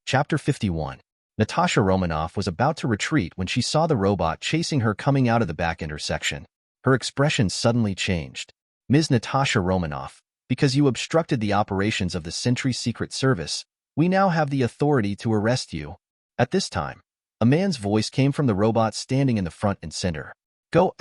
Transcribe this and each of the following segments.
Chapter 51. Natasha Romanoff was about to retreat when she saw the robot chasing her coming out of the back intersection. Her expression suddenly changed. Ms. Natasha Romanoff, because you obstructed the operations of the Sentry Secret Service, we now have the authority to arrest you. At this time, a man's voice came from the robot standing in the front and center. Go ******.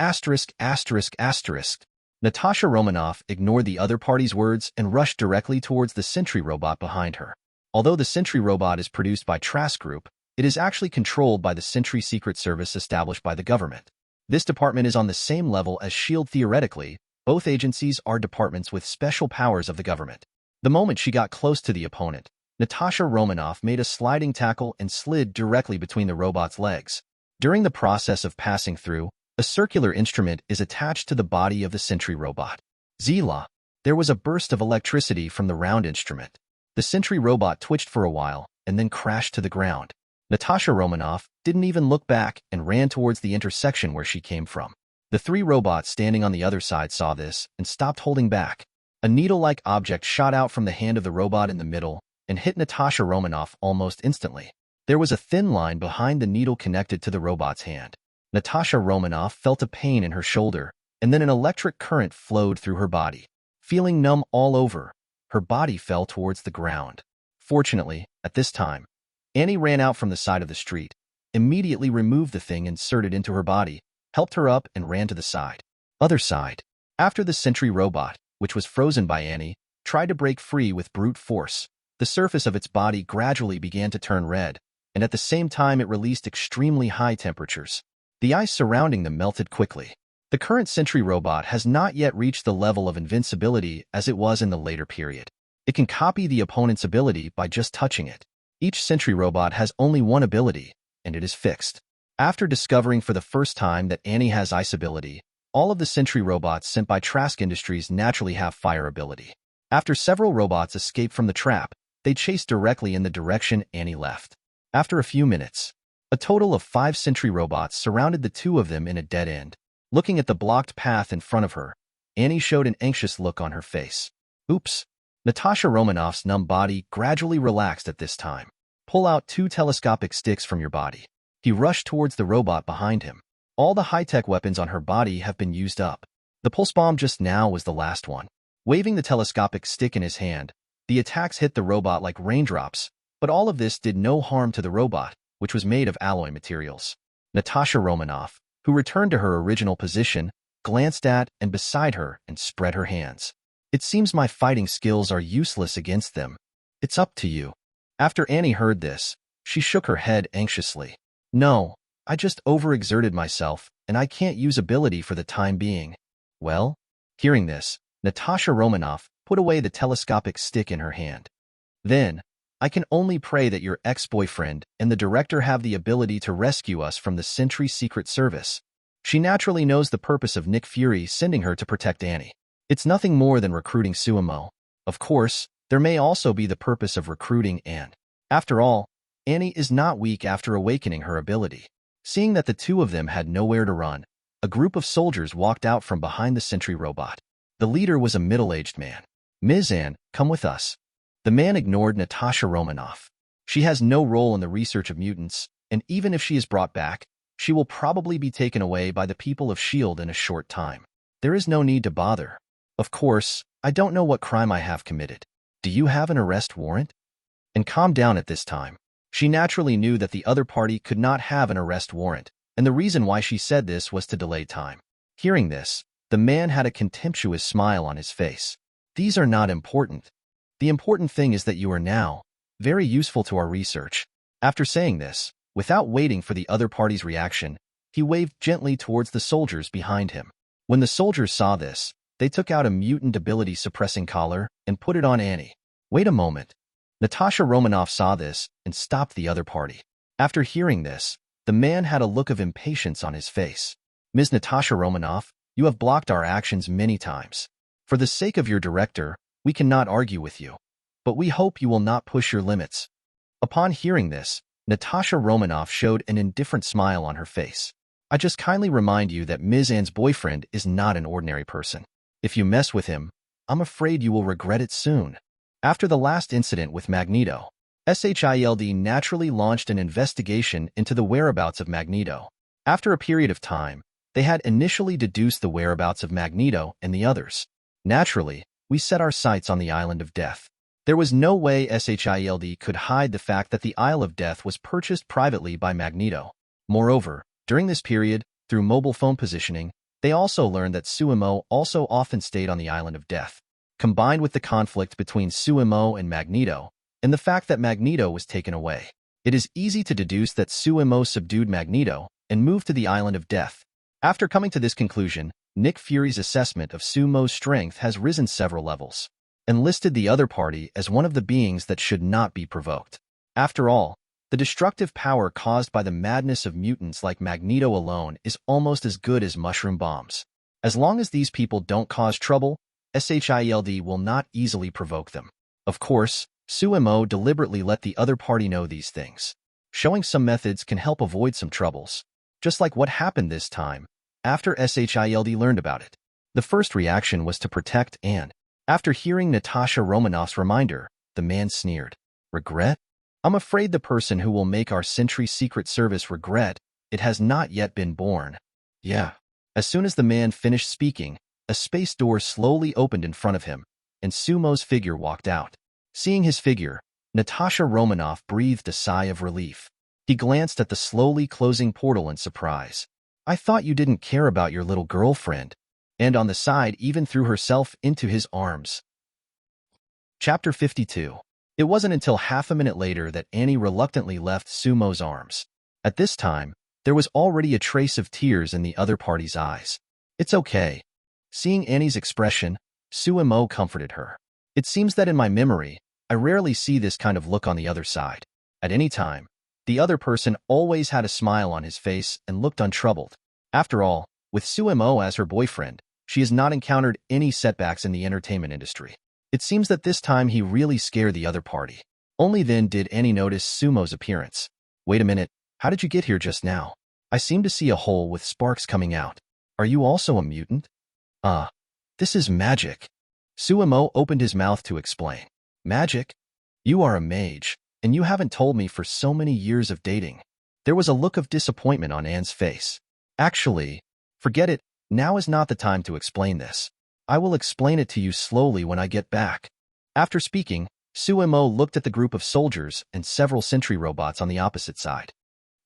Natasha Romanoff ignored the other party's words and rushed directly towards the Sentry robot behind her. Although the Sentry robot is produced by Trask Group, it is actually controlled by the Sentry Secret Service established by the government. This department is on the same level as S.H.I.E.L.D. theoretically. Both agencies are departments with special powers of the government. The moment she got close to the opponent, Natasha Romanoff made a sliding tackle and slid directly between the robot's legs. During the process of passing through, a circular instrument is attached to the body of the Sentry robot. Zila. There was a burst of electricity from the round instrument. The Sentry robot twitched for a while and then crashed to the ground. Natasha Romanoff didn't even look back and ran towards the intersection where she came from. The three robots standing on the other side saw this and stopped holding back. A needle-like object shot out from the hand of the robot in the middle and hit Natasha Romanoff almost instantly. There was a thin line behind the needle connected to the robot's hand. Natasha Romanoff felt a pain in her shoulder, and then an electric current flowed through her body. Feeling numb all over, her body fell towards the ground. Fortunately, at this time, Annie ran out from the side of the street, immediately removed the thing inserted into her body, helped her up and ran to the side. Other side. After the Sentry robot, which was frozen by Annie, tried to break free with brute force, the surface of its body gradually began to turn red, and at the same time it released extremely high temperatures. The ice surrounding them melted quickly. The current Sentry robot has not yet reached the level of invincibility as it was in the later period. It can copy the opponent's ability by just touching it. Each Sentry robot has only one ability, and it is fixed. After discovering for the first time that Annie has ice ability, all of the Sentry robots sent by Trask Industries naturally have fire ability. After several robots escape from the trap, they chase directly in the direction Annie left. After a few minutes, a total of 5 Sentry robots surrounded the two of them in a dead end. Looking at the blocked path in front of her, Annie showed an anxious look on her face. Oops. Natasha Romanoff's numb body gradually relaxed at this time. Pull out 2 telescopic sticks from your body. He rushed towards the robot behind him. All the high-tech weapons on her body have been used up. The pulse bomb just now was the last one. Waving the telescopic stick in his hand, the attacks hit the robot like raindrops, but all of this did no harm to the robot, which was made of alloy materials. Natasha Romanoff, who returned to her original position, glanced at and beside her and spread her hands. It seems my fighting skills are useless against them. It's up to you. After Annie heard this, she shook her head anxiously. No, I just overexerted myself, and I can't use ability for the time being. Well? Hearing this, Natasha Romanoff put away the telescopic stick in her hand. Then, I can only pray that your ex-boyfriend and the director have the ability to rescue us from the Sentry Secret Service. She naturally knows the purpose of Nick Fury sending her to protect Annie. It's nothing more than recruiting Suimo. Of course, there may also be the purpose of recruiting Anne. After all, Annie is not weak after awakening her ability. Seeing that the two of them had nowhere to run, a group of soldiers walked out from behind the Sentry robot. The leader was a middle-aged man. Ms. Anne, come with us. The man ignored Natasha Romanoff. She has no role in the research of mutants, and even if she is brought back, she will probably be taken away by the people of S.H.I.E.L.D. in a short time. There is no need to bother. Of course, I don't know what crime I have committed. Do you have an arrest warrant? And calm down at this time. She naturally knew that the other party could not have an arrest warrant, and the reason why she said this was to delay time. Hearing this, the man had a contemptuous smile on his face. These are not important. The important thing is that you are now very useful to our research. After saying this, without waiting for the other party's reaction, he waved gently towards the soldiers behind him. When the soldiers saw this, they took out a mutant ability suppressing collar and put it on Annie. Wait a moment. Natasha Romanoff saw this and stopped the other party. After hearing this, the man had a look of impatience on his face. Ms. Natasha Romanoff, you have blocked our actions many times. For the sake of your director, we cannot argue with you, but we hope you will not push your limits. Upon hearing this, Natasha Romanoff showed an indifferent smile on her face. I just kindly remind you that Ms. Anne's boyfriend is not an ordinary person. If you mess with him, I'm afraid you will regret it soon. After the last incident with Magneto, SHIELD naturally launched an investigation into the whereabouts of Magneto. After a period of time, they had initially deduced the whereabouts of Magneto and the others. Naturally, we set our sights on the Island of Death. There was no way SHIELD could hide the fact that the Isle of Death was purchased privately by Magneto. Moreover, during this period, through mobile phone positioning, they also learned that Suimo also often stayed on the Island of Death. Combined with the conflict between Suimo and Magneto, and the fact that Magneto was taken away, it is easy to deduce that Suimo subdued Magneto and moved to the Island of Death. After coming to this conclusion, Nick Fury's assessment of Suimo's strength has risen several levels, and listed the other party as one of the beings that should not be provoked. After all, the destructive power caused by the madness of mutants like Magneto alone is almost as good as mushroom bombs. As long as these people don't cause trouble, SHIELD will not easily provoke them. Of course, Suimo deliberately let the other party know these things. Showing some methods can help avoid some troubles. Just like what happened this time, after SHIELD learned about it. The first reaction was to protect Anne. After hearing Natasha Romanoff's reminder, the man sneered. Regret? I'm afraid the person who will make our Sentry Secret Service regret it has not yet been born. Yeah. As soon as the man finished speaking, a space door slowly opened in front of him, and Sumo's figure walked out. Seeing his figure, Natasha Romanoff breathed a sigh of relief. He glanced at the slowly closing portal in surprise. I thought you didn't care about your little girlfriend. And on the side even threw herself into his arms. Chapter 52. It wasn't until half a minute later that Annie reluctantly left Sumo's arms. At this time, there was already a trace of tears in the other party's eyes. It's okay. Seeing Annie's expression, Suimo comforted her. It seems that in my memory, I rarely see this kind of look on the other side. At any time, the other person always had a smile on his face and looked untroubled. After all, with Suimo as her boyfriend, she has not encountered any setbacks in the entertainment industry. It seems that this time he really scared the other party. Only then did Annie notice Sumo's appearance. Wait a minute, how did you get here just now? I seem to see a hole with sparks coming out. Are you also a mutant? This is magic. Suimo opened his mouth to explain. Magic? You are a mage, and you haven't told me for so many years of dating. There was a look of disappointment on Anne's face. Actually, forget it, now is not the time to explain this. I will explain it to you slowly when I get back. After speaking, Suimo looked at the group of soldiers and several sentry robots on the opposite side.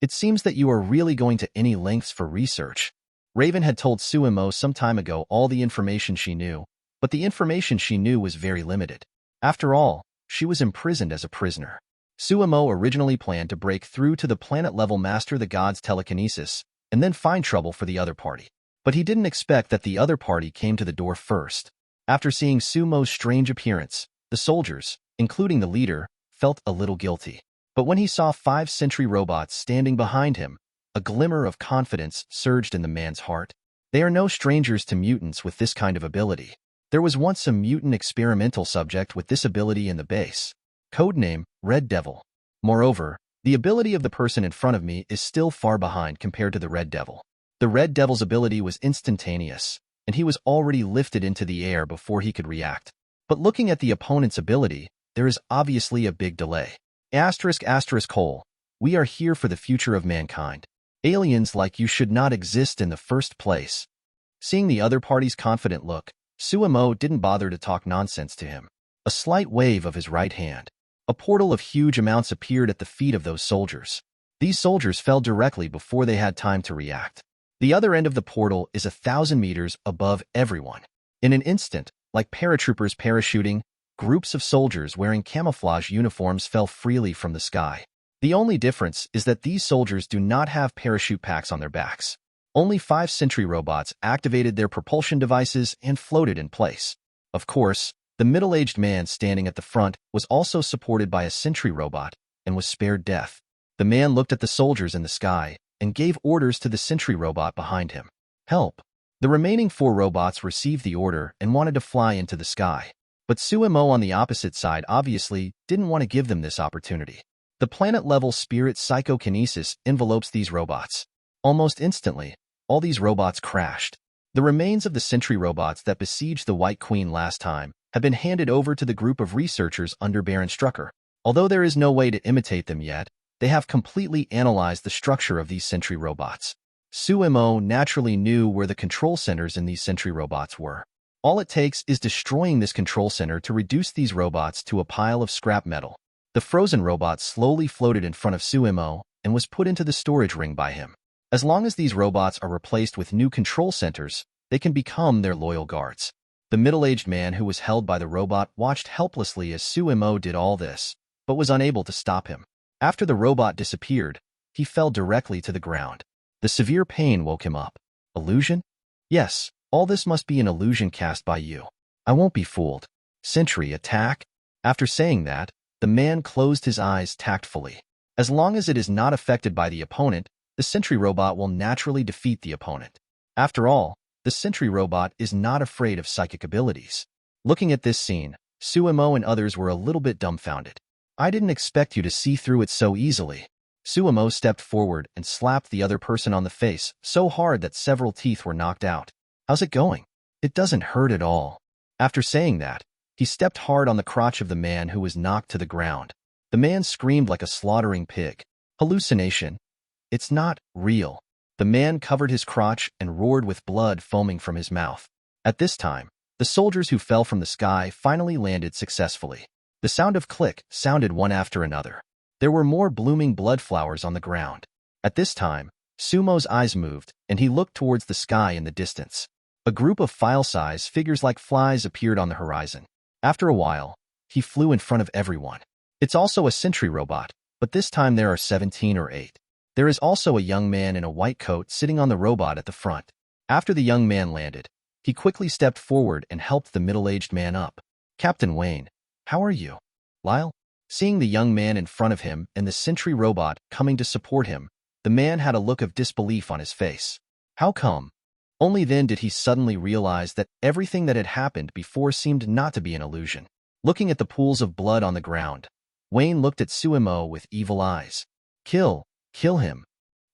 It seems that you are really going to any lengths for research. Raven had told Suimo some time ago all the information she knew, but the information she knew was very limited. After all, she was imprisoned as a prisoner. Suimo originally planned to break through to the planet-level master the god's telekinesis, and then find trouble for the other party. But he didn't expect that the other party came to the door first. After seeing Sumo's strange appearance, the soldiers, including the leader, felt a little guilty. But when he saw 5 sentry robots standing behind him, a glimmer of confidence surged in the man's heart. They are no strangers to mutants with this kind of ability. There was once a mutant experimental subject with this ability in the base. Codename, Red Devil. Moreover, the ability of the person in front of me is still far behind compared to the Red Devil. The Red Devil's ability was instantaneous, and he was already lifted into the air before he could react. But looking at the opponent's ability, there is obviously a big delay. ****, we are here for the future of mankind. Aliens like you should not exist in the first place. Seeing the other party's confident look, Suimo didn't bother to talk nonsense to him. A slight wave of his right hand. A portal of huge amounts appeared at the feet of those soldiers. These soldiers fell directly before they had time to react. The other end of the portal is 1,000 meters above everyone. In an instant, like paratroopers parachuting, groups of soldiers wearing camouflage uniforms fell freely from the sky. The only difference is that these soldiers do not have parachute packs on their backs. Only 5 sentry robots activated their propulsion devices and floated in place. Of course, the middle-aged man standing at the front was also supported by a sentry robot and was spared death. The man looked at the soldiers in the sky and gave orders to the sentry robot behind him. Help! The remaining 4 robots received the order and wanted to fly into the sky. But Suimo on the opposite side obviously didn't want to give them this opportunity. The planet-level spirit psychokinesis envelopes these robots. Almost instantly, all these robots crashed. The remains of the sentry robots that besieged the White Queen last time have been handed over to the group of researchers under Baron Strucker. Although there is no way to imitate them yet, they have completely analyzed the structure of these sentry robots. Suemo naturally knew where the control centers in these sentry robots were. All it takes is destroying this control center to reduce these robots to a pile of scrap metal. The frozen robot slowly floated in front of Suemo and was put into the storage ring by him. As long as these robots are replaced with new control centers, they can become their loyal guards. The middle-aged man who was held by the robot watched helplessly as Suemo did all this, but was unable to stop him. After the robot disappeared, he fell directly to the ground. The severe pain woke him up. Illusion? Yes, all this must be an illusion cast by you. I won't be fooled. Sentry attack? After saying that, the man closed his eyes tactfully. As long as it is not affected by the opponent, the sentry robot will naturally defeat the opponent. After all, the sentry robot is not afraid of psychic abilities. Looking at this scene, Suemo and others were a little bit dumbfounded. I didn't expect you to see through it so easily. Suemo stepped forward and slapped the other person on the face so hard that several teeth were knocked out. How's it going? It doesn't hurt at all. After saying that, he stepped hard on the crotch of the man who was knocked to the ground. The man screamed like a slaughtering pig. Hallucination. It's not real. The man covered his crotch and roared with blood foaming from his mouth. At this time, the soldiers who fell from the sky finally landed successfully. The sound of click sounded one after another. There were more blooming blood flowers on the ground. At this time, Sumo's eyes moved, and he looked towards the sky in the distance. A group of file-size figures like flies appeared on the horizon. After a while, he flew in front of everyone. It's also a sentry robot, but this time there are 17 or 8. There is also a young man in a white coat sitting on the robot at the front. After the young man landed, he quickly stepped forward and helped the middle-aged man up. Captain Wayne, how are you? Lyle? Seeing the young man in front of him and the sentry robot coming to support him, the man had a look of disbelief on his face. How come? Only then did he suddenly realize that everything that had happened before seemed not to be an illusion. Looking at the pools of blood on the ground, Wayne looked at Suemo with evil eyes. Kill him.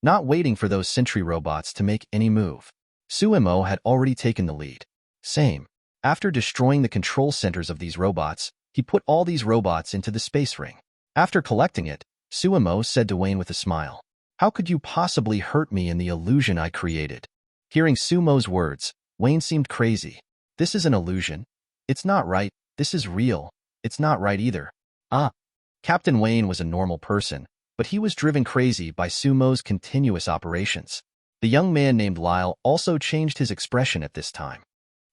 Not waiting for those sentry robots to make any move. Suemo had already taken the lead. Same. After destroying the control centers of these robots, he put all these robots into the space ring. After collecting it, Suemo said to Wayne with a smile, "How could you possibly hurt me in the illusion I created?" Hearing Sumo's words, Wayne seemed crazy. This is an illusion. It's not right. This is real. It's not right either. Captain Wayne was a normal person, but he was driven crazy by Sumo's continuous operations. The young man named Lyle also changed his expression at this time.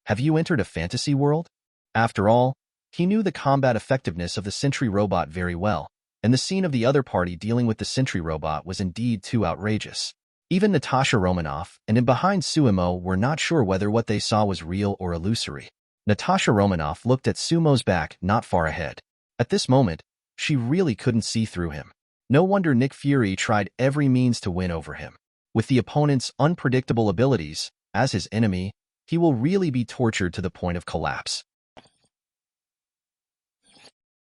Have you entered a fantasy world? After all, he knew the combat effectiveness of the sentry robot very well, and the scene of the other party dealing with the sentry robot was indeed too outrageous. Even Natasha Romanoff and in behind Suemo were not sure whether what they saw was real or illusory. Natasha Romanoff looked at Sumo's back not far ahead. At this moment, she really couldn't see through him. No wonder Nick Fury tried every means to win over him. With the opponent's unpredictable abilities, as his enemy, he will really be tortured to the point of collapse.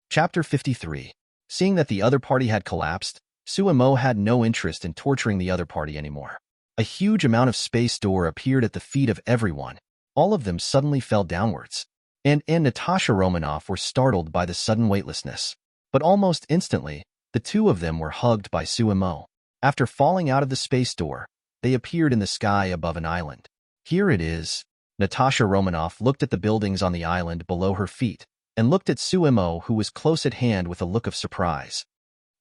Chapter 53. Seeing that the other party had collapsed, Suemo had no interest in torturing the other party anymore. A huge amount of space door appeared at the feet of everyone. All of them suddenly fell downwards. And Natasha Romanoff were startled by the sudden weightlessness. But almost instantly, the two of them were hugged by Suemo. After falling out of the space door, they appeared in the sky above an island. Here it is. Natasha Romanoff looked at the buildings on the island below her feet, and looked at Suemo, who was close at hand, with a look of surprise.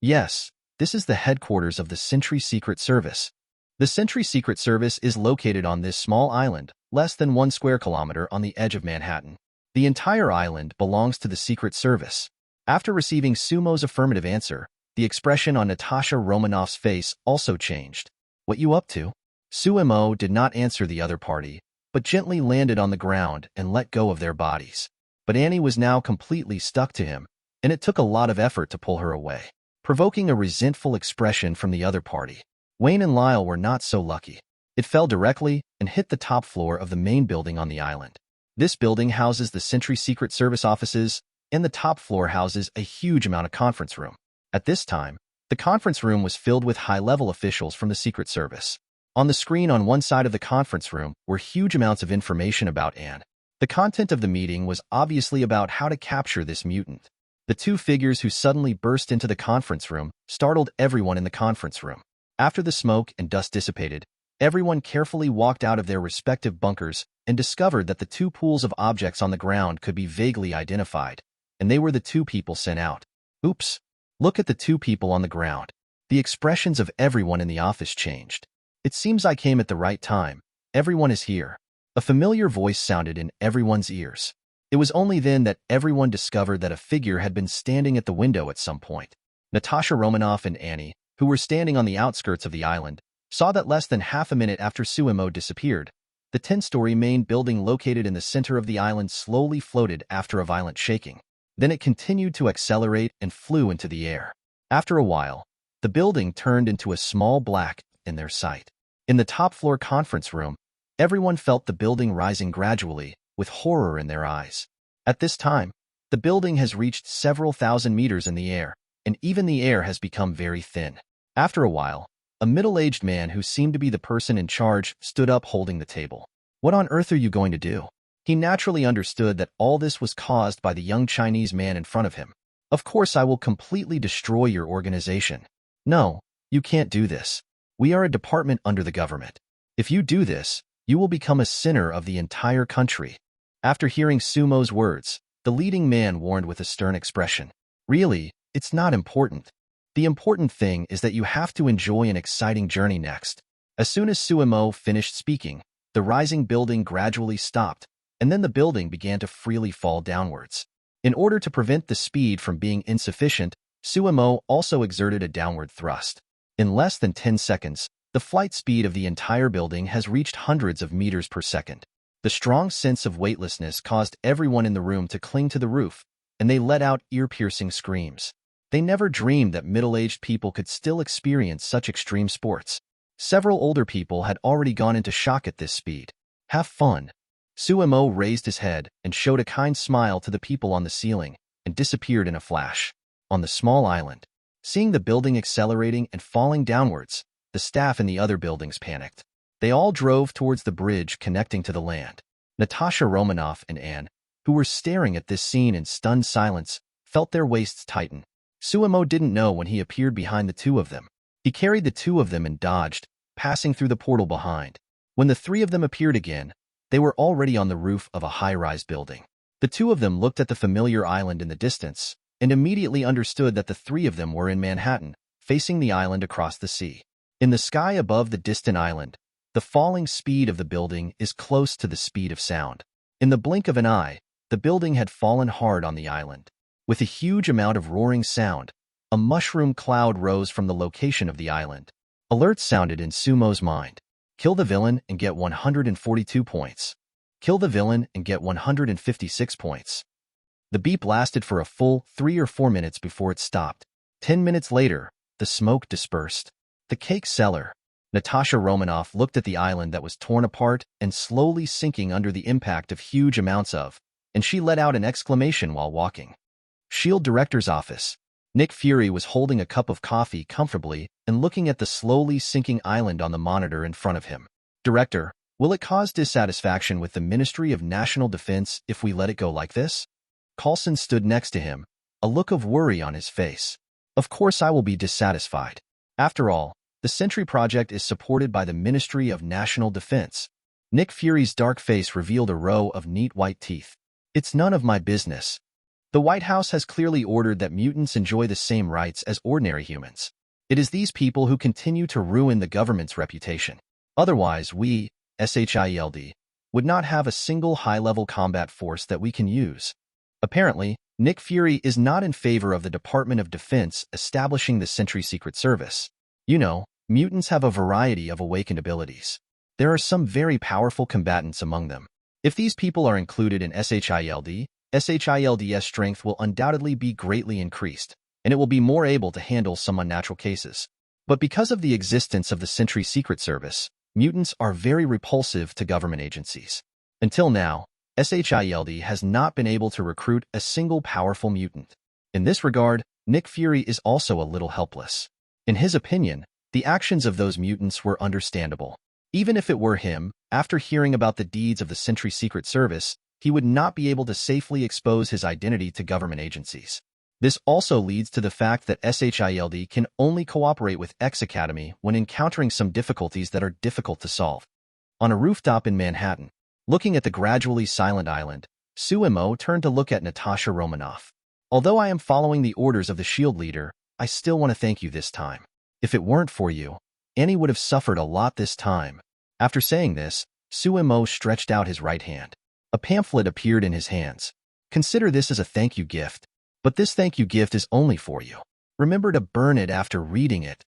Yes, this is the headquarters of the Sentry Secret Service. The Sentry Secret Service is located on this small island, less than 1 square kilometer on the edge of Manhattan. The entire island belongs to the Secret Service. After receiving Sumo's affirmative answer, the expression on Natasha Romanoff's face also changed. What you up to? Suemo did not answer the other party, but gently landed on the ground and let go of their bodies. But Annie was now completely stuck to him, and it took a lot of effort to pull her away, provoking a resentful expression from the other party. Wayne and Lyle were not so lucky. It fell directly and hit the top floor of the main building on the island. This building houses the Sentry Secret Service offices, and the top floor houses a huge amount of conference room. At this time, the conference room was filled with high-level officials from the Secret Service. On the screen on one side of the conference room were huge amounts of information about Anne. The content of the meeting was obviously about how to capture this mutant. The two figures who suddenly burst into the conference room startled everyone in the conference room. After the smoke and dust dissipated, everyone carefully walked out of their respective bunkers and discovered that the two pools of objects on the ground could be vaguely identified, and they were the two people sent out. Oops. Look at the two people on the ground. The expressions of everyone in the office changed. It seems I came at the right time. Everyone is here. A familiar voice sounded in everyone's ears. It was only then that everyone discovered that a figure had been standing at the window at some point. Natasha Romanoff and Annie, who were standing on the outskirts of the island, saw that less than half a minute after Suemo disappeared, the 10-story main building located in the center of the island slowly floated after a violent shaking. Then it continued to accelerate and flew into the air. After a while, the building turned into a small black in their sight. In the top-floor conference room, everyone felt the building rising gradually, with horror in their eyes. At this time, the building has reached several thousand meters in the air, and even the air has become very thin. After a while, a middle-aged man who seemed to be the person in charge stood up holding the table. What on earth are you going to do? He naturally understood that all this was caused by the young Chinese man in front of him. Of course, I will completely destroy your organization. No, you can't do this. We are a department under the government. If you do this, you will become a sinner of the entire country. After hearing Sumo's words, the leading man warned with a stern expression. Really, it's not important. The important thing is that you have to enjoy an exciting journey next. As soon as Suemo finished speaking, the rising building gradually stopped, and then the building began to freely fall downwards. In order to prevent the speed from being insufficient, Suemo also exerted a downward thrust. In less than 10 seconds, the flight speed of the entire building has reached hundreds of meters per second. The strong sense of weightlessness caused everyone in the room to cling to the roof, and they let out ear-piercing screams. They never dreamed that middle-aged people could still experience such extreme sports. Several older people had already gone into shock at this speed. Have fun. Suemo raised his head and showed a kind smile to the people on the ceiling and disappeared in a flash. On the small island, seeing the building accelerating and falling downwards, the staff in the other buildings panicked. They all drove towards the bridge connecting to the land. Natasha Romanoff and Anne, who were staring at this scene in stunned silence, felt their waists tighten. Suemo didn't know when he appeared behind the two of them. He carried the two of them and dodged, passing through the portal behind. When the three of them appeared again, they were already on the roof of a high-rise building. The two of them looked at the familiar island in the distance and immediately understood that the three of them were in Manhattan, facing the island across the sea. In the sky above the distant island, the falling speed of the building is close to the speed of sound. In the blink of an eye, the building had fallen hard on the island. With a huge amount of roaring sound, a mushroom cloud rose from the location of the island. Alerts sounded in Sumo's mind. Kill the villain and get 142 points. Kill the villain and get 156 points. The beep lasted for a full 3 or 4 minutes before it stopped. 10 minutes later, the smoke dispersed. The cake seller. Natasha Romanoff looked at the island that was torn apart and slowly sinking under the impact of huge amounts of, and she let out an exclamation while walking. Shield Director's office. Nick Fury was holding a cup of coffee comfortably and looking at the slowly sinking island on the monitor in front of him. Director, will it cause dissatisfaction with the Ministry of National Defense if we let it go like this? Coulson stood next to him, a look of worry on his face. Of course I will be dissatisfied. After all, the Sentry Project is supported by the Ministry of National Defense. Nick Fury's dark face revealed a row of neat white teeth. It's none of my business. The White House has clearly ordered that mutants enjoy the same rights as ordinary humans. It is these people who continue to ruin the government's reputation. Otherwise, we, SHIELD, would not have a single high-level combat force that we can use. Apparently, Nick Fury is not in favor of the Department of Defense establishing the Sentry Secret Service. You know, mutants have a variety of awakened abilities. There are some very powerful combatants among them. If these people are included in SHIELD, SHIELD's strength will undoubtedly be greatly increased, and it will be more able to handle some unnatural cases. But because of the existence of the Sentry Secret Service, mutants are very repulsive to government agencies. Until now, SHIELD has not been able to recruit a single powerful mutant. In this regard, Nick Fury is also a little helpless. In his opinion, the actions of those mutants were understandable. Even if it were him, after hearing about the deeds of the Sentry Secret Service, he would not be able to safely expose his identity to government agencies. This also leads to the fact that SHIELD can only cooperate with X Academy when encountering some difficulties that are difficult to solve. On a rooftop in Manhattan, looking at the gradually silent island, Suemo turned to look at Natasha Romanoff. Although I am following the orders of the SHIELD leader, I still want to thank you this time. If it weren't for you, Annie would have suffered a lot this time. After saying this, Suemo stretched out his right hand. A pamphlet appeared in his hands. Consider this as a thank you gift, but this thank you gift is only for you. Remember to burn it after reading it.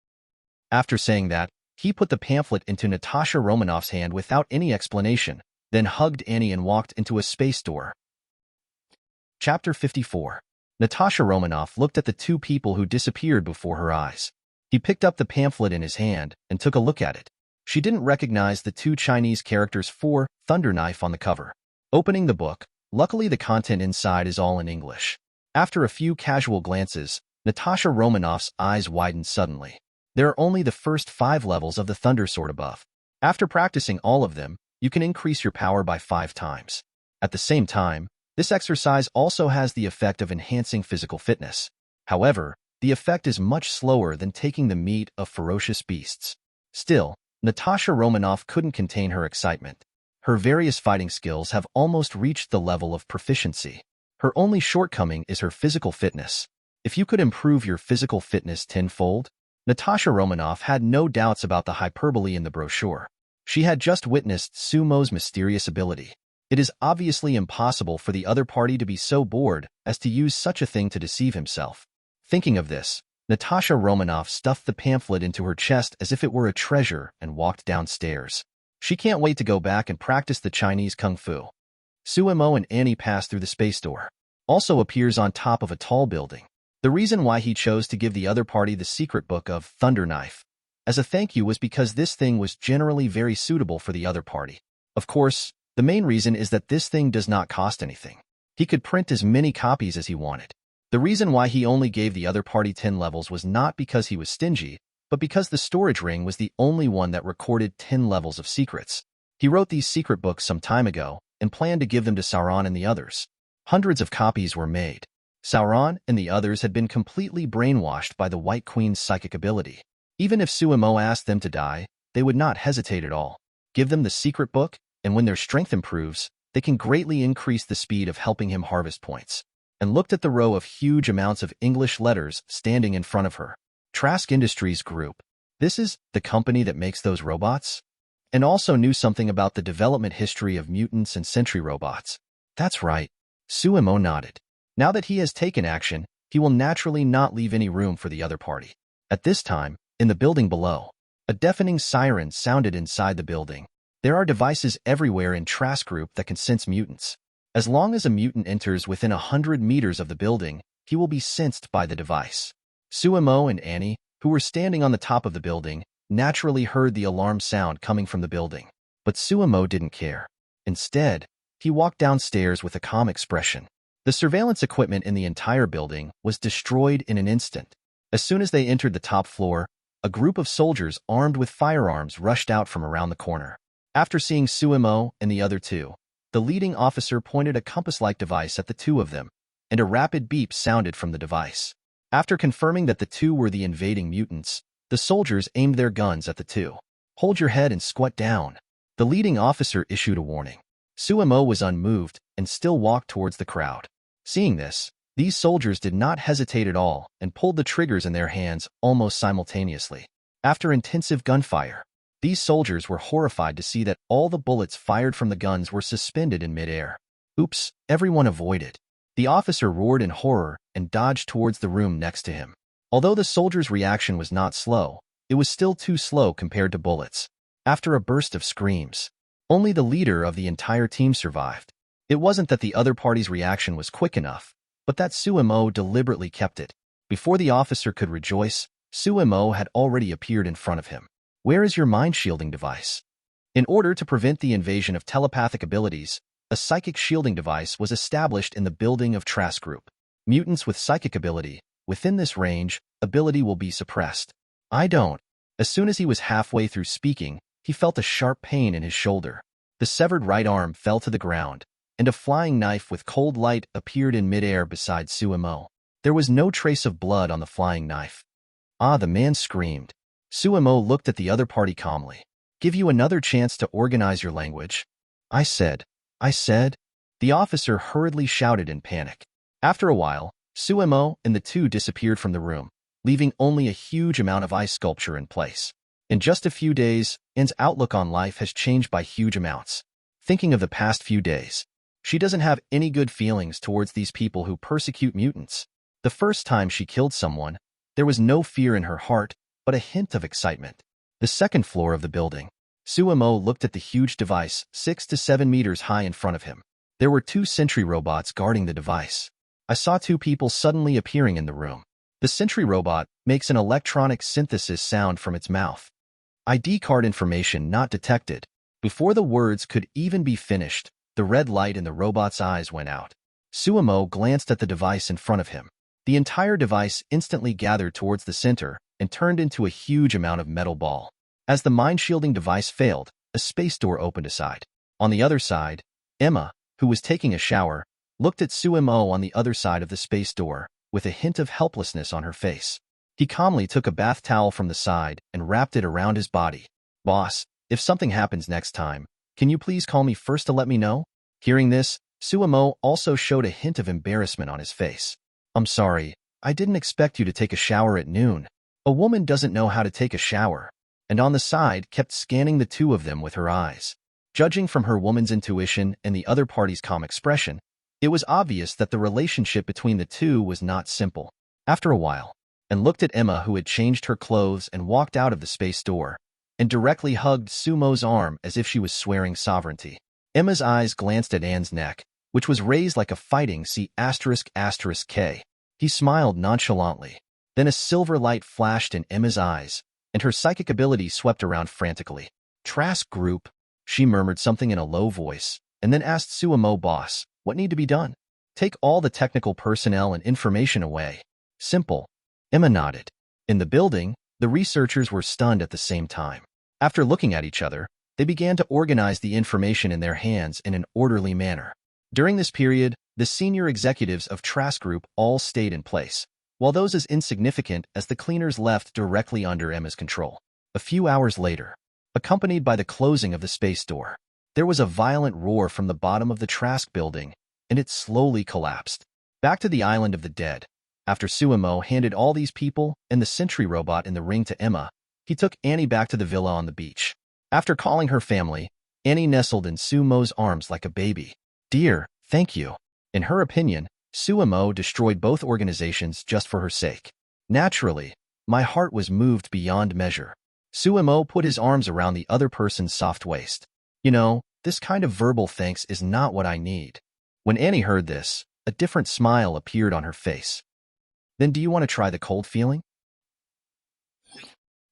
After saying that, he put the pamphlet into Natasha Romanoff's hand without any explanation, then hugged Annie and walked into a space door. Chapter 54. Natasha Romanoff looked at the two people who disappeared before her eyes. He picked up the pamphlet in his hand and took a look at it. She didn't recognize the two Chinese characters for Thunder Knife on the cover. Opening the book, luckily the content inside is all in English. After a few casual glances, Natasha Romanoff's eyes widened suddenly. There are only the first 5 levels of the Thunder Sword above. After practicing all of them, you can increase your power by 5 times. At the same time, this exercise also has the effect of enhancing physical fitness. However, the effect is much slower than taking the meat of ferocious beasts. Still, Natasha Romanoff couldn't contain her excitement. Her various fighting skills have almost reached the level of proficiency. Her only shortcoming is her physical fitness. If you could improve your physical fitness tenfold, Natasha Romanoff had no doubts about the hyperbole in the brochure. She had just witnessed Sumo's mysterious ability. It is obviously impossible for the other party to be so bored as to use such a thing to deceive himself. Thinking of this, Natasha Romanoff stuffed the pamphlet into her chest as if it were a treasure and walked downstairs. She can't wait to go back and practice the Chinese kung fu. Suemo and Annie pass through the space door. Also appears on top of a tall building. The reason why he chose to give the other party the secret book of Thunder Knife as a thank you was because this thing was generally very suitable for the other party. Of course, the main reason is that this thing does not cost anything. He could print as many copies as he wanted. The reason why he only gave the other party 10 levels was not because he was stingy, but because the storage ring was the only one that recorded 10 levels of secrets. He wrote these secret books some time ago and planned to give them to Sauron and the others. Hundreds of copies were made. Sauron and the others had been completely brainwashed by the White Queen's psychic ability. Even if Suemo asked them to die, they would not hesitate at all. Give them the secret book, and when their strength improves, they can greatly increase the speed of helping him harvest points. And looked at the row of huge amounts of English letters standing in front of her. Trask Industries Group. This is the company that makes those robots? And also knew something about the development history of mutants and sentry robots. That's right. Suemo nodded. Now that he has taken action, he will naturally not leave any room for the other party. At this time, in the building below, a deafening siren sounded inside the building. There are devices everywhere in Trask Group that can sense mutants. As long as a mutant enters within 100 meters of the building, he will be sensed by the device. Suemo and Annie, who were standing on the top of the building, naturally heard the alarm sound coming from the building. But Suemo didn't care. Instead, he walked downstairs with a calm expression. The surveillance equipment in the entire building was destroyed in an instant. As soon as they entered the top floor, a group of soldiers armed with firearms rushed out from around the corner. After seeing Suemo and the other two, the leading officer pointed a compass-like device at the two of them, and a rapid beep sounded from the device. After confirming that the two were the invading mutants, the soldiers aimed their guns at the two. Hold your head and squat down. The leading officer issued a warning. Suemo was unmoved and still walked towards the crowd. Seeing this, these soldiers did not hesitate at all and pulled the triggers in their hands almost simultaneously. After intensive gunfire, these soldiers were horrified to see that all the bullets fired from the guns were suspended in midair. Oops, everyone avoided. The officer roared in horror and dodged towards the room next to him. Although the soldier's reaction was not slow, it was still too slow compared to bullets. After a burst of screams, only the leader of the entire team survived. It wasn't that the other party's reaction was quick enough, but that Suemo deliberately kept it. Before the officer could rejoice, Suemo had already appeared in front of him. Where is your mind-shielding device? In order to prevent the invasion of telepathic abilities, a psychic shielding device was established in the building of Trask Group. Mutants with psychic ability, within this range, ability will be suppressed. I don't. As soon as he was halfway through speaking, he felt a sharp pain in his shoulder. The severed right arm fell to the ground, and a flying knife with cold light appeared in midair beside Suemo. There was no trace of blood on the flying knife. Ah, the man screamed. Suemo looked at the other party calmly. Give you another chance to organize your language. I said. The officer hurriedly shouted in panic. After a while, Suemo and the two disappeared from the room, leaving only a huge amount of ice sculpture in place. In just a few days, Anne's outlook on life has changed by huge amounts. Thinking of the past few days, she doesn't have any good feelings towards these people who persecute mutants. The first time she killed someone, there was no fear in her heart, but a hint of excitement. The second floor of the building. Suemo looked at the huge device 6 to 7 meters high in front of him. There were 2 sentry robots guarding the device. I saw 2 people suddenly appearing in the room. The sentry robot makes an electronic synthesis sound from its mouth. ID card information not detected. Before the words could even be finished, the red light in the robot's eyes went out. Suemo glanced at the device in front of him. The entire device instantly gathered towards the center and turned into a huge amount of metal ball. As the mind-shielding device failed, a space door opened aside. On the other side, Emma, who was taking a shower, looked at Suemo on the other side of the space door, with a hint of helplessness on her face. He calmly took a bath towel from the side and wrapped it around his body. Boss, if something happens next time, can you please call me first to let me know? Hearing this, Suemo also showed a hint of embarrassment on his face. I'm sorry, I didn't expect you to take a shower at noon. A woman doesn't know how to take a shower. And on the side kept scanning the two of them with her eyes. Judging from her woman's intuition and the other party's calm expression, it was obvious that the relationship between the two was not simple. After a while, Anne looked at Emma, who had changed her clothes and walked out of the space door, and directly hugged Sumo's arm as if she was swearing sovereignty. Emma's eyes glanced at Anne's neck, which was raised like a fighting C***K. He smiled nonchalantly. Then a silver light flashed in Emma's eyes, and her psychic ability swept around frantically. Trask Group. She murmured something in a low voice, and then asked Suemo, boss, what need to be done? Take all the technical personnel and information away. Simple. Emma nodded. In the building, the researchers were stunned at the same time. After looking at each other, they began to organize the information in their hands in an orderly manner. During this period, the senior executives of Trask Group all stayed in place, while those as insignificant as the cleaners left directly under Emma's control. A few hours later, accompanied by the closing of the space door, there was a violent roar from the bottom of the Trask building, and it slowly collapsed. Back to the island of the dead. After Suemo handed all these people and the sentry robot in the ring to Emma, he took Annie back to the villa on the beach. After calling her family, Annie nestled in Sumo's arms like a baby. Dear, thank you. In her opinion, Suemo destroyed both organizations just for her sake. Naturally, my heart was moved beyond measure. Suemo put his arms around the other person's soft waist. You know, this kind of verbal thanks is not what I need. When Annie heard this, a different smile appeared on her face. Then do you want to try the cold feeling?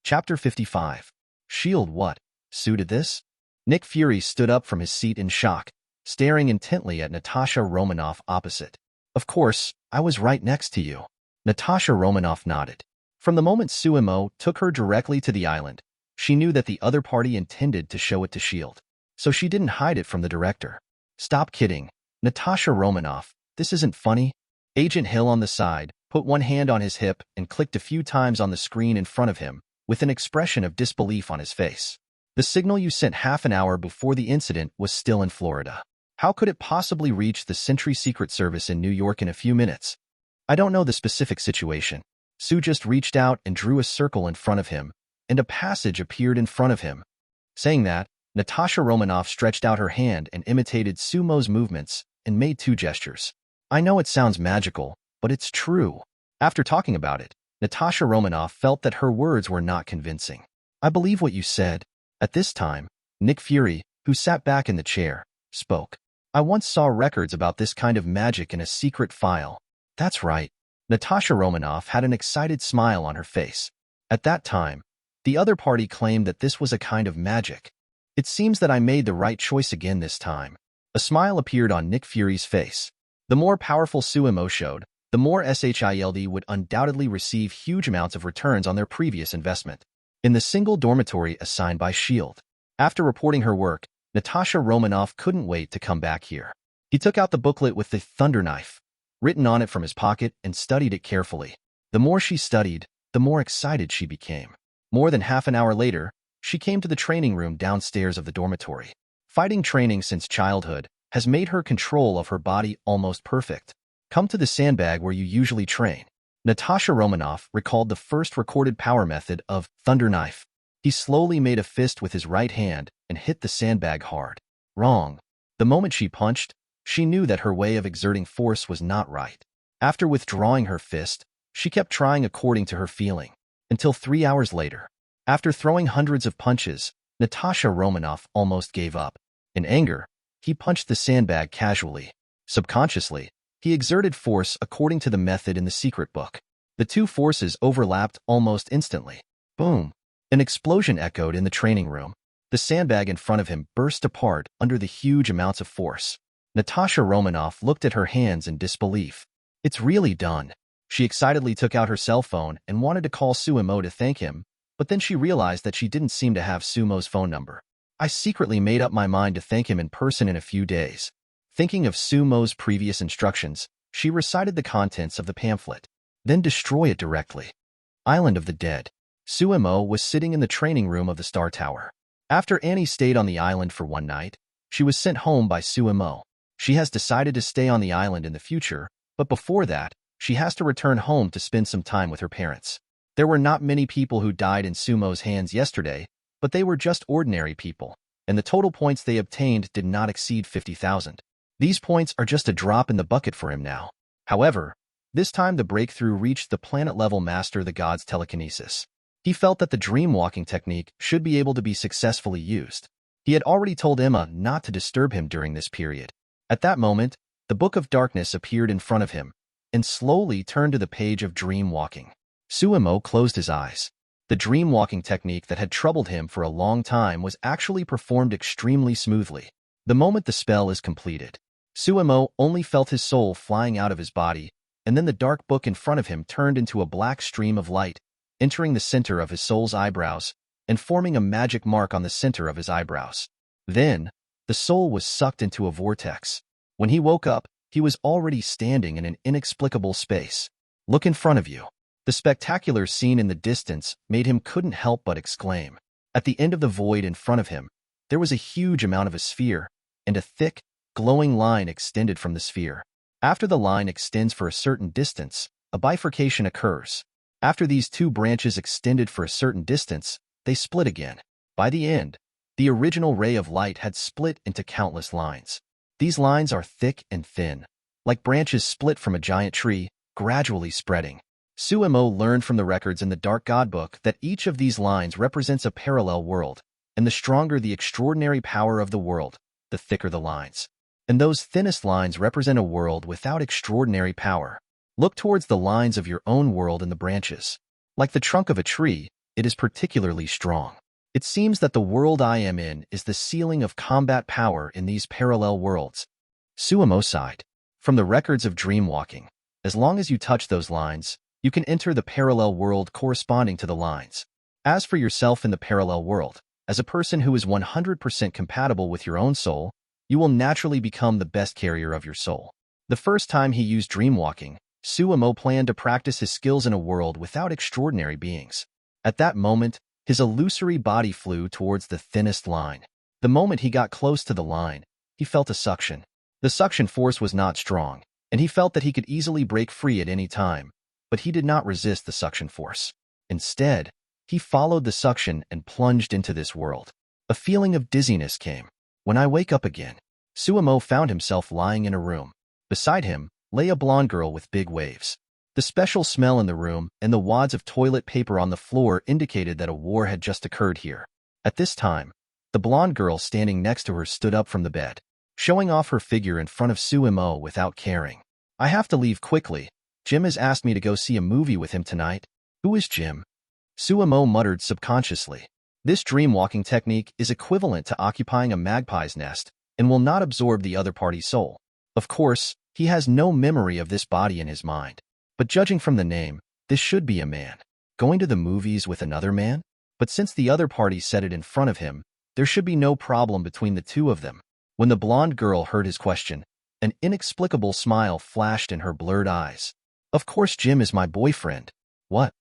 Chapter 55. Shield what? Suited this? Nick Fury stood up from his seat in shock, staring intently at Natasha Romanoff opposite. Of course, I was right next to you. Natasha Romanoff nodded. From the moment Suemo took her directly to the island, she knew that the other party intended to show it to S.H.I.E.L.D., so she didn't hide it from the director. Stop kidding. Natasha Romanoff, this isn't funny. Agent Hill on the side put one hand on his hip and clicked a few times on the screen in front of him, with an expression of disbelief on his face. The signal you sent half an hour before the incident was still in Florida. How could it possibly reach the Sentry Secret Service in New York in a few minutes? I don't know the specific situation. Sue just reached out and drew a circle in front of him, and a passage appeared in front of him. Saying that, Natasha Romanoff stretched out her hand and imitated Sumo's movements and made 2 gestures. I know it sounds magical, but it's true. After talking about it, Natasha Romanoff felt that her words were not convincing. I believe what you said. At this time, Nick Fury, who sat back in the chair, spoke. I once saw records about this kind of magic in a secret file. That's right. Natasha Romanoff had an excited smile on her face. At that time, the other party claimed that this was a kind of magic. It seems that I made the right choice again this time. A smile appeared on Nick Fury's face. The more powerful Suemo showed, the more S.H.I.E.L.D. would undoubtedly receive huge amounts of returns on their previous investment. In the single dormitory assigned by S.H.I.E.L.D. After reporting her work, Natasha Romanoff couldn't wait to come back here. He took out the booklet with the thunder knife. written on it from his pocket, and studied it carefully. The more she studied, the more excited she became. More than half an hour later, she came to the training room downstairs of the dormitory. Fighting training since childhood has made her control of her body almost perfect. Come to the sandbag where you usually train. Natasha Romanoff recalled the first recorded power method of Thunder Knife. He slowly made a fist with his right hand and hit the sandbag hard. Wrong. The moment she punched, she knew that her way of exerting force was not right. After withdrawing her fist, she kept trying according to her feeling, until 3 hours later. After throwing hundreds of punches, Natasha Romanoff almost gave up. In anger, he punched the sandbag casually. Subconsciously, he exerted force according to the method in the secret book. The two forces overlapped almost instantly. Boom! An explosion echoed in the training room. The sandbag in front of him burst apart under the huge amounts of force. Natasha Romanoff looked at her hands in disbelief. It's really done. She excitedly took out her cell phone and wanted to call Sumo to thank him, but then she realized that she didn't seem to have Sumo's phone number. I secretly made up my mind to thank him in person in a few days. Thinking of Sumo's previous instructions, she recited the contents of the pamphlet. Then destroy it directly. Island of the Dead. Sumo was sitting in the training room of the Star Tower. After Annie stayed on the island for one night, she was sent home by Sumo. She has decided to stay on the island in the future, but before that, she has to return home to spend some time with her parents. There were not many people who died in Sumo's hands yesterday, but they were just ordinary people, and the total points they obtained did not exceed 50,000. These points are just a drop in the bucket for him now. However, this time the breakthrough reached the planet-level master the god's telekinesis. He felt that the dream-walking technique should be able to be successfully used. He had already told Emma not to disturb him during this period. At that moment, the Book of Darkness appeared in front of him, and slowly turned to the page of dream-walking. Sumo closed his eyes. The dream-walking technique that had troubled him for a long time was actually performed extremely smoothly. The moment the spell is completed, Sumo only felt his soul flying out of his body, and then the dark book in front of him turned into a black stream of light, entering the center of his soul's eyebrows and forming a magic mark on the center of his eyebrows. Then, the soul was sucked into a vortex. When he woke up, he was already standing in an inexplicable space. Look in front of you. The spectacular scene in the distance made him couldn't help but exclaim. At the end of the void in front of him, there was a huge amount of a sphere, and a thick, glowing line extended from the sphere. After the line extends for a certain distance, a bifurcation occurs. After these two branches extended for a certain distance, they split again. By the end, the original ray of light had split into countless lines. These lines are thick and thin, like branches split from a giant tree, gradually spreading. Sumo learned from the records in the Dark God Book that each of these lines represents a parallel world, and the stronger the extraordinary power of the world, the thicker the lines. And those thinnest lines represent a world without extraordinary power. Look towards the lines of your own world in the branches. Like the trunk of a tree, it is particularly strong. It seems that the world I am in is the ceiling of combat power in these parallel worlds. Sumo sighed. From the records of dreamwalking, as long as you touch those lines, you can enter the parallel world corresponding to the lines. As for yourself in the parallel world, as a person who is 100% compatible with your own soul, you will naturally become the best carrier of your soul. The first time he used dreamwalking, Sumo planned to practice his skills in a world without extraordinary beings. At that moment, his illusory body flew towards the thinnest line. The moment he got close to the line, he felt a suction. The suction force was not strong, and he felt that he could easily break free at any time, but he did not resist the suction force. Instead, he followed the suction and plunged into this world. A feeling of dizziness came. When I wake up again, Sumo found himself lying in a room. Beside him lay a blonde girl with big waves. The special smell in the room and the wads of toilet paper on the floor indicated that a war had just occurred here. At this time, the blonde girl standing next to her stood up from the bed, showing off her figure in front of Sumo without caring. I have to leave quickly. Jim has asked me to go see a movie with him tonight. Who is Jim? Sumo muttered subconsciously. This dream-walking technique is equivalent to occupying a magpie's nest and will not absorb the other party's soul. Of course, he has no memory of this body in his mind. But judging from the name, this should be a man. Going to the movies with another man? But since the other party said it in front of him, there should be no problem between the two of them. When the blonde girl heard his question, An inexplicable smile flashed in her blurred eyes. Of course Jim is my boyfriend. What?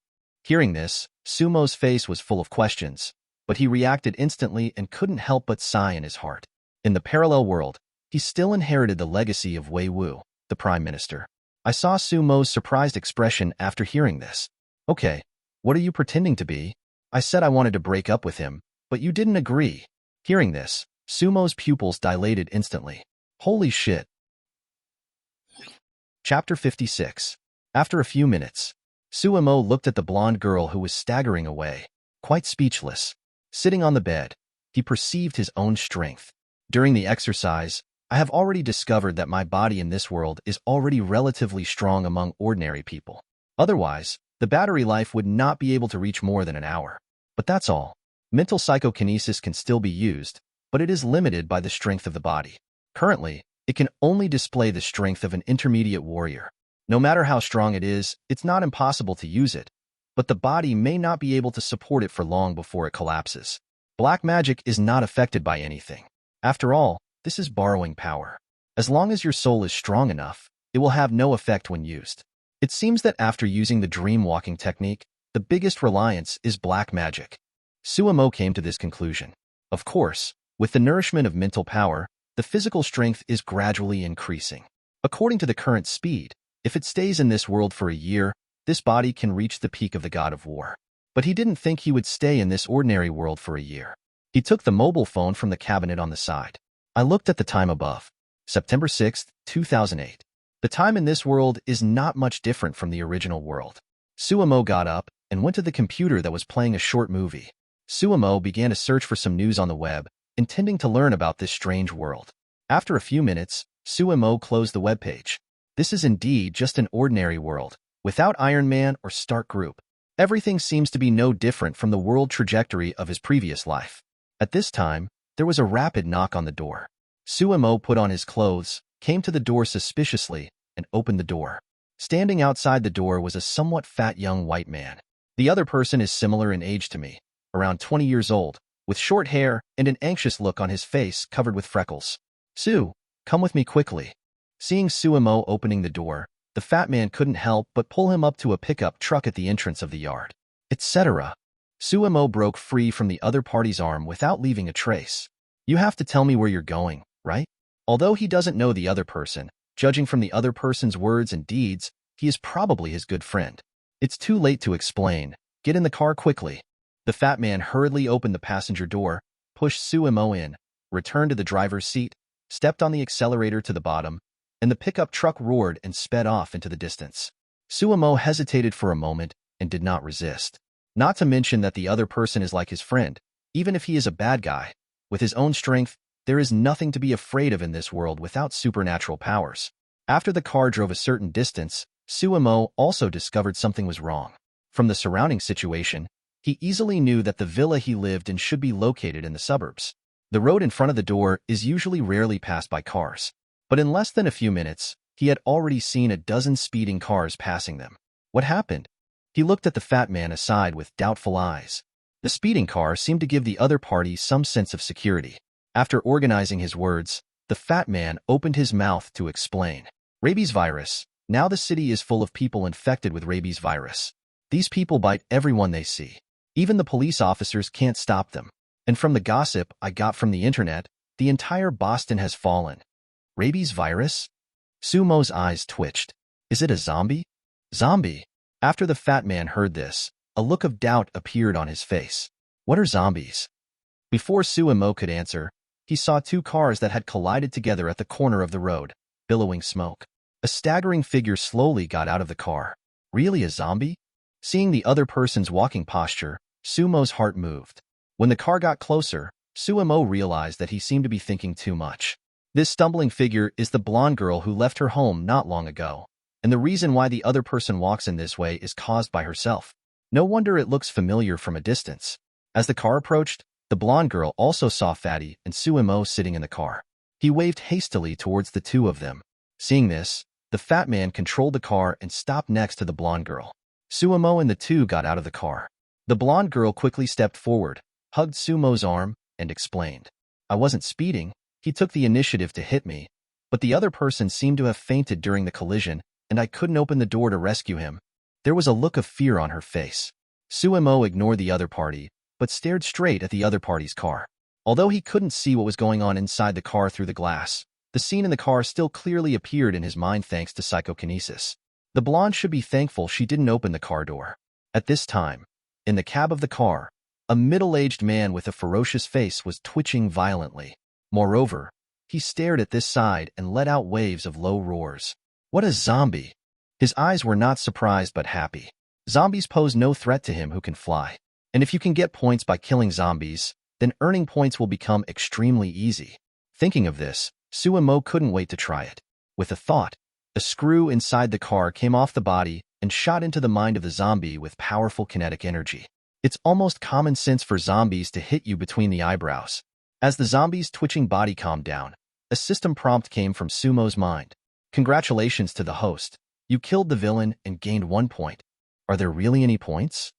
Hearing this, Sumo's face was full of questions, but he reacted instantly and couldn't help but sigh in his heart. In the parallel world, he still inherited the legacy of Wei Wu, the prime minister. I saw Sumo's surprised expression after hearing this. Okay, what are you pretending to be? I said I wanted to break up with him, but you didn't agree. Hearing this, Sumo's pupils dilated instantly. Holy shit. Chapter 56. After a few minutes, Sumo looked at the blonde girl who was staggering away, quite speechless. Sitting on the bed, he perceived his own strength. During the exercise, I have already discovered that my body in this world is already relatively strong among ordinary people. Otherwise, the battery life would not be able to reach more than an hour. But that's all. Mental psychokinesis can still be used, but it is limited by the strength of the body. Currently, it can only display the strength of an intermediate warrior. No matter how strong it is, it's not impossible to use it, but the body may not be able to support it for long before it collapses. Black magic is not affected by anything. After all, this is borrowing power. As long as your soul is strong enough, it will have no effect when used. It seems that after using the dream walking technique, the biggest reliance is black magic. Sumo came to this conclusion. Of course, with the nourishment of mental power, the physical strength is gradually increasing. According to the current speed, if it stays in this world for a year, this body can reach the peak of the god of war. But he didn't think he would stay in this ordinary world for a year. He took the mobile phone from the cabinet on the side. I looked at the time above. September 6, 2008. The time in this world is not much different from the original world. Sumo got up and went to the computer that was playing a short movie. Sumo began to search for some news on the web, intending to learn about this strange world. After a few minutes, Sumo closed the webpage. This is indeed just an ordinary world, without Iron Man or Stark Group. Everything seems to be no different from the world trajectory of his previous life. At this time, there was a rapid knock on the door. Sumo put on his clothes, came to the door suspiciously, and opened the door. Standing outside the door was a somewhat fat young white man. The other person is similar in age to me, around 20 years old, with short hair and an anxious look on his face covered with freckles. Sue, come with me quickly. Seeing Sumo opening the door, the fat man couldn't help but pull him up to a pickup truck at the entrance of the yard, etc. Sumo broke free from the other party's arm without leaving a trace. You have to tell me where you're going, right? Although he doesn't know the other person, judging from the other person's words and deeds, he is probably his good friend. It's too late to explain. Get in the car quickly. The fat man hurriedly opened the passenger door, pushed Sumo in, returned to the driver's seat, stepped on the accelerator to the bottom, and the pickup truck roared and sped off into the distance. Sumo hesitated for a moment and did not resist. Not to mention that the other person is like his friend, even if he is a bad guy. With his own strength, there is nothing to be afraid of in this world without supernatural powers. After the car drove a certain distance, Sumo also discovered something was wrong. From the surrounding situation, he easily knew that the villa he lived in should be located in the suburbs. The road in front of the door is usually rarely passed by cars. But in less than a few minutes, he had already seen a dozen speeding cars passing them. What happened? He looked at the fat man aside with doubtful eyes. The speeding car seemed to give the other party some sense of security. After organizing his words, the fat man opened his mouth to explain. Rabies virus. Now the city is full of people infected with rabies virus. These people bite everyone they see. Even the police officers can't stop them. And from the gossip I got from the internet, the entire Boston has fallen. Rabies virus? Sumo's eyes twitched. Is it a zombie? Zombie? After the fat man heard this, a look of doubt appeared on his face. What are zombies? Before Sumo could answer, he saw two cars that had collided together at the corner of the road, billowing smoke. A staggering figure slowly got out of the car. Really a zombie? Seeing the other person's walking posture, Sumo's heart moved. When the car got closer, Sumo realized that he seemed to be thinking too much. This stumbling figure is the blonde girl who left her home not long ago, and the reason why the other person walks in this way is caused by herself. No wonder it looks familiar from a distance. As the car approached, the blonde girl also saw Fatty and Sumo sitting in the car. He waved hastily towards the two of them. Seeing this, the fat man controlled the car and stopped next to the blonde girl. Sumo and the two got out of the car. The blonde girl quickly stepped forward, hugged Sumo's arm, and explained. I wasn't speeding. He took the initiative to hit me, but the other person seemed to have fainted during the collision, and I couldn't open the door to rescue him. There was a look of fear on her face. Suemo ignored the other party, but stared straight at the other party's car. Although he couldn't see what was going on inside the car through the glass, the scene in the car still clearly appeared in his mind thanks to psychokinesis. The blonde should be thankful she didn't open the car door. At this time, in the cab of the car, a middle-aged man with a ferocious face was twitching violently. Moreover, he stared at this side and let out waves of low roars. What a zombie! His eyes were not surprised but happy. Zombies pose no threat to him who can fly. And if you can get points by killing zombies, then earning points will become extremely easy. Thinking of this, Suemo couldn't wait to try it. With a thought, a screw inside the car came off the body and shot into the mind of the zombie with powerful kinetic energy. It's almost common sense for zombies to hit you between the eyebrows. As the zombie's twitching body calmed down, a system prompt came from Sumo's mind. Congratulations to the host. You killed the villain and gained 1 point. Are there really any points?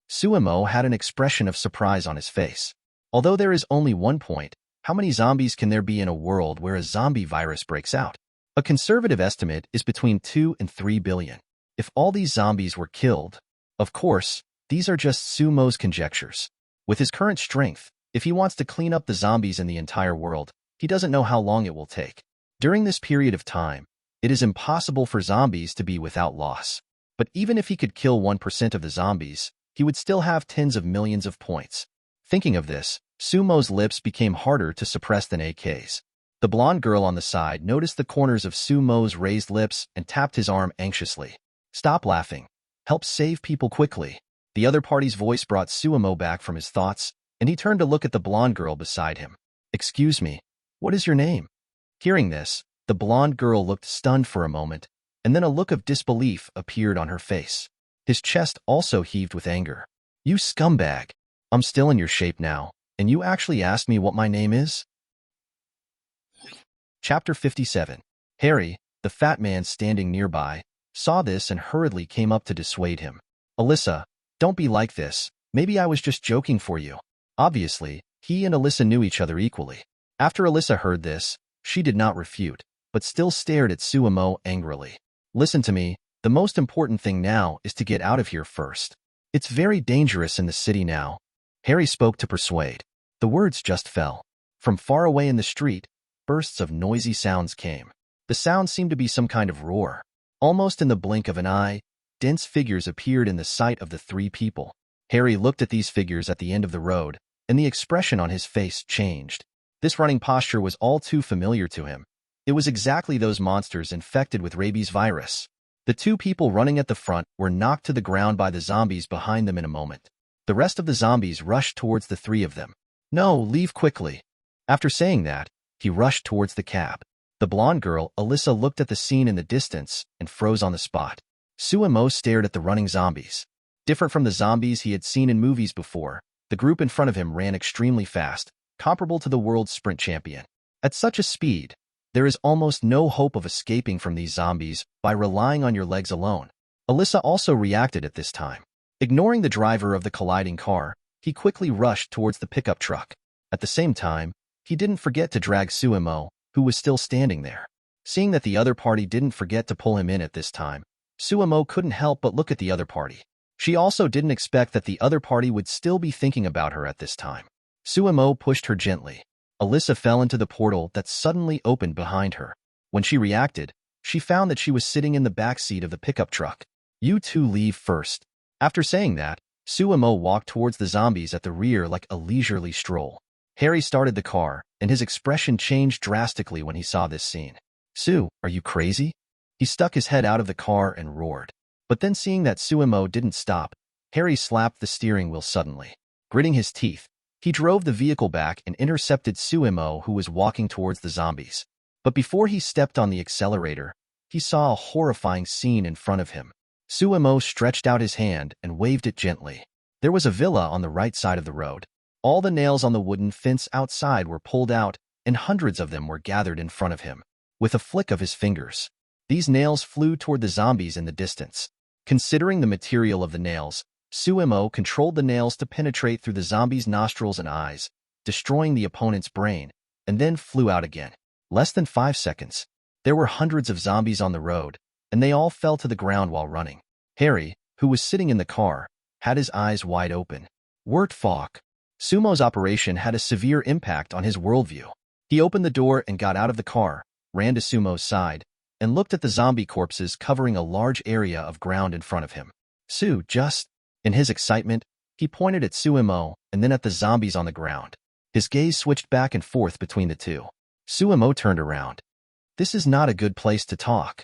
Suemo had an expression of surprise on his face. Although there is only 1 point, how many zombies can there be in a world where a zombie virus breaks out? A conservative estimate is between 2 and 3 billion. If all these zombies were killed, of course, these are just Sumo's conjectures. With his current strength, if he wants to clean up the zombies in the entire world, he doesn't know how long it will take. During this period of time, it is impossible for zombies to be without loss. But even if he could kill 1% of the zombies, he would still have tens of millions of points. Thinking of this, Sumo's lips became harder to suppress than AK's. The blonde girl on the side noticed the corners of Sumo's raised lips and tapped his arm anxiously. Stop laughing. Help save people quickly. The other party's voice brought Suemo back from his thoughts, and he turned to look at the blonde girl beside him. Excuse me, what is your name? Hearing this, the blonde girl looked stunned for a moment, and then a look of disbelief appeared on her face. His chest also heaved with anger. You scumbag! I'm still in your shape now, and you actually asked me what my name is? Chapter 57. Harry, the fat man standing nearby, saw this and hurriedly came up to dissuade him. Alyssa, don't be like this. Maybe I was just joking for you. Obviously, he and Alyssa knew each other equally. After Alyssa heard this, she did not refute, but still stared at Suemo angrily. Listen to me, the most important thing now is to get out of here first. It's very dangerous in the city now. Harry spoke to persuade. The words just fell. From far away in the street, bursts of noisy sounds came. The sound seemed to be some kind of roar. Almost in the blink of an eye, dense figures appeared in the sight of the 3 people. Harry looked at these figures at the end of the road, and the expression on his face changed. This running posture was all too familiar to him. It was exactly those monsters infected with rabies virus. The 2 people running at the front were knocked to the ground by the zombies behind them in a moment. The rest of the zombies rushed towards the 3 of them. No, leave quickly. After saying that, he rushed towards the cab. The blonde girl, Alyssa, looked at the scene in the distance and froze on the spot. Suemo stared at the running zombies. Different from the zombies he had seen in movies before, the group in front of him ran extremely fast, comparable to the world's sprint champion. At such a speed, there is almost no hope of escaping from these zombies by relying on your legs alone. Alyssa also reacted at this time. Ignoring the driver of the colliding car, he quickly rushed towards the pickup truck. At the same time, he didn't forget to drag Suemo, who was still standing there. Seeing that the other party didn't forget to pull him in at this time, Suemo couldn't help but look at the other party. She also didn't expect that the other party would still be thinking about her at this time. Suemo pushed her gently. Alyssa fell into the portal that suddenly opened behind her. When she reacted, she found that she was sitting in the back seat of the pickup truck. You 2 leave first. After saying that, Suemo walked towards the zombies at the rear like a leisurely stroll. Harry started the car, and his expression changed drastically when he saw this scene. Sue, are you crazy? He stuck his head out of the car and roared. But then seeing that Suemo didn't stop, Harry slapped the steering wheel suddenly. Gritting his teeth, he drove the vehicle back and intercepted Suemo, who was walking towards the zombies. But before he stepped on the accelerator, he saw a horrifying scene in front of him. Suemo stretched out his hand and waved it gently. There was a villa on the right side of the road. All the nails on the wooden fence outside were pulled out, and hundreds of them were gathered in front of him. With a flick of his fingers, these nails flew toward the zombies in the distance. Considering the material of the nails, Suemo controlled the nails to penetrate through the zombies' nostrils and eyes, destroying the opponent's brain, and then flew out again. Less than 5 seconds, There were hundreds of zombies on the road, and they all fell to the ground while running. Harry, who was sitting in the car, had his eyes wide open. Wort fuck. Sumo's operation had a severe impact on his worldview. He opened the door and got out of the car, ran to Sumo's side, and looked at the zombie corpses covering a large area of ground in front of him. In his excitement, he pointed at Sumo and then at the zombies on the ground. His gaze switched back and forth between the two. Sumo turned around. This is not a good place to talk.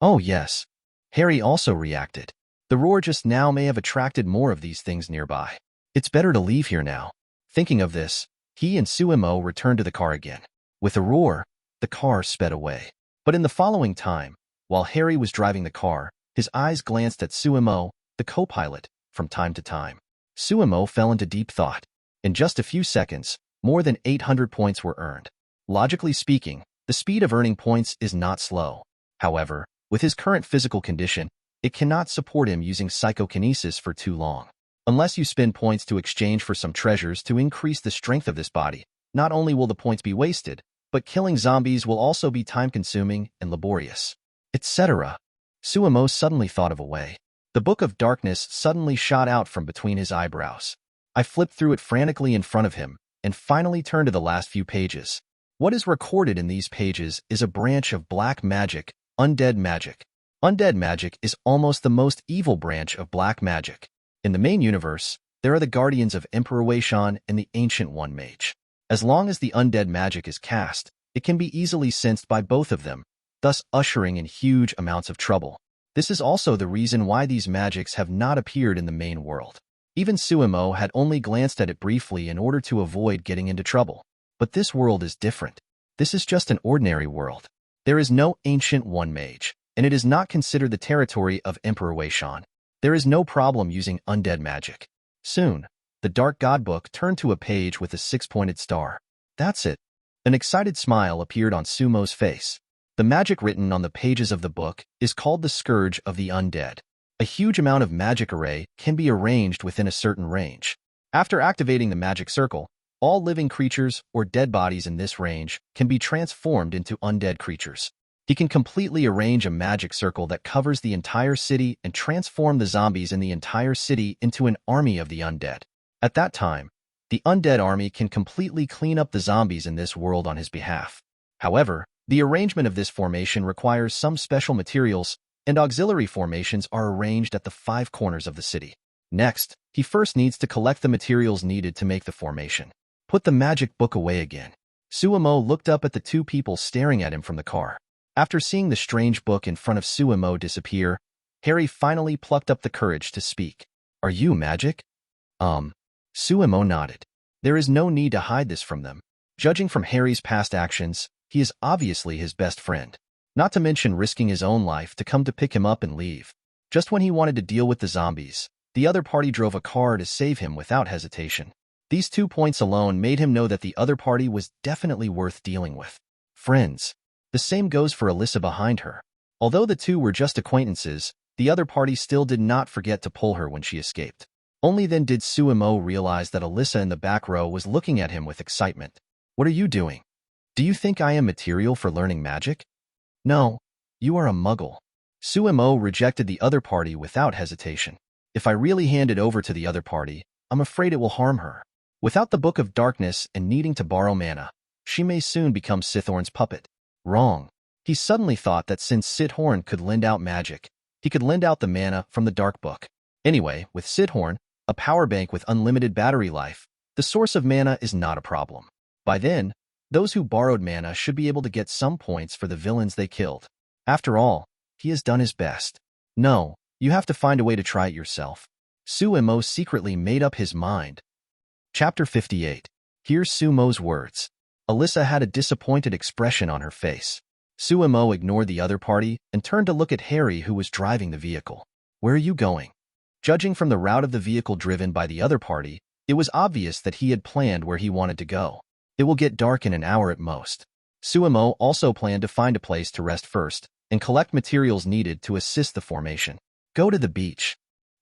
Oh yes. Harry also reacted. The roar just now may have attracted more of these things nearby. It's better to leave here now. Thinking of this, he and Sumo returned to the car again. With a roar, the car sped away. But in the following time, while Harry was driving the car, his eyes glanced at Sumo, the co-pilot, from time to time. Sumo fell into deep thought. In just a few seconds, more than 800 points were earned. Logically speaking, the speed of earning points is not slow. However, with his current physical condition, it cannot support him using psychokinesis for too long. Unless you spend points to exchange for some treasures to increase the strength of this body, not only will the points be wasted, but killing zombies will also be time-consuming and laborious, etc. Sumo suddenly thought of a way. The Book of Darkness suddenly shot out from between his eyebrows. I flipped through it frantically in front of him and finally turned to the last few pages. What is recorded in these pages is a branch of black magic, undead magic. Undead magic is almost the most evil branch of black magic. In the main universe, there are the guardians of Emperor Weishan and the Ancient One Mage. As long as the undead magic is cast, it can be easily sensed by both of them, thus ushering in huge amounts of trouble. This is also the reason why these magics have not appeared in the main world. Even Sumo had only glanced at it briefly in order to avoid getting into trouble. But this world is different. This is just an ordinary world. There is no Ancient One Mage, and it is not considered the territory of Emperor Weishan. There is no problem using undead magic. Soon, the Dark God Book turned to a page with a six-pointed star. That's it. An excited smile appeared on Sumo's face. The magic written on the pages of the book is called the Scourge of the Undead. A huge amount of magic array can be arranged within a certain range. After activating the magic circle, all living creatures or dead bodies in this range can be transformed into undead creatures. He can completely arrange a magic circle that covers the entire city and transform the zombies in the entire city into an army of the undead. At that time, the undead army can completely clean up the zombies in this world on his behalf. However, the arrangement of this formation requires some special materials, and auxiliary formations are arranged at the 5 corners of the city. Next, he first needs to collect the materials needed to make the formation. Put the magic book away again. Sumo looked up at the two people staring at him from the car. After seeing the strange book in front of Sumo disappear, Harry finally plucked up the courage to speak. Are you magic? Sumo nodded. There is no need to hide this from them. Judging from Harry's past actions, he is obviously his best friend. Not to mention risking his own life to come to pick him up and leave. Just when he wanted to deal with the zombies, the other party drove a car to save him without hesitation. These 2 points alone made him know that the other party was definitely worth dealing with. Friends. The same goes for Alyssa behind her. Although the two were just acquaintances, the other party still did not forget to pull her when she escaped. Only then did Sumo realize that Alyssa in the back row was looking at him with excitement. What are you doing? Do you think I am material for learning magic? No, you are a muggle. Sumo rejected the other party without hesitation. If I really hand it over to the other party, I'm afraid it will harm her. Without the Book of Darkness and needing to borrow mana, she may soon become Sithorn's puppet. Wrong. He suddenly thought that since Sithorn could lend out magic, he could lend out the mana from the Dark Book. Anyway, with Sithorn, a power bank with unlimited battery life, the source of mana is not a problem. By then, those who borrowed mana should be able to get some points for the villains they killed. After all, he has done his best. No, you have to find a way to try it yourself. Sumo secretly made up his mind. Chapter 58. Here's Sumo's words. Alyssa had a disappointed expression on her face. Sumo ignored the other party and turned to look at Harry, who was driving the vehicle. Where are you going? Judging from the route of the vehicle driven by the other party, it was obvious that he had planned where he wanted to go. It will get dark in an hour at most. Sumo also planned to find a place to rest first and collect materials needed to assist the formation. Go to the beach.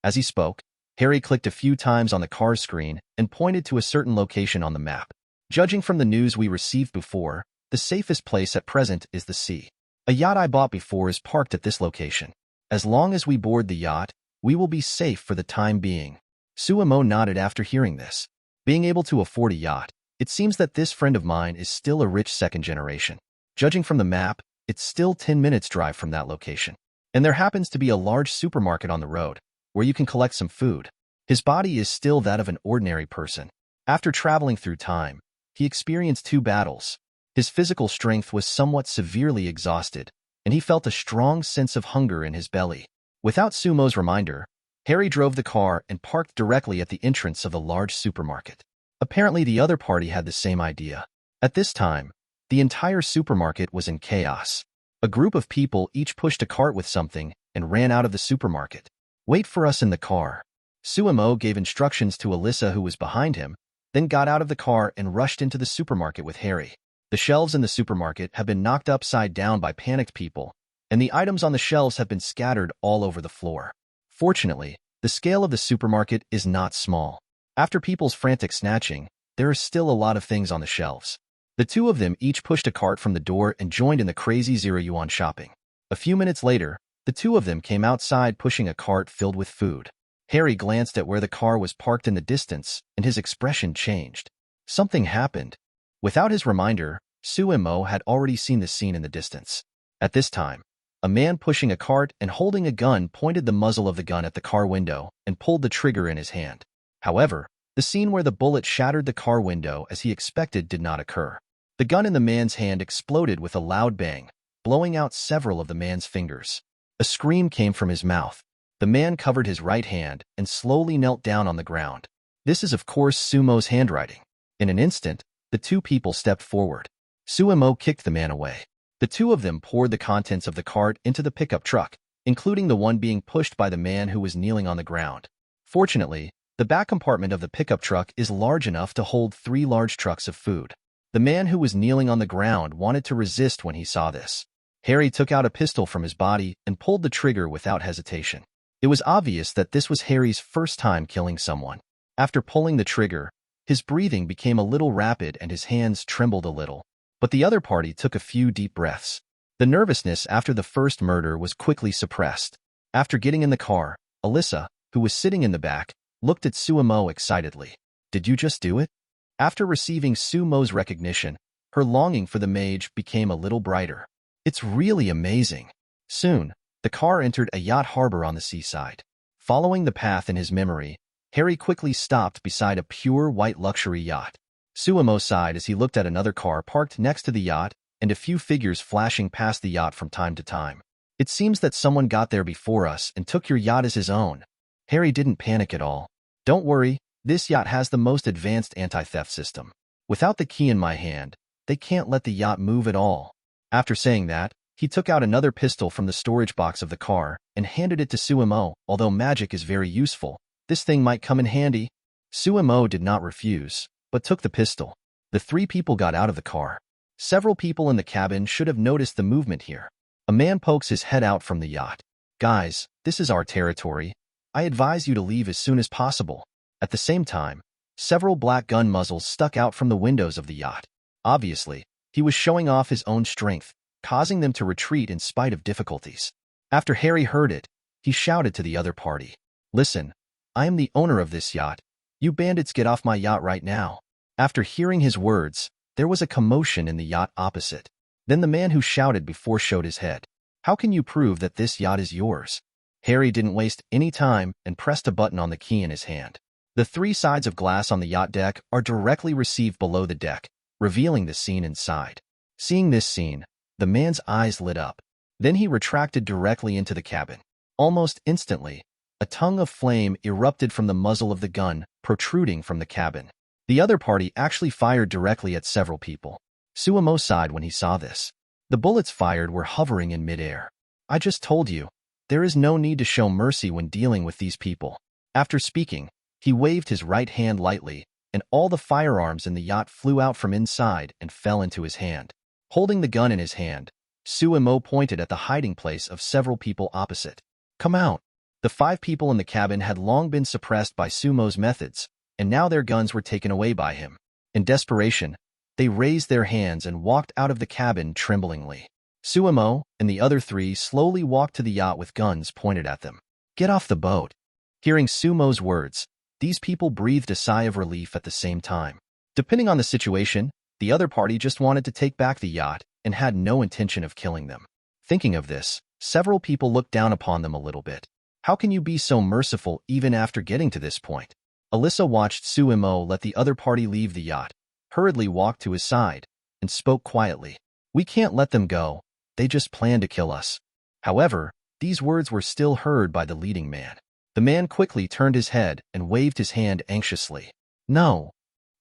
As he spoke, Harry clicked a few times on the car's screen and pointed to a certain location on the map. Judging from the news we received before, the safest place at present is the sea. A yacht I bought before is parked at this location. As long as we board the yacht, we will be safe for the time being. Suemo nodded after hearing this. Being able to afford a yacht, it seems that this friend of mine is still a rich second generation. Judging from the map, it's still 10 minutes drive from that location. And there happens to be a large supermarket on the road, where you can collect some food. His body is still that of an ordinary person. After traveling through time, he experienced 2 battles. His physical strength was somewhat severely exhausted, and he felt a strong sense of hunger in his belly. Without Sumo's reminder, Harry drove the car and parked directly at the entrance of the large supermarket. Apparently, the other party had the same idea. At this time, the entire supermarket was in chaos. A group of people each pushed a cart with something and ran out of the supermarket. "Wait for us in the car." Suemo gave instructions to Alyssa, who was behind him, then got out of the car and rushed into the supermarket with Harry. The shelves in the supermarket have been knocked upside down by panicked people, and the items on the shelves have been scattered all over the floor. Fortunately, the scale of the supermarket is not small. After people's frantic snatching, there are still a lot of things on the shelves. The 2 of them each pushed a cart from the door and joined in the crazy zero-yuan shopping. A few minutes later, the 2 of them came outside pushing a cart filled with food. Harry glanced at where the car was parked in the distance, and his expression changed. Something happened. Without his reminder, Suemo had already seen the scene in the distance. At this time, a man pushing a cart and holding a gun pointed the muzzle of the gun at the car window and pulled the trigger in his hand. However, the scene where the bullet shattered the car window as he expected did not occur. The gun in the man's hand exploded with a loud bang, blowing out several of the man's fingers. A scream came from his mouth. The man covered his right hand and slowly knelt down on the ground. This is, of course, Sumo's handwriting. In an instant, the 2 people stepped forward. Suemo kicked the man away. The 2 of them poured the contents of the cart into the pickup truck, including the one being pushed by the man who was kneeling on the ground. Fortunately, the back compartment of the pickup truck is large enough to hold 3 large trucks of food. The man who was kneeling on the ground wanted to resist when he saw this. Harry took out a pistol from his body and pulled the trigger without hesitation. It was obvious that this was Harry's first time killing someone. After pulling the trigger, his breathing became a little rapid and his hands trembled a little. But the other party took a few deep breaths. The nervousness after the first murder was quickly suppressed. After getting in the car, Alyssa, who was sitting in the back, looked at Suemo excitedly. "Did you just do it?" After receiving Sumo's recognition, her longing for the mage became a little brighter. "It's really amazing." Soon, the car entered a yacht harbor on the seaside. Following the path in his memory, Harry quickly stopped beside a pure white luxury yacht. Suemo sighed as he looked at another car parked next to the yacht and a few figures flashing past the yacht from time to time. "It seems that someone got there before us and took your yacht as his own." Harry didn't panic at all. "Don't worry, this yacht has the most advanced anti-theft system. Without the key in my hand, they can't let the yacht move at all." After saying that, he took out another pistol from the storage box of the car and handed it to Suemo. "Although magic is very useful, this thing might come in handy." Suemo did not refuse, but took the pistol. The 3 people got out of the car. Several people in the cabin should have noticed the movement here. A man pokes his head out from the yacht. "Guys, this is our territory. I advise you to leave as soon as possible." At the same time, several black gun muzzles stuck out from the windows of the yacht. Obviously, he was showing off his own strength, causing them to retreat in spite of difficulties. After Harry heard it, he shouted to the other party, "Listen, I am the owner of this yacht. You bandits get off my yacht right now." After hearing his words, there was a commotion in the yacht opposite. Then the man who shouted before showed his head. "How can you prove that this yacht is yours?" Harry didn't waste any time and pressed a button on the key in his hand. The 3 sides of glass on the yacht deck are directly received below the deck, revealing the scene inside. Seeing this scene, the man's eyes lit up. Then he retracted directly into the cabin. Almost instantly, a tongue of flame erupted from the muzzle of the gun, protruding from the cabin. The other party actually fired directly at several people. Suemo sighed when he saw this. The bullets fired were hovering in midair. "I just told you, there is no need to show mercy when dealing with these people." After speaking, he waved his right hand lightly, and all the firearms in the yacht flew out from inside and fell into his hand. Holding the gun in his hand, Suemo pointed at the hiding place of several people opposite. "Come out." The 5 people in the cabin had long been suppressed by Sumo's methods, and now their guns were taken away by him. In desperation, they raised their hands and walked out of the cabin tremblingly. Suemo and the other three slowly walked to the yacht with guns pointed at them. Get off the boat. Hearing Sumo's words, these people breathed a sigh of relief at the same time. Depending on the situation, the other party just wanted to take back the yacht and had no intention of killing them. Thinking of this, several people looked down upon them a little bit. How can you be so merciful even after getting to this point? Alyssa watched Suemo let the other party leave the yacht, hurriedly walked to his side, and spoke quietly. We can't let them go. They just plan to kill us. However, these words were still heard by the leading man. The man quickly turned his head and waved his hand anxiously. No,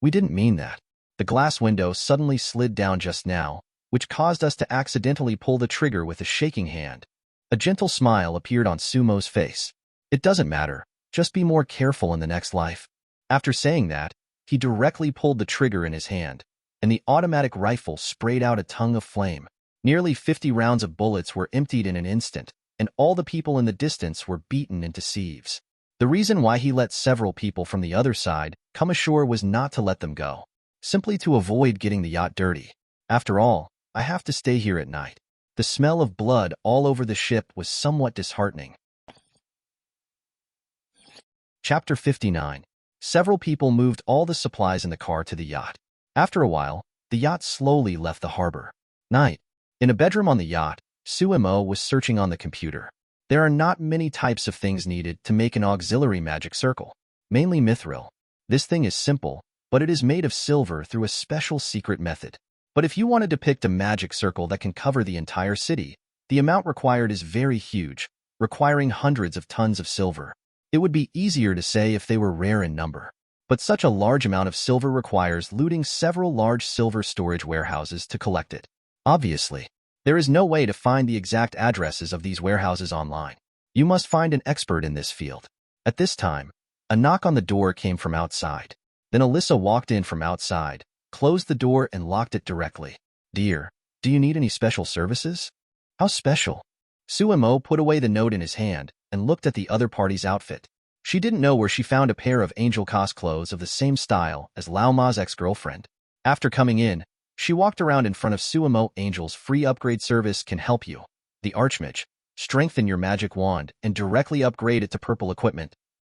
we didn't mean that. The glass window suddenly slid down just now, which caused us to accidentally pull the trigger with a shaking hand. A gentle smile appeared on Sumo's face. It doesn't matter, just be more careful in the next life. After saying that, he directly pulled the trigger in his hand, and the automatic rifle sprayed out a tongue of flame. Nearly 50 rounds of bullets were emptied in an instant, and all the people in the distance were beaten into sieves. The reason why he let several people from the other side come ashore was not to let them go, simply to avoid getting the yacht dirty. After all, I have to stay here at night. The smell of blood all over the ship was somewhat disheartening. Chapter 59. Several people moved all the supplies in the car to the yacht. After a while, the yacht slowly left the harbor. Night. In a bedroom on the yacht, Suemo was searching on the computer. There are not many types of things needed to make an auxiliary magic circle, mainly mithril. This thing is simple, but it is made of silver through a special secret method. But if you want to depict a magic circle that can cover the entire city, the amount required is very huge, requiring hundreds of tons of silver. It would be easier to say if they were rare in number. But such a large amount of silver requires looting several large silver storage warehouses to collect it. Obviously, there is no way to find the exact addresses of these warehouses online. You must find an expert in this field. At this time, a knock on the door came from outside. Then Alyssa walked in from outside, closed the door and locked it directly. Dear, do you need any special services? How special? Suemo put away the note in his hand and looked at the other party's outfit. She didn't know where she found a pair of Angel Cos clothes of the same style as Lao Ma's ex-girlfriend. After coming in, she walked around in front of Suemo. Angel's free upgrade service can help you. The Archmage. Strengthen your magic wand and directly upgrade it to purple equipment.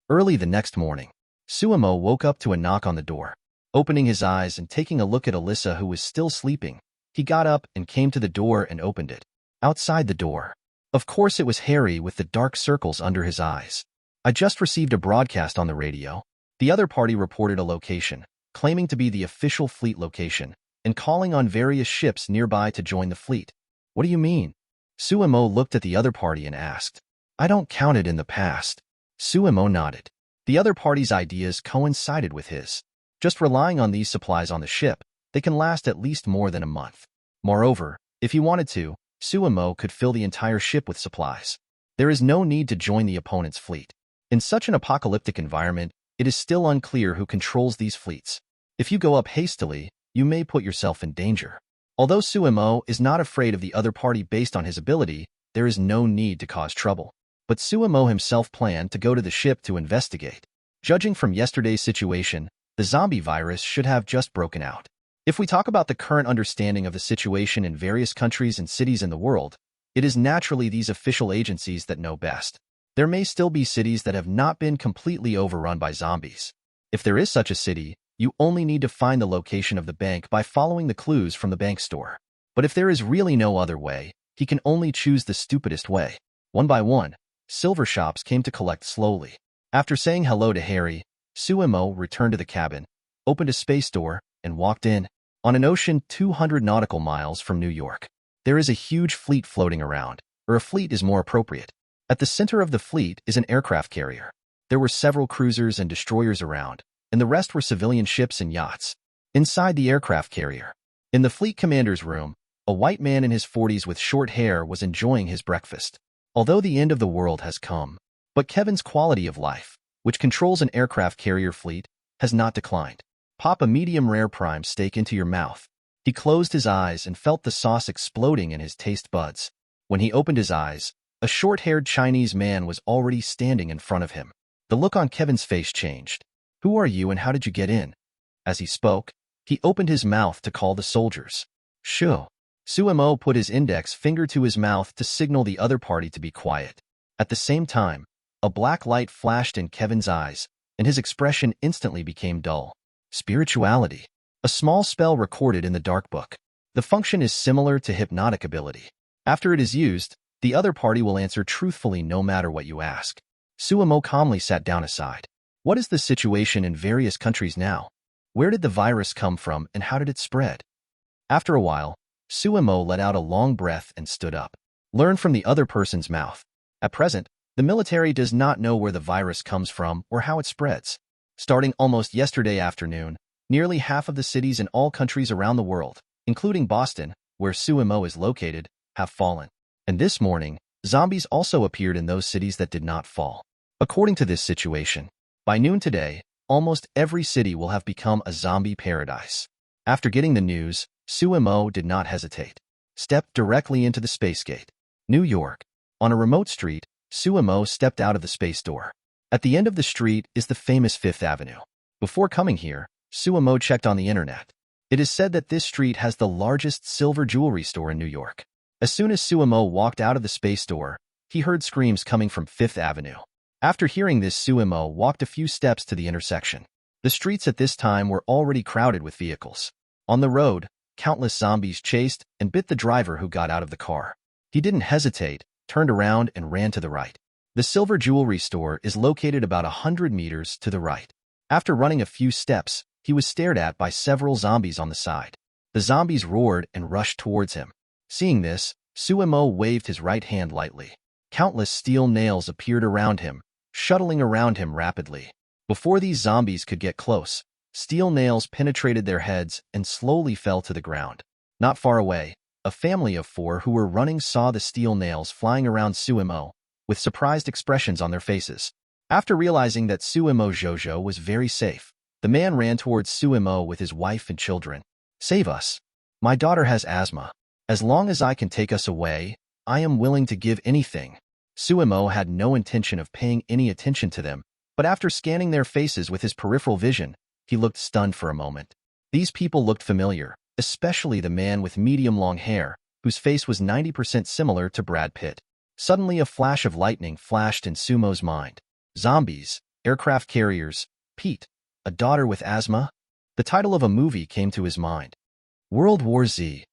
Early the next morning, Suemo woke up to a knock on the door. Opening his eyes and taking a look at Alyssa, who was still sleeping, he got up and came to the door and opened it. Outside the door, of course, it was Harry with the dark circles under his eyes. I just received a broadcast on the radio. The other party reported a location, claiming to be the official fleet location, and calling on various ships nearby to join the fleet. What do you mean? Suemo looked at the other party and asked. I don't count it in the past. Suemo nodded. The other party's ideas coincided with his. Just relying on these supplies on the ship, they can last at least more than a month. Moreover, if he wanted to, Suemo could fill the entire ship with supplies. There is no need to join the opponent's fleet. In such an apocalyptic environment, it is still unclear who controls these fleets. If you go up hastily, you may put yourself in danger. Although Suemo is not afraid of the other party based on his ability, there is no need to cause trouble. But Suemo himself planned to go to the ship to investigate. Judging from yesterday's situation, the zombie virus should have just broken out. If we talk about the current understanding of the situation in various countries and cities in the world, it is naturally these official agencies that know best. There may still be cities that have not been completely overrun by zombies. If there is such a city, you only need to find the location of the bank by following the clues from the bank store. But if there is really no other way, he can only choose the stupidest way. One by one, silver shops came to collect slowly. After saying hello to Harry, Suemo returned to the cabin, opened a space door, and walked in. On an ocean 200 nautical miles from New York, there is a huge fleet floating around, or a fleet is more appropriate. At the center of the fleet is an aircraft carrier. There were several cruisers and destroyers around, and the rest were civilian ships and yachts. Inside the aircraft carrier, in the fleet commander's room, a white man in his 40s with short hair was enjoying his breakfast. Although the end of the world has come, but Kevin's quality of life, which controls an aircraft carrier fleet, has not declined. Pop a medium rare prime steak into your mouth. He closed his eyes and felt the sauce exploding in his taste buds. When he opened his eyes, a short-haired Chinese man was already standing in front of him. The look on Kevin's face changed. Who are you and how did you get in? As he spoke, he opened his mouth to call the soldiers. Shoo. Suemo put his index finger to his mouth to signal the other party to be quiet. At the same time, a black light flashed in Kevin's eyes, and his expression instantly became dull. Spirituality. A small spell recorded in the dark book. The function is similar to hypnotic ability. After it is used, the other party will answer truthfully no matter what you ask. Suemo calmly sat down aside. What is the situation in various countries now? Where did the virus come from and how did it spread? After a while, Suemo let out a long breath and stood up. Learn from the other person's mouth. At present, the military does not know where the virus comes from or how it spreads. Starting almost yesterday afternoon, nearly half of the cities in all countries around the world, including Boston, where Suemo is located, have fallen. And this morning, zombies also appeared in those cities that did not fall. According to this situation, by noon today, almost every city will have become a zombie paradise. After getting the news, Suemo did not hesitate. Stepped directly into the space gate. New York. On a remote street, Suemo stepped out of the space door. At the end of the street is the famous Fifth Avenue. Before coming here, Suemo checked on the internet. It is said that this street has the largest silver jewelry store in New York. As soon as Suemo walked out of the space door, he heard screams coming from Fifth Avenue. After hearing this, Suemo walked a few steps to the intersection. The streets at this time were already crowded with vehicles. On the road, countless zombies chased and bit the driver who got out of the car. He didn't hesitate, turned around and ran to the right. The silver jewelry store is located about 100 meters to the right. After running a few steps, he was stared at by several zombies on the side. The zombies roared and rushed towards him. Seeing this, Suemo waved his right hand lightly. Countless steel nails appeared around him, shuttling around him rapidly. Before these zombies could get close, steel nails penetrated their heads and slowly fell to the ground. Not far away, a family of 4 who were running saw the steel nails flying around Suemo, with surprised expressions on their faces. After realizing that Suemo Jojo was very safe, the man ran towards Suemo with his wife and children. Save us. My daughter has asthma. As long as I can take us away, I am willing to give anything. Suemo had no intention of paying any attention to them, but after scanning their faces with his peripheral vision, he looked stunned for a moment. These people looked familiar, especially the man with medium-long hair, whose face was 90% similar to Brad Pitt. Suddenly a flash of lightning flashed in Sumo's mind. Zombies, aircraft carriers, Pete, a daughter with asthma? The title of a movie came to his mind. World War Z.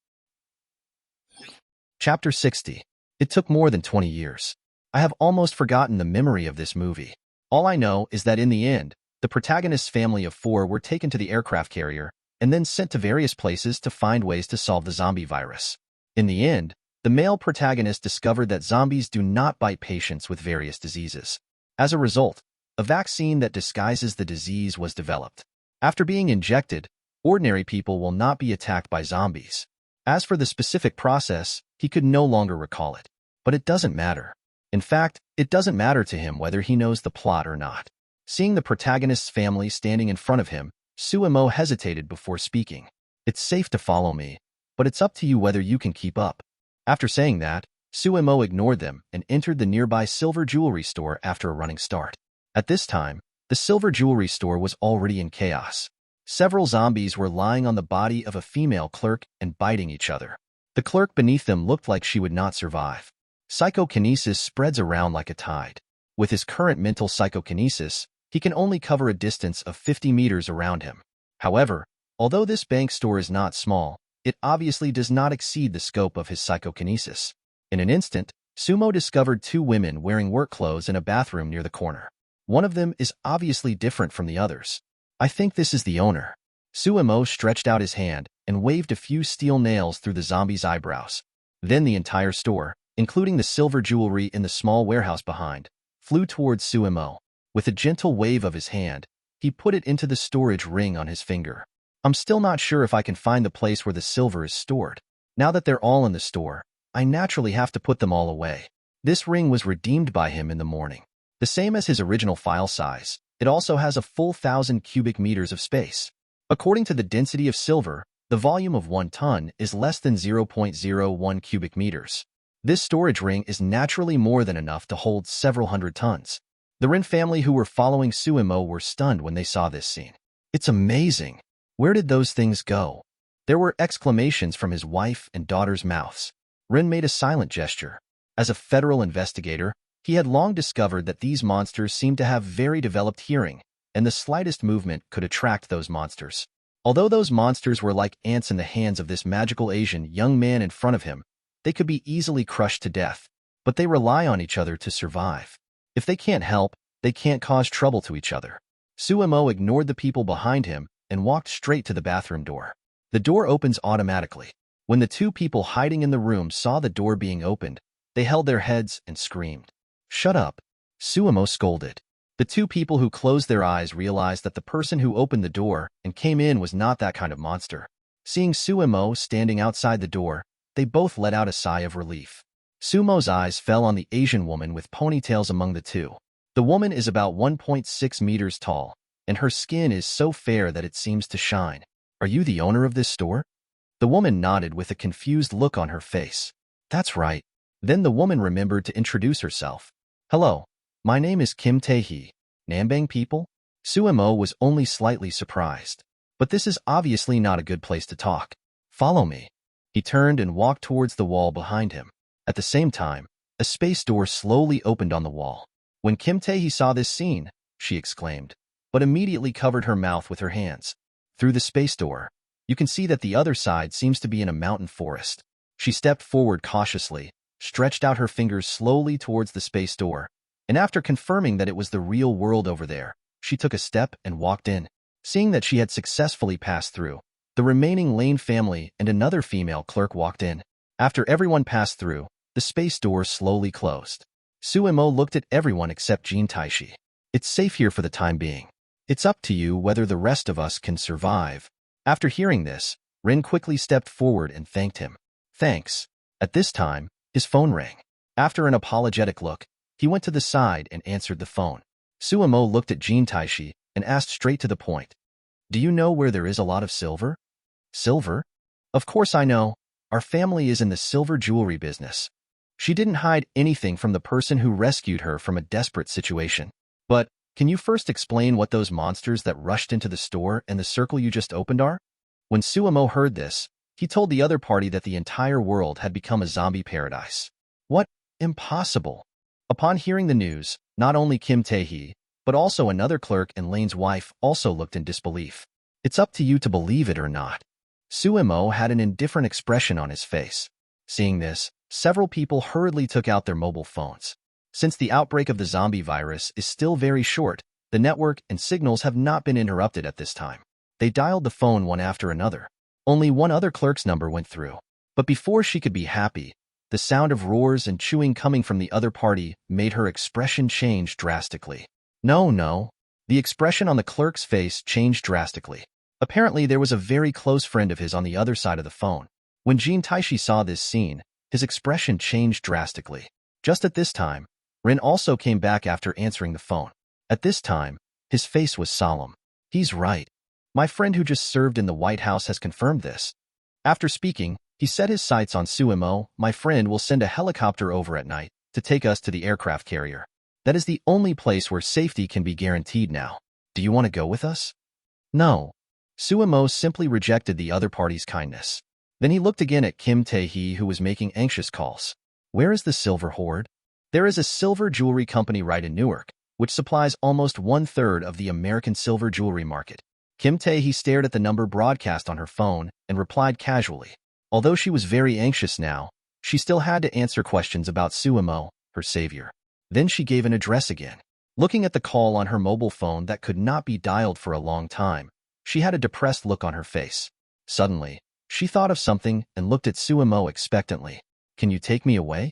Chapter 60. It took more than 20 years. I have almost forgotten the memory of this movie. All I know is that in the end, the protagonist's family of 4 were taken to the aircraft carrier and then sent to various places to find ways to solve the zombie virus. In the end, the male protagonist discovered that zombies do not bite patients with various diseases. As a result, a vaccine that disguises the disease was developed. After being injected, ordinary people will not be attacked by zombies. As for the specific process, he could no longer recall it. But it doesn't matter. In fact, it doesn't matter to him whether he knows the plot or not. Seeing the protagonist's family standing in front of him, Suemo hesitated before speaking. It's safe to follow me, but it's up to you whether you can keep up. After saying that, Suemo ignored them and entered the nearby silver jewelry store after a running start. At this time, the silver jewelry store was already in chaos. Several zombies were lying on the body of a female clerk and biting each other. The clerk beneath them looked like she would not survive. Psychokinesis spreads around like a tide. With his current mental psychokinesis, he can only cover a distance of 50 meters around him. However, although this bank store is not small, it obviously does not exceed the scope of his psychokinesis. In an instant, Sumo discovered 2 women wearing work clothes in a bathroom near the corner. One of them is obviously different from the others. I think this is the owner. Suemo stretched out his hand and waved a few steel nails through the zombie's eyebrows. Then the entire store, including the silver jewelry in the small warehouse behind, flew towards Suemo. With a gentle wave of his hand, he put it into the storage ring on his finger. I'm still not sure if I can find the place where the silver is stored. Now that they're all in the store, I naturally have to put them all away. This ring was redeemed by him in the morning. The same as his original file size, it also has a full 1,000 cubic meters of space. According to the density of silver, the volume of 1 ton is less than 0.01 cubic meters. This storage ring is naturally more than enough to hold several hundred tons. The Rin family who were following Suemo were stunned when they saw this scene. It's amazing. Where did those things go? There were exclamations from his wife and daughter's mouths. Rin made a silent gesture. As a federal investigator, he had long discovered that these monsters seemed to have very developed hearing, and the slightest movement could attract those monsters. Although those monsters were like ants in the hands of this magical Asian young man in front of him, they could be easily crushed to death, but they rely on each other to survive. If they can't help, they can't cause trouble to each other. Suemo ignored the people behind him and walked straight to the bathroom door. The door opens automatically. When the two people hiding in the room saw the door being opened, they held their heads and screamed. "Shut up," Suemo scolded. The two people who closed their eyes realized that the person who opened the door and came in was not that kind of monster. Seeing Suemo standing outside the door, they both let out a sigh of relief. Sumo's eyes fell on the Asian woman with ponytails among the two. The woman is about 1.6 meters tall, and her skin is so fair that it seems to shine. "Are you the owner of this store?" The woman nodded with a confused look on her face. "That's right." Then the woman remembered to introduce herself. "Hello, my name is Kim Tae-hee. Nambang people?" Suemo was only slightly surprised. "But this is obviously not a good place to talk. Follow me." He turned and walked towards the wall behind him. At the same time, a space door slowly opened on the wall. When Kim Tae-hee saw this scene, she exclaimed, but immediately covered her mouth with her hands. Through the space door, you can see that the other side seems to be in a mountain forest. She stepped forward cautiously, stretched out her fingers slowly towards the space door, and after confirming that it was the real world over there, she took a step and walked in. Seeing that she had successfully passed through, the remaining Lane family and another female clerk walked in. After everyone passed through, the space door slowly closed. Suemo looked at everyone except Jin Taishi. "It's safe here for the time being. It's up to you whether the rest of us can survive." After hearing this, Rin quickly stepped forward and thanked him. "Thanks." At this time, his phone rang. After an apologetic look, he went to the side and answered the phone. Suemo looked at Jin Taishi and asked straight to the point. "Do you know where there is a lot of silver?" "Silver? Of course I know. Our family is in the silver jewelry business." She didn't hide anything from the person who rescued her from a desperate situation. "But, can you first explain what those monsters that rushed into the store and the circle you just opened are?" When Suemo heard this, he told the other party that the entire world had become a zombie paradise. "What? Impossible." Upon hearing the news, not only Kim Tae-hee, but also another clerk and Lane's wife also looked in disbelief. "It's up to you to believe it or not." Suemo had an indifferent expression on his face. Seeing this, several people hurriedly took out their mobile phones. Since the outbreak of the zombie virus is still very short, the network and signals have not been interrupted at this time. They dialed the phone one after another. Only one other clerk's number went through. But before she could be happy, the sound of roars and chewing coming from the other party made her expression change drastically. No. The expression on the clerk's face changed drastically. Apparently, there was a very close friend of his on the other side of the phone. When Jin Taishi saw this scene, his expression changed drastically. Just at this time, Rin also came back after answering the phone. At this time, his face was solemn. "He's right. My friend who just served in the White House has confirmed this." After speaking, he set his sights on Suemo. "My friend will send a helicopter over at night to take us to the aircraft carrier. That is the only place where safety can be guaranteed now. Do you want to go with us?" "No." Suemo simply rejected the other party's kindness. Then he looked again at Kim Tae-hee, who was making anxious calls. "Where is the silver hoard?" "There is a silver jewelry company right in Newark, which supplies almost 1/3 of the American silver jewelry market." Kim Tae-hee stared at the number broadcast on her phone and replied casually. Although she was very anxious now, she still had to answer questions about Suemo, her savior. Then she gave an address again. Looking at the call on her mobile phone that could not be dialed for a long time, she had a depressed look on her face. Suddenly, she thought of something and looked at Suemo expectantly. "Can you take me away?"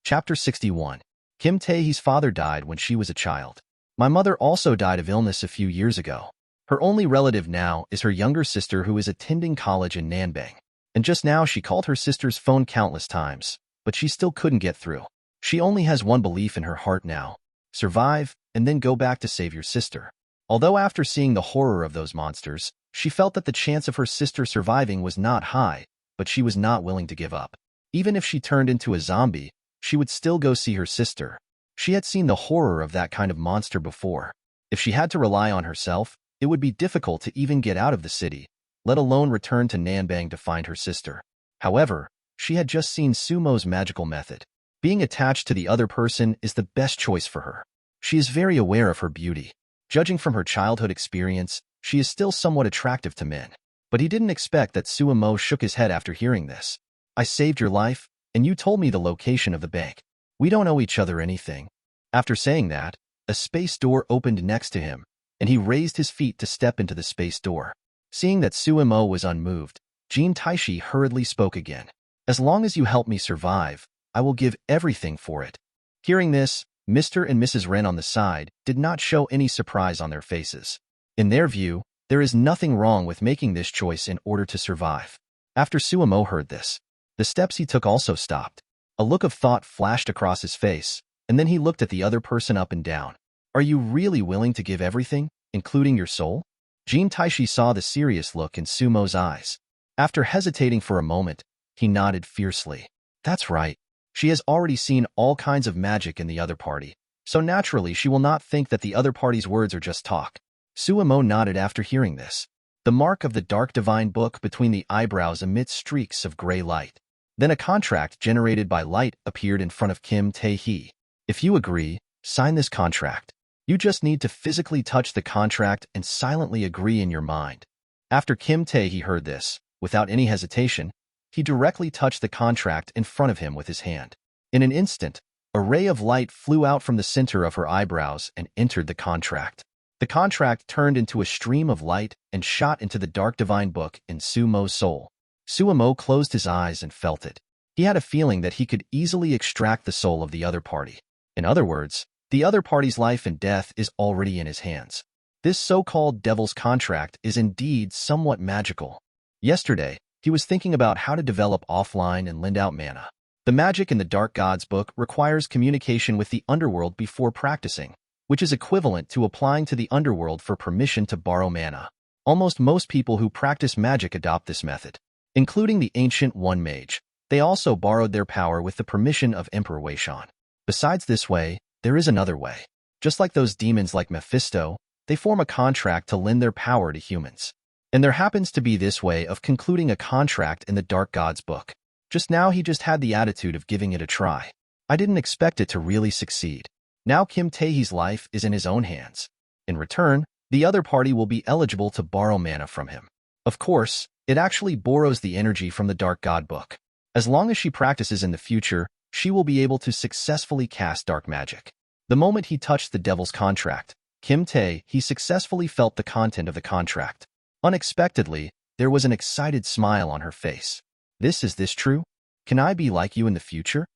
Chapter 61. Kim Tae-hee's father died when she was a child. My mother also died of illness a few years ago. Her only relative now is her younger sister who is attending college in Nanbang. And just now she called her sister's phone countless times, but she still couldn't get through. She only has one belief in her heart now: survive and then go back to save your sister. Although after seeing the horror of those monsters, she felt that the chance of her sister surviving was not high, but she was not willing to give up. Even if she turned into a zombie, she would still go see her sister. She had seen the horror of that kind of monster before. If she had to rely on herself, it would be difficult to even get out of the city, let alone return to Nanbang to find her sister. However, she had just seen Sumo's magical method. Being attached to the other person is the best choice for her. She is very aware of her beauty. Judging from her childhood experience, she is still somewhat attractive to men. But he didn't expect that Sumo shook his head after hearing this. I saved your life, and you told me the location of the bank. We don't owe each other anything. After saying that, a space door opened next to him, and he raised his feet to step into the space door. Seeing that Sumo was unmoved, Jin Taishi hurriedly spoke again. As long as you help me survive, I will give everything for it. Hearing this, Mr. and Mrs. Ren on the side did not show any surprise on their faces. In their view, there is nothing wrong with making this choice in order to survive. After Sumo heard this, the steps he took also stopped. A look of thought flashed across his face, and then he looked at the other person up and down. Are you really willing to give everything, including your soul? Jin Taishi saw the serious look in Sumo's eyes. After hesitating for a moment, he nodded fiercely. That's right. She has already seen all kinds of magic in the other party, so naturally she will not think that the other party's words are just talk. Sumo nodded after hearing this. The mark of the dark divine book between the eyebrows emits streaks of gray light. Then a contract generated by light appeared in front of Kim Tae-hee. If you agree, sign this contract. You just need to physically touch the contract and silently agree in your mind. After Kim Tae-hee heard this, without any hesitation, he directly touched the contract in front of him with his hand. In an instant, a ray of light flew out from the center of her eyebrows and entered the contract. The contract turned into a stream of light and shot into the dark divine book in Sumo's soul. Sumo closed his eyes and felt it. He had a feeling that he could easily extract the soul of the other party. In other words, the other party's life and death is already in his hands. This so-called devil's contract is indeed somewhat magical. Yesterday, he was thinking about how to develop offline and lend out mana. The magic in the Dark Gods book requires communication with the underworld before practicing, which is equivalent to applying to the underworld for permission to borrow mana. Almost most people who practice magic adopt this method, including the ancient One Mage. They also borrowed their power with the permission of Emperor Weishan. Besides this way, there is another way. Just like those demons like Mephisto, they form a contract to lend their power to humans. And there happens to be this way of concluding a contract in the Dark Gods book. Just now he just had the attitude of giving it a try. I didn't expect it to really succeed. Now Kim Tae-hee's life is in his own hands. In return, the other party will be eligible to borrow mana from him. Of course, it actually borrows the energy from the Dark God book. As long as she practices in the future, she will be able to successfully cast dark magic. The moment he touched the devil's contract, Kim Tae-hee successfully felt the content of the contract. Unexpectedly, there was an excited smile on her face. Is this true? Can I be like you in the future?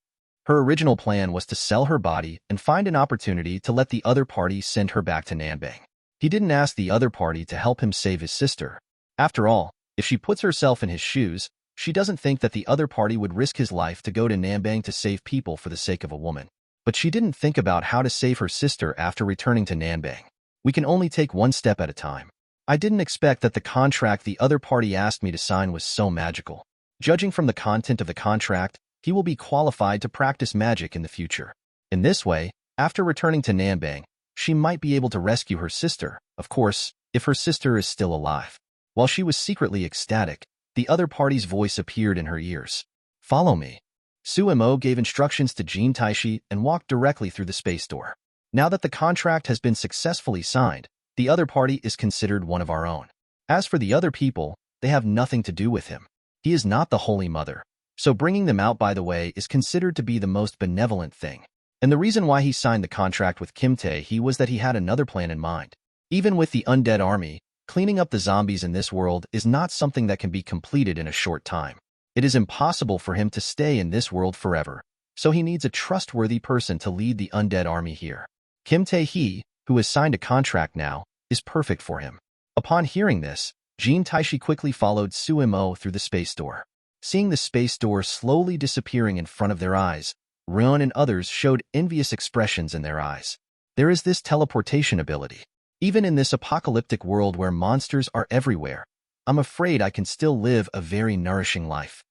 Her original plan was to sell her body and find an opportunity to let the other party send her back to Nanbang. He didn't ask the other party to help him save his sister. After all, if she puts herself in his shoes, she doesn't think that the other party would risk his life to go to Nanbang to save people for the sake of a woman. But she didn't think about how to save her sister after returning to Nanbang. We can only take one step at a time. I didn't expect that the contract the other party asked me to sign was so magical. Judging from the content of the contract, he will be qualified to practice magic in the future. In this way, after returning to Nanbang, she might be able to rescue her sister, of course, if her sister is still alive. While she was secretly ecstatic, the other party's voice appeared in her ears. Follow me. Sumo gave instructions to Jin Taishi and walked directly through the space door. Now that the contract has been successfully signed, the other party is considered one of our own. As for the other people, they have nothing to do with him. He is not the Holy Mother, so bringing them out, by the way, is considered to be the most benevolent thing. And the reason why he signed the contract with Kim Tae-hee was that he had another plan in mind. Even with the undead army, cleaning up the zombies in this world is not something that can be completed in a short time. It is impossible for him to stay in this world forever, so he needs a trustworthy person to lead the undead army here. Kim Tae-hee, who has signed a contract now, is perfect for him. Upon hearing this, Jin Taishi quickly followed Sumo through the space door. Seeing the space door slowly disappearing in front of their eyes, Ryun and others showed envious expressions in their eyes. There is this teleportation ability. Even in this apocalyptic world where monsters are everywhere, I'm afraid I can still live a very nourishing life.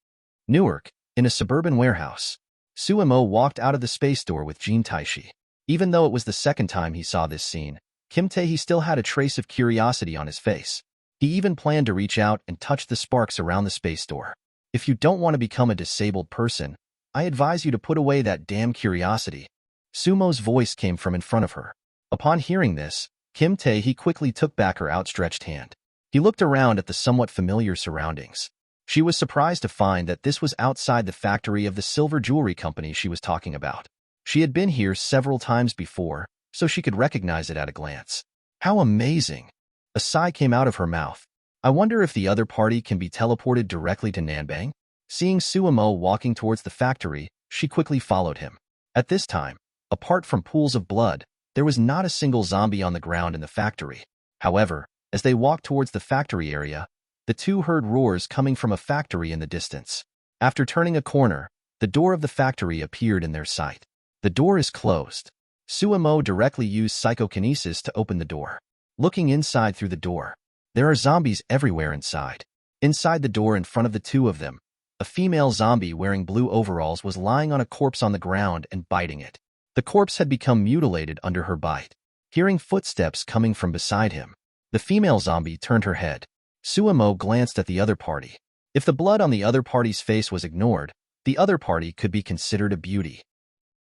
Newark, in a suburban warehouse. Sumo walked out of the space door with Jin Taishi. Even though it was the second time he saw this scene, Kim Tae-hee still had a trace of curiosity on his face. He even planned to reach out and touch the sparks around the space door. If you don't want to become a disabled person, I advise you to put away that damn curiosity. Sumo's voice came from in front of her. Upon hearing this, Kim Tae-hee quickly took back her outstretched hand. He looked around at the somewhat familiar surroundings. She was surprised to find that this was outside the factory of the silver jewelry company she was talking about. She had been here several times before, so she could recognize it at a glance. How amazing! A sigh came out of her mouth. I wonder if the other party can be teleported directly to Nanbang? Seeing Sumo walking towards the factory, she quickly followed him. At this time, apart from pools of blood, there was not a single zombie on the ground in the factory. However, as they walked towards the factory area, the two heard roars coming from a factory in the distance. After turning a corner, the door of the factory appeared in their sight. The door is closed. Sumo directly used psychokinesis to open the door. Looking inside through the door, there are zombies everywhere inside. Inside the door in front of the two of them, a female zombie wearing blue overalls was lying on a corpse on the ground and biting it. The corpse had become mutilated under her bite. Hearing footsteps coming from beside him, the female zombie turned her head. Sumo glanced at the other party. If the blood on the other party's face was ignored, the other party could be considered a beauty.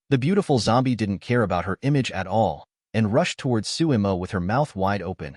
The beautiful zombie didn't care about her image at all and rushed towards Sumo with her mouth wide open.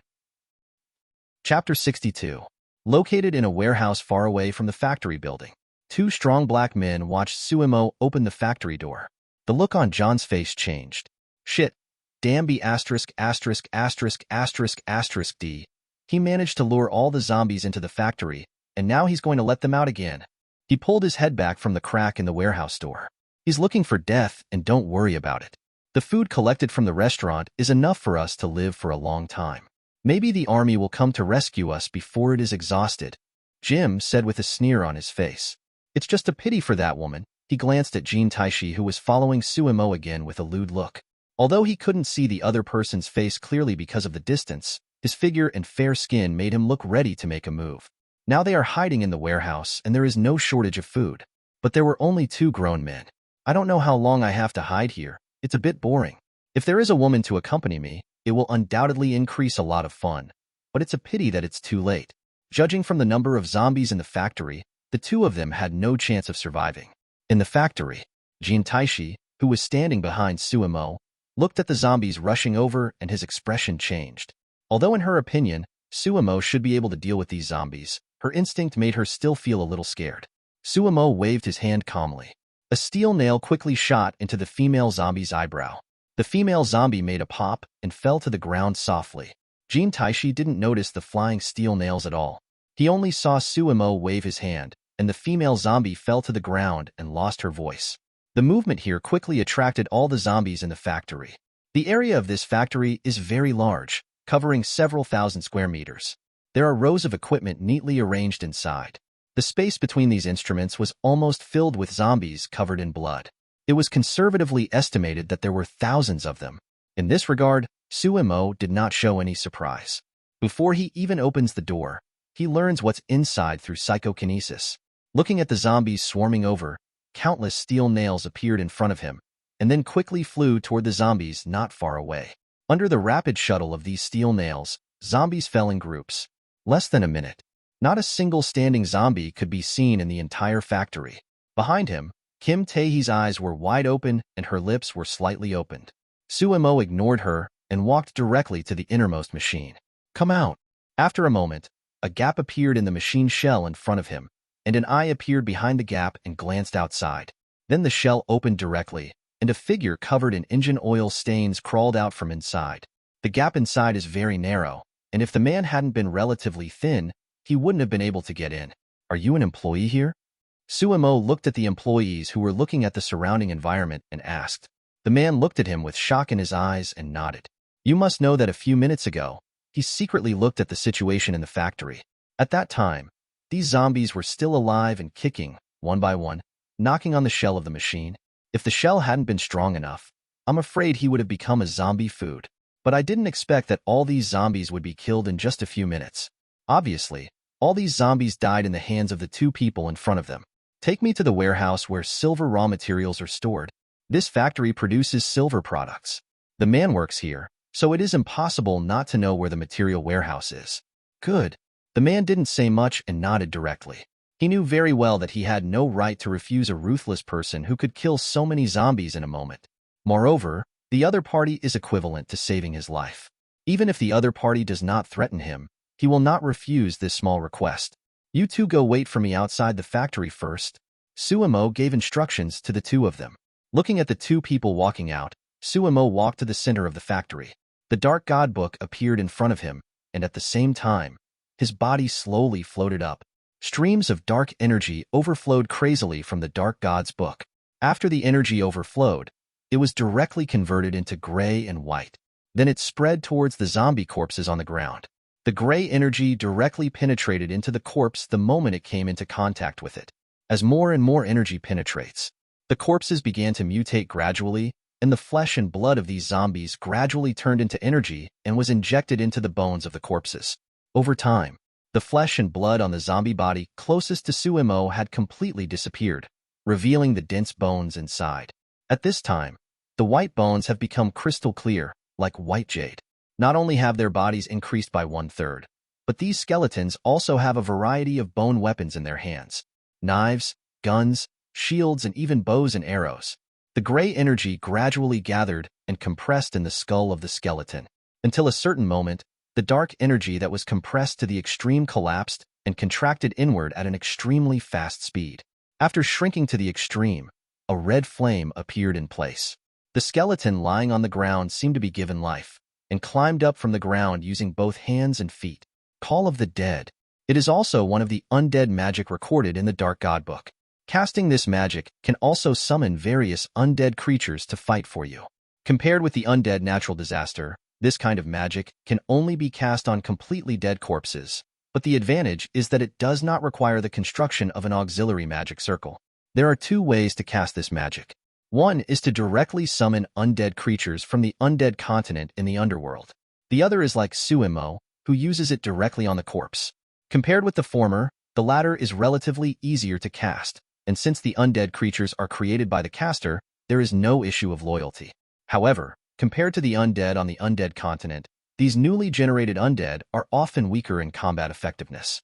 Chapter 62. Located in a warehouse far away from the factory building, two strong black men watched Sumo open the factory door. The look on John's face changed. Shit. Damn B asterisk asterisk asterisk asterisk asterisk D. He managed to lure all the zombies into the factory, and now he's going to let them out again. He pulled his head back from the crack in the warehouse door. He's looking for death, and don't worry about it. The food collected from the restaurant is enough for us to live for a long time. Maybe the army will come to rescue us before it is exhausted, Jim said with a sneer on his face. It's just a pity for that woman. He glanced at Jean Taishi, who was following Sumo again with a lewd look. Although he couldn't see the other person's face clearly because of the distance, his figure and fair skin made him look ready to make a move. Now they are hiding in the warehouse and there is no shortage of food. But there were only two grown men. I don't know how long I have to hide here. It's a bit boring. If there is a woman to accompany me, it will undoubtedly increase a lot of fun. But it's a pity that it's too late. Judging from the number of zombies in the factory, the two of them had no chance of surviving. In the factory, Jean Taishi, who was standing behind Sumo, looked at the zombies rushing over and his expression changed. Although in her opinion, Sumo should be able to deal with these zombies, her instinct made her still feel a little scared. Sumo waved his hand calmly. A steel nail quickly shot into the female zombie's eyebrow. The female zombie made a pop and fell to the ground softly. Jean Taishi didn't notice the flying steel nails at all. He only saw Sumo wave his hand, and the female zombie fell to the ground and lost her voice. The movement here quickly attracted all the zombies in the factory. The area of this factory is very large, covering several thousand square meters. There are rows of equipment neatly arranged inside. The space between these instruments was almost filled with zombies covered in blood. It was conservatively estimated that there were thousands of them. In this regard, Sumo did not show any surprise. Before he even opens the door, he learns what's inside through psychokinesis. Looking at the zombies swarming over, countless steel nails appeared in front of him, and then quickly flew toward the zombies not far away. Under the rapid shuttle of these steel nails, zombies fell in groups. Less than a minute. Not a single standing zombie could be seen in the entire factory. Behind him, Kim Tae-hee's eyes were wide open and her lips were slightly opened. Sumo ignored her and walked directly to the innermost machine. Come out. After a moment, a gap appeared in the machine shell in front of him, and an eye appeared behind the gap and glanced outside. Then the shell opened directly, and a figure covered in engine oil stains crawled out from inside. The gap inside is very narrow, and if the man hadn't been relatively thin, he wouldn't have been able to get in. Are you an employee here? Sumo looked at the employees who were looking at the surrounding environment and asked. The man looked at him with shock in his eyes and nodded. You must know that a few minutes ago, he secretly looked at the situation in the factory. At that time, these zombies were still alive and kicking, one by one, knocking on the shell of the machine. If the shell hadn't been strong enough, I'm afraid he would have become a zombie food. But I didn't expect that all these zombies would be killed in just a few minutes. Obviously, all these zombies died in the hands of the two people in front of them. Take me to the warehouse where silver raw materials are stored. This factory produces silver products. The man works here, so it is impossible not to know where the material warehouse is. Good. The man didn't say much and nodded directly. He knew very well that he had no right to refuse a ruthless person who could kill so many zombies in a moment. Moreover, the other party is equivalent to saving his life. Even if the other party does not threaten him, he will not refuse this small request. You two go wait for me outside the factory first. Suemo gave instructions to the two of them. Looking at the two people walking out, Suemo walked to the center of the factory. The Dark God book appeared in front of him, and at the same time, his body slowly floated up. Streams of dark energy overflowed crazily from the Dark God's book. After the energy overflowed, it was directly converted into gray and white. Then it spread towards the zombie corpses on the ground. The gray energy directly penetrated into the corpse the moment it came into contact with it. As more and more energy penetrates, the corpses began to mutate gradually, and the flesh and blood of these zombies gradually turned into energy and was injected into the bones of the corpses. Over time, the flesh and blood on the zombie body closest to Suemo had completely disappeared, revealing the dense bones inside. At this time, the white bones have become crystal clear, like white jade. Not only have their bodies increased by 1/3, but these skeletons also have a variety of bone weapons in their hands. Knives, guns, shields, and even bows and arrows. The gray energy gradually gathered and compressed in the skull of the skeleton. Until a certain moment, the dark energy that was compressed to the extreme collapsed and contracted inward at an extremely fast speed. After shrinking to the extreme, a red flame appeared in place. The skeleton lying on the ground seemed to be given life, and climbed up from the ground using both hands and feet. Call of the Dead. It is also one of the undead magic recorded in the Dark God book. Casting this magic can also summon various undead creatures to fight for you. Compared with the undead natural disaster, this kind of magic can only be cast on completely dead corpses, but the advantage is that it does not require the construction of an auxiliary magic circle. There are two ways to cast this magic. One is to directly summon undead creatures from the undead continent in the underworld. The other is like Suemo, who uses it directly on the corpse. Compared with the former, the latter is relatively easier to cast, and since the undead creatures are created by the caster, there is no issue of loyalty. However, compared to the undead on the undead continent, these newly generated undead are often weaker in combat effectiveness.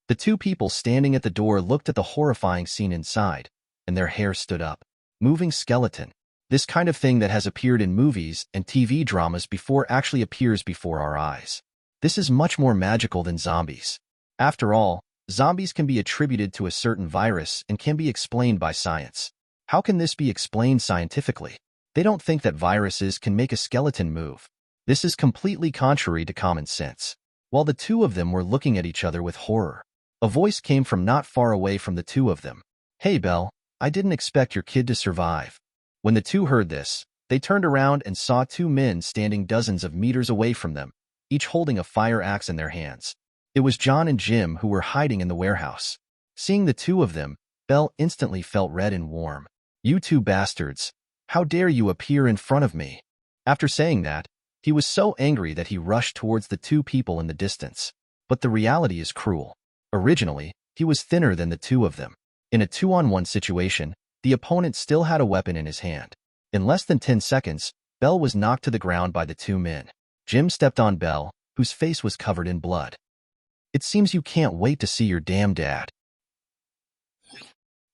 The two people standing at the door looked at the horrifying scene inside, and their hair stood up. Moving skeleton. This kind of thing that has appeared in movies and TV dramas before actually appears before our eyes. This is much more magical than zombies. After all, zombies can be attributed to a certain virus and can be explained by science. How can this be explained scientifically? They don't think that viruses can make a skeleton move. This is completely contrary to common sense. While the two of them were looking at each other with horror, a voice came from not far away from the two of them. "Hey, Belle, I didn't expect your kid to survive." When the two heard this, they turned around and saw two men standing dozens of meters away from them, each holding a fire axe in their hands. It was John and Jim who were hiding in the warehouse. Seeing the two of them, Belle instantly felt red and warm. "You two bastards! How dare you appear in front of me?" After saying that, he was so angry that he rushed towards the two people in the distance. But the reality is cruel. Originally, he was thinner than the two of them. In a 2-on-1 situation, the opponent still had a weapon in his hand. In less than 10 seconds, Belle was knocked to the ground by the two men. Jim stepped on Belle, whose face was covered in blood. "It seems you can't wait to see your damn dad."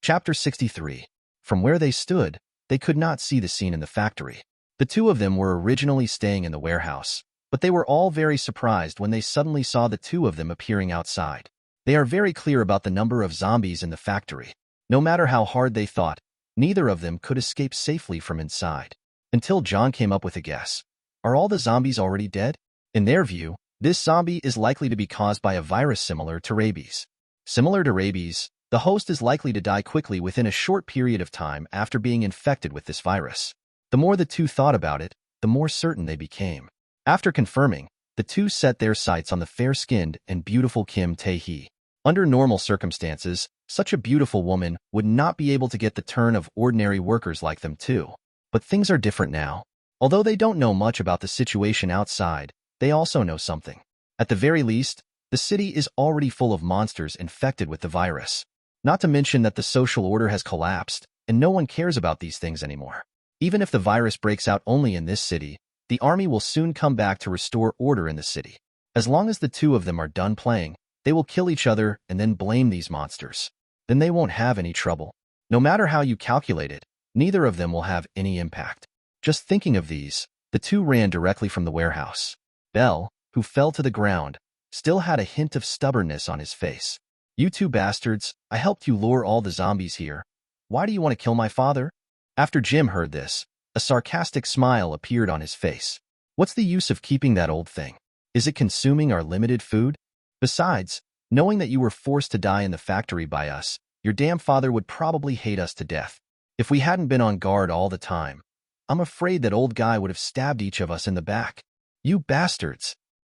Chapter 63. From where they stood, they could not see the scene in the factory. The two of them were originally staying in the warehouse, but they were all very surprised when they suddenly saw the two of them appearing outside. They are very clear about the number of zombies in the factory. No matter how hard they thought, neither of them could escape safely from inside. Until John came up with a guess. Are all the zombies already dead? In their view, this zombie is likely to be caused by a virus similar to rabies. Similar to rabies, the host is likely to die quickly within a short period of time after being infected with this virus. The more the two thought about it, the more certain they became. After confirming, the two set their sights on the fair-skinned and beautiful Kim Tae-hee. Under normal circumstances, such a beautiful woman would not be able to get the turn of ordinary workers like them too. But things are different now. Although they don't know much about the situation outside, they also know something. At the very least, the city is already full of monsters infected with the virus. Not to mention that the social order has collapsed, and no one cares about these things anymore. Even if the virus breaks out only in this city, the army will soon come back to restore order in the city. As long as the two of them are done playing, They will kill each other and then blame these monsters. Then they won't have any trouble. No matter how you calculate it, neither of them will have any impact. Just thinking of these, the two ran directly from the warehouse. Bell, who fell to the ground, still had a hint of stubbornness on his face. "You two bastards, I helped you lure all the zombies here. Why do you want to kill my father?" After Jim heard this, a sarcastic smile appeared on his face. "What's the use of keeping that old thing? Is it consuming our limited food? Besides, knowing that you were forced to die in the factory by us, your damn father would probably hate us to death. If we hadn't been on guard all the time, I'm afraid that old guy would have stabbed each of us in the back. You bastards."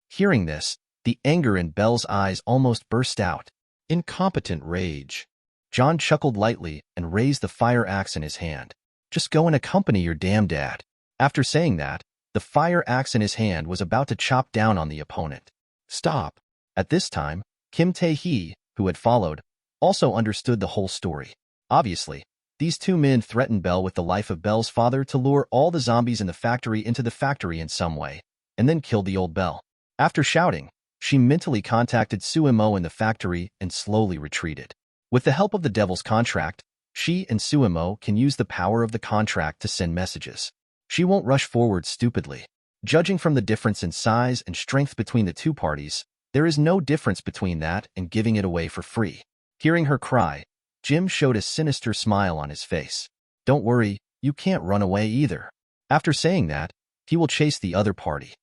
Hearing this, the anger in Bell's eyes almost burst out. Incompetent rage. John chuckled lightly and raised the fire axe in his hand. "Just go and accompany your damn dad." After saying that, the fire axe in his hand was about to chop down on the opponent. "Stop." At this time, Kim Tae-hee, who had followed, also understood the whole story. Obviously, these two men threatened Bell with the life of Bell's father to lure all the zombies in the factory into the factory in some way, and then killed the old Bell. After shouting, she mentally contacted Suemo in the factory and slowly retreated. With the help of the Devil's Contract, she and Suemo can use the power of the contract to send messages. She won't rush forward stupidly. Judging from the difference in size and strength between the two parties, there is no difference between that and giving it away for free. Hearing her cry, Jim showed a sinister smile on his face. "Don't worry, you can't run away either." After saying that, he will chase the other party.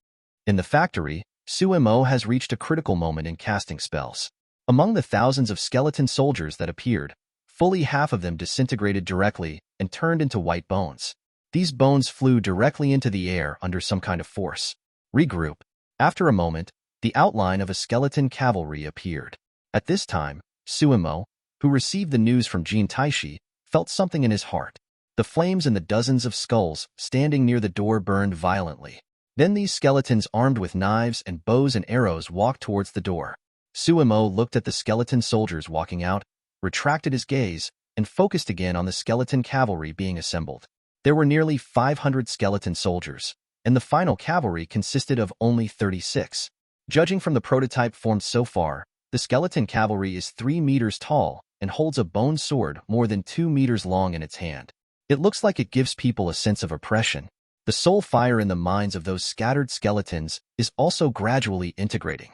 In the factory, Suemo has reached a critical moment in casting spells. Among the thousands of skeleton soldiers that appeared, fully half of them disintegrated directly and turned into white bones. These bones flew directly into the air under some kind of force. Regroup. After a moment, the outline of a skeleton cavalry appeared. At this time, Suemo, who received the news from Jin Taishi, felt something in his heart. The flames in the dozens of skulls standing near the door burned violently. Then these skeletons armed with knives and bows and arrows walked towards the door. Suemo looked at the skeleton soldiers walking out, retracted his gaze, and focused again on the skeleton cavalry being assembled. There were nearly 500 skeleton soldiers, and the final cavalry consisted of only 36. Judging from the prototype formed so far, the skeleton cavalry is 3 meters tall and holds a bone sword more than 2 meters long in its hand. It looks like it gives people a sense of oppression. The soul fire in the minds of those scattered skeletons is also gradually integrating.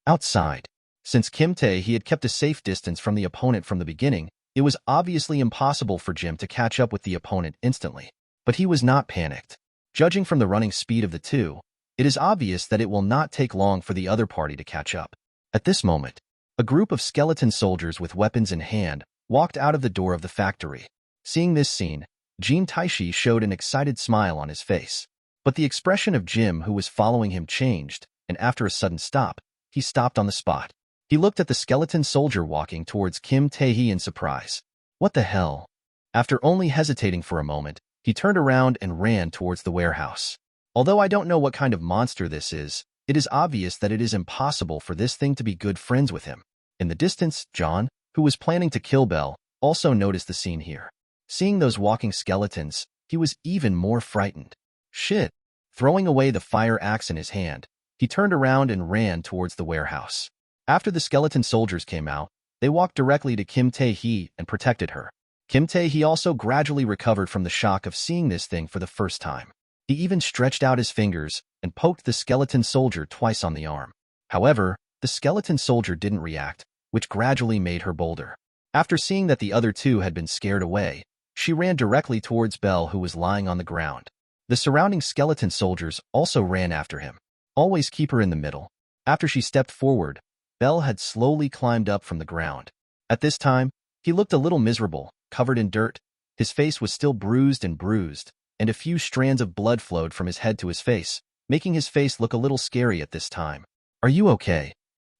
Outside. Since Kim Tae-hee had kept a safe distance from the opponent from the beginning, it was obviously impossible for Jim to catch up with the opponent instantly. But he was not panicked. Judging from the running speed of the two, it is obvious that it will not take long for the other party to catch up. At this moment, a group of skeleton soldiers with weapons in hand walked out of the door of the factory. Seeing this scene, Jin Taishi showed an excited smile on his face. But the expression of Jim, who was following him, changed, and after a sudden stop, he stopped on the spot. He looked at the skeleton soldier walking towards Kim Tae-hee in surprise. "What the hell?" After only hesitating for a moment, he turned around and ran towards the warehouse. Although I don't know what kind of monster this is, it is obvious that it is impossible for this thing to be good friends with him. In the distance, John, who was planning to kill Bell, also noticed the scene here. Seeing those walking skeletons, he was even more frightened. Shit! Throwing away the fire axe in his hand, he turned around and ran towards the warehouse. After the skeleton soldiers came out, they walked directly to Kim Tae-hee and protected her. Kim Tae-hee also gradually recovered from the shock of seeing this thing for the first time. He even stretched out his fingers and poked the skeleton soldier twice on the arm. However, the skeleton soldier didn't react, which gradually made her bolder. After seeing that the other two had been scared away, she ran directly towards Bell, who was lying on the ground. The surrounding skeleton soldiers also ran after him. Always keep her in the middle. After she stepped forward, Bell had slowly climbed up from the ground. At this time, he looked a little miserable, covered in dirt. His face was still bruised, and a few strands of blood flowed from his head to his face, making his face look a little scary at this time. "Are you okay?"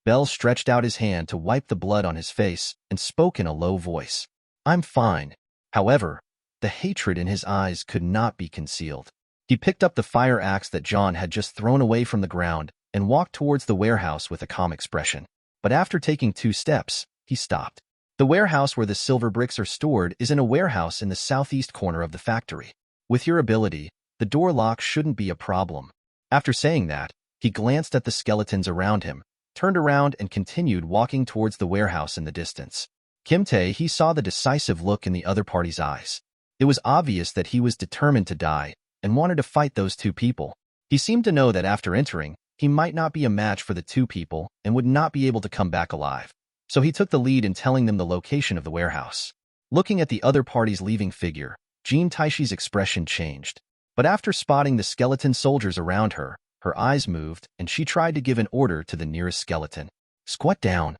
Bell stretched out his hand to wipe the blood on his face and spoke in a low voice. "I'm fine." However, the hatred in his eyes could not be concealed. He picked up the fire axe that John had just thrown away from the ground and walked towards the warehouse with a calm expression. But after taking 2 steps, he stopped. The warehouse where the silver bricks are stored is in a warehouse in the southeast corner of the factory. With your ability, the door lock shouldn't be a problem. After saying that, he glanced at the skeletons around him, turned around and continued walking towards the warehouse in the distance. Kim Tae, he saw the decisive look in the other party's eyes. It was obvious that he was determined to die and wanted to fight those two people. He seemed to know that after entering, he might not be a match for the two people and would not be able to come back alive. So he took the lead in telling them the location of the warehouse. Looking at the other party's leaving figure, Jean Taishi's expression changed. But after spotting the skeleton soldiers around her, her eyes moved and she tried to give an order to the nearest skeleton. Squat down.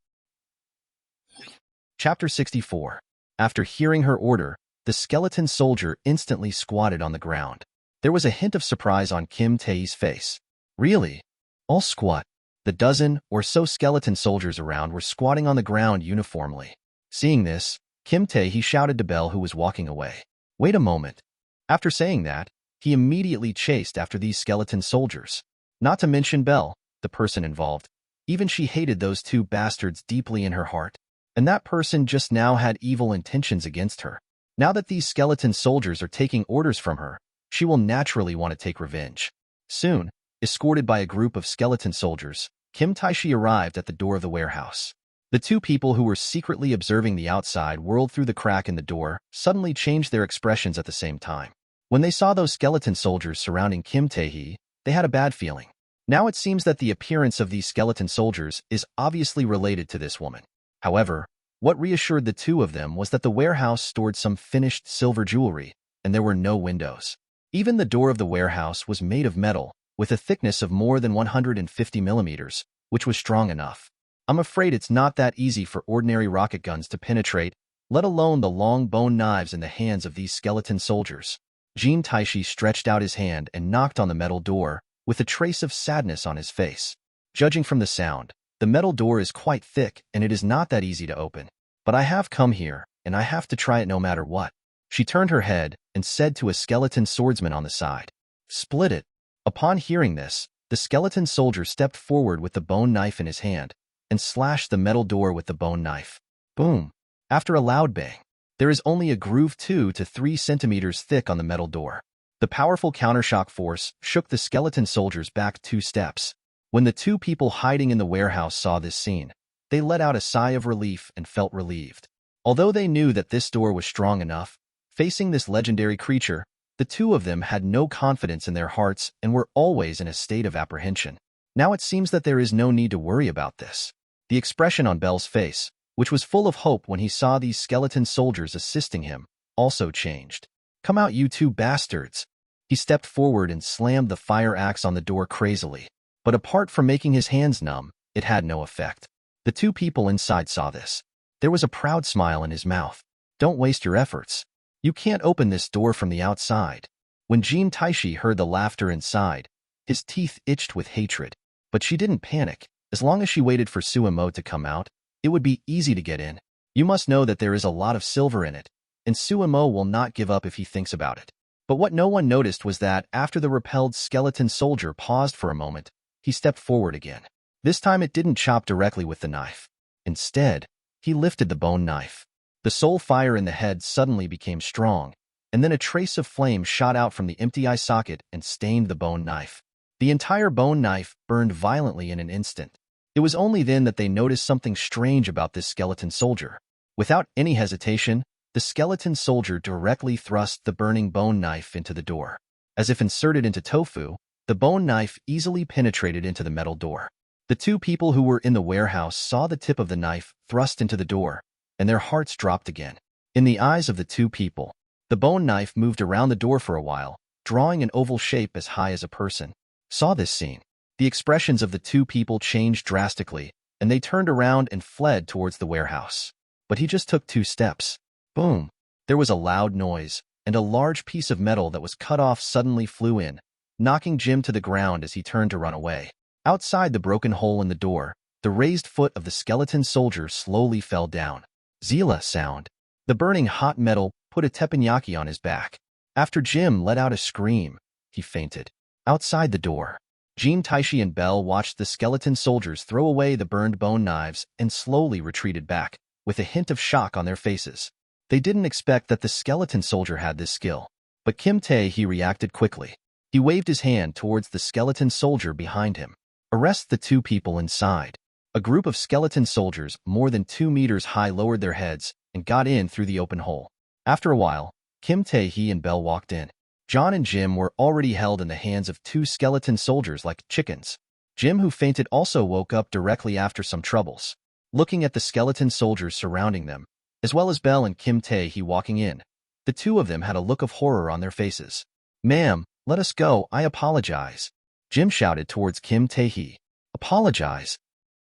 Chapter 64. After hearing her order, the skeleton soldier instantly squatted on the ground. There was a hint of surprise on Kim Tae's face. Really? All squat? The dozen or so skeleton soldiers around were squatting on the ground uniformly. Seeing this, Kim Tae, he shouted to Belle, who was walking away. Wait a moment. After saying that, he immediately chased after these skeleton soldiers. Not to mention Belle, the person involved. Even she hated those two bastards deeply in her heart. And that person just now had evil intentions against her. Now that these skeleton soldiers are taking orders from her, she will naturally want to take revenge. Soon, escorted by a group of skeleton soldiers, Kim Taishi arrived at the door of the warehouse. The two people who were secretly observing the outside world through the crack in the door suddenly changed their expressions at the same time. When they saw those skeleton soldiers surrounding Kim Tae-hee, they had a bad feeling. Now it seems that the appearance of these skeleton soldiers is obviously related to this woman. However, what reassured the two of them was that the warehouse stored some finished silver jewelry, and there were no windows. Even the door of the warehouse was made of metal, with a thickness of more than 150 millimeters, which was strong enough. I'm afraid it's not that easy for ordinary rocket guns to penetrate, let alone the long bone knives in the hands of these skeleton soldiers. Jean Taishi stretched out his hand and knocked on the metal door, with a trace of sadness on his face. Judging from the sound, the metal door is quite thick and it is not that easy to open. But I have come here, and I have to try it no matter what. She turned her head and said to a skeleton swordsman on the side, "Split it." Upon hearing this, the skeleton soldier stepped forward with the bone knife in his hand and slashed the metal door with the bone knife. Boom! After a loud bang, there is only a groove 2 to 3 centimeters thick on the metal door. The powerful countershock force shook the skeleton soldiers back 2 steps. When the two people hiding in the warehouse saw this scene, they let out a sigh of relief and felt relieved. Although they knew that this door was strong enough, facing this legendary creature, the two of them had no confidence in their hearts and were always in a state of apprehension. Now it seems that there is no need to worry about this. The expression on Belle's face, which was full of hope when he saw these skeleton soldiers assisting him, also changed. "Come out, you two bastards!" He stepped forward and slammed the fire axe on the door crazily. But apart from making his hands numb, it had no effect. The two people inside saw this. There was a proud smile in his mouth. "Don't waste your efforts. You can't open this door from the outside." When Jean Taishi heard the laughter inside, his teeth itched with hatred. But she didn't panic. As long as she waited for Suemo to come out, it would be easy to get in. You must know that there is a lot of silver in it, and Suemo will not give up if he thinks about it. But what no one noticed was that after the repelled skeleton soldier paused for a moment, he stepped forward again. This time it didn't chop directly with the knife. Instead, he lifted the bone knife. The soul fire in the head suddenly became strong, and then a trace of flame shot out from the empty eye socket and stained the bone knife. The entire bone knife burned violently in an instant. It was only then that they noticed something strange about this skeleton soldier. Without any hesitation, the skeleton soldier directly thrust the burning bone knife into the door. As if inserted into tofu, the bone knife easily penetrated into the metal door. The two people who were in the warehouse saw the tip of the knife thrust into the door, and their hearts dropped again. In the eyes of the two people, the bone knife moved around the door for a while, drawing an oval shape as high as a person. Saw this scene. The expressions of the two people changed drastically, and they turned around and fled towards the warehouse. But he just took 2 steps. Boom! There was a loud noise, and a large piece of metal that was cut off suddenly flew in, knocking Jim to the ground as he turned to run away. Outside the broken hole in the door, the raised foot of the skeleton soldier slowly fell down. Zila sound. The burning hot metal put a teppanyaki on his back. After Jim let out a scream, he fainted. Outside the door, Jean Taishi and Belle watched the skeleton soldiers throw away the burned bone knives and slowly retreated back, with a hint of shock on their faces. They didn't expect that the skeleton soldier had this skill. But Kim Tae, he reacted quickly. He waved his hand towards the skeleton soldier behind him. "Arrest the two people inside." A group of skeleton soldiers more than 2 meters high lowered their heads and got in through the open hole. After a while, Kim Tae-hee and Belle walked in. John and Jim were already held in the hands of 2 skeleton soldiers like chickens. Jim, who fainted, also woke up directly after some troubles. Looking at the skeleton soldiers surrounding them, as well as Belle and Kim Tae-hee walking in, the two of them had a look of horror on their faces. "Ma'am, let us go, I apologize," Jim shouted towards Kim Tae-hee. Apologize?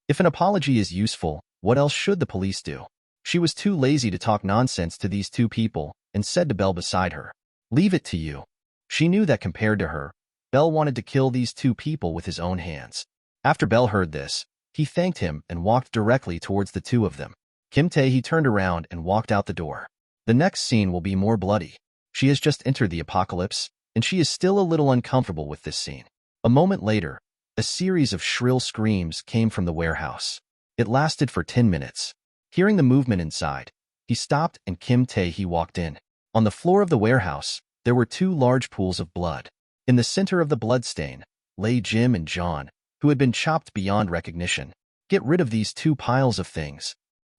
If an apology is useful, what else should the police do? She was too lazy to talk nonsense to these 2 people and said to Belle beside her, "Leave it to you." She knew that compared to her, Belle wanted to kill these 2 people with his own hands. After Belle heard this, he thanked him and walked directly towards the 2 of them. Kim Tae-hee turned around and walked out the door. The next scene will be more bloody. She has just entered the apocalypse, and she is still a little uncomfortable with this scene. A moment later, a series of shrill screams came from the warehouse. It lasted for 10 minutes. Hearing the movement inside, he stopped and Kim Tae-hee walked in. On the floor of the warehouse, there were 2 large pools of blood. In the center of the bloodstain lay Jim and John, who had been chopped beyond recognition. "Get rid of these 2 piles of things,"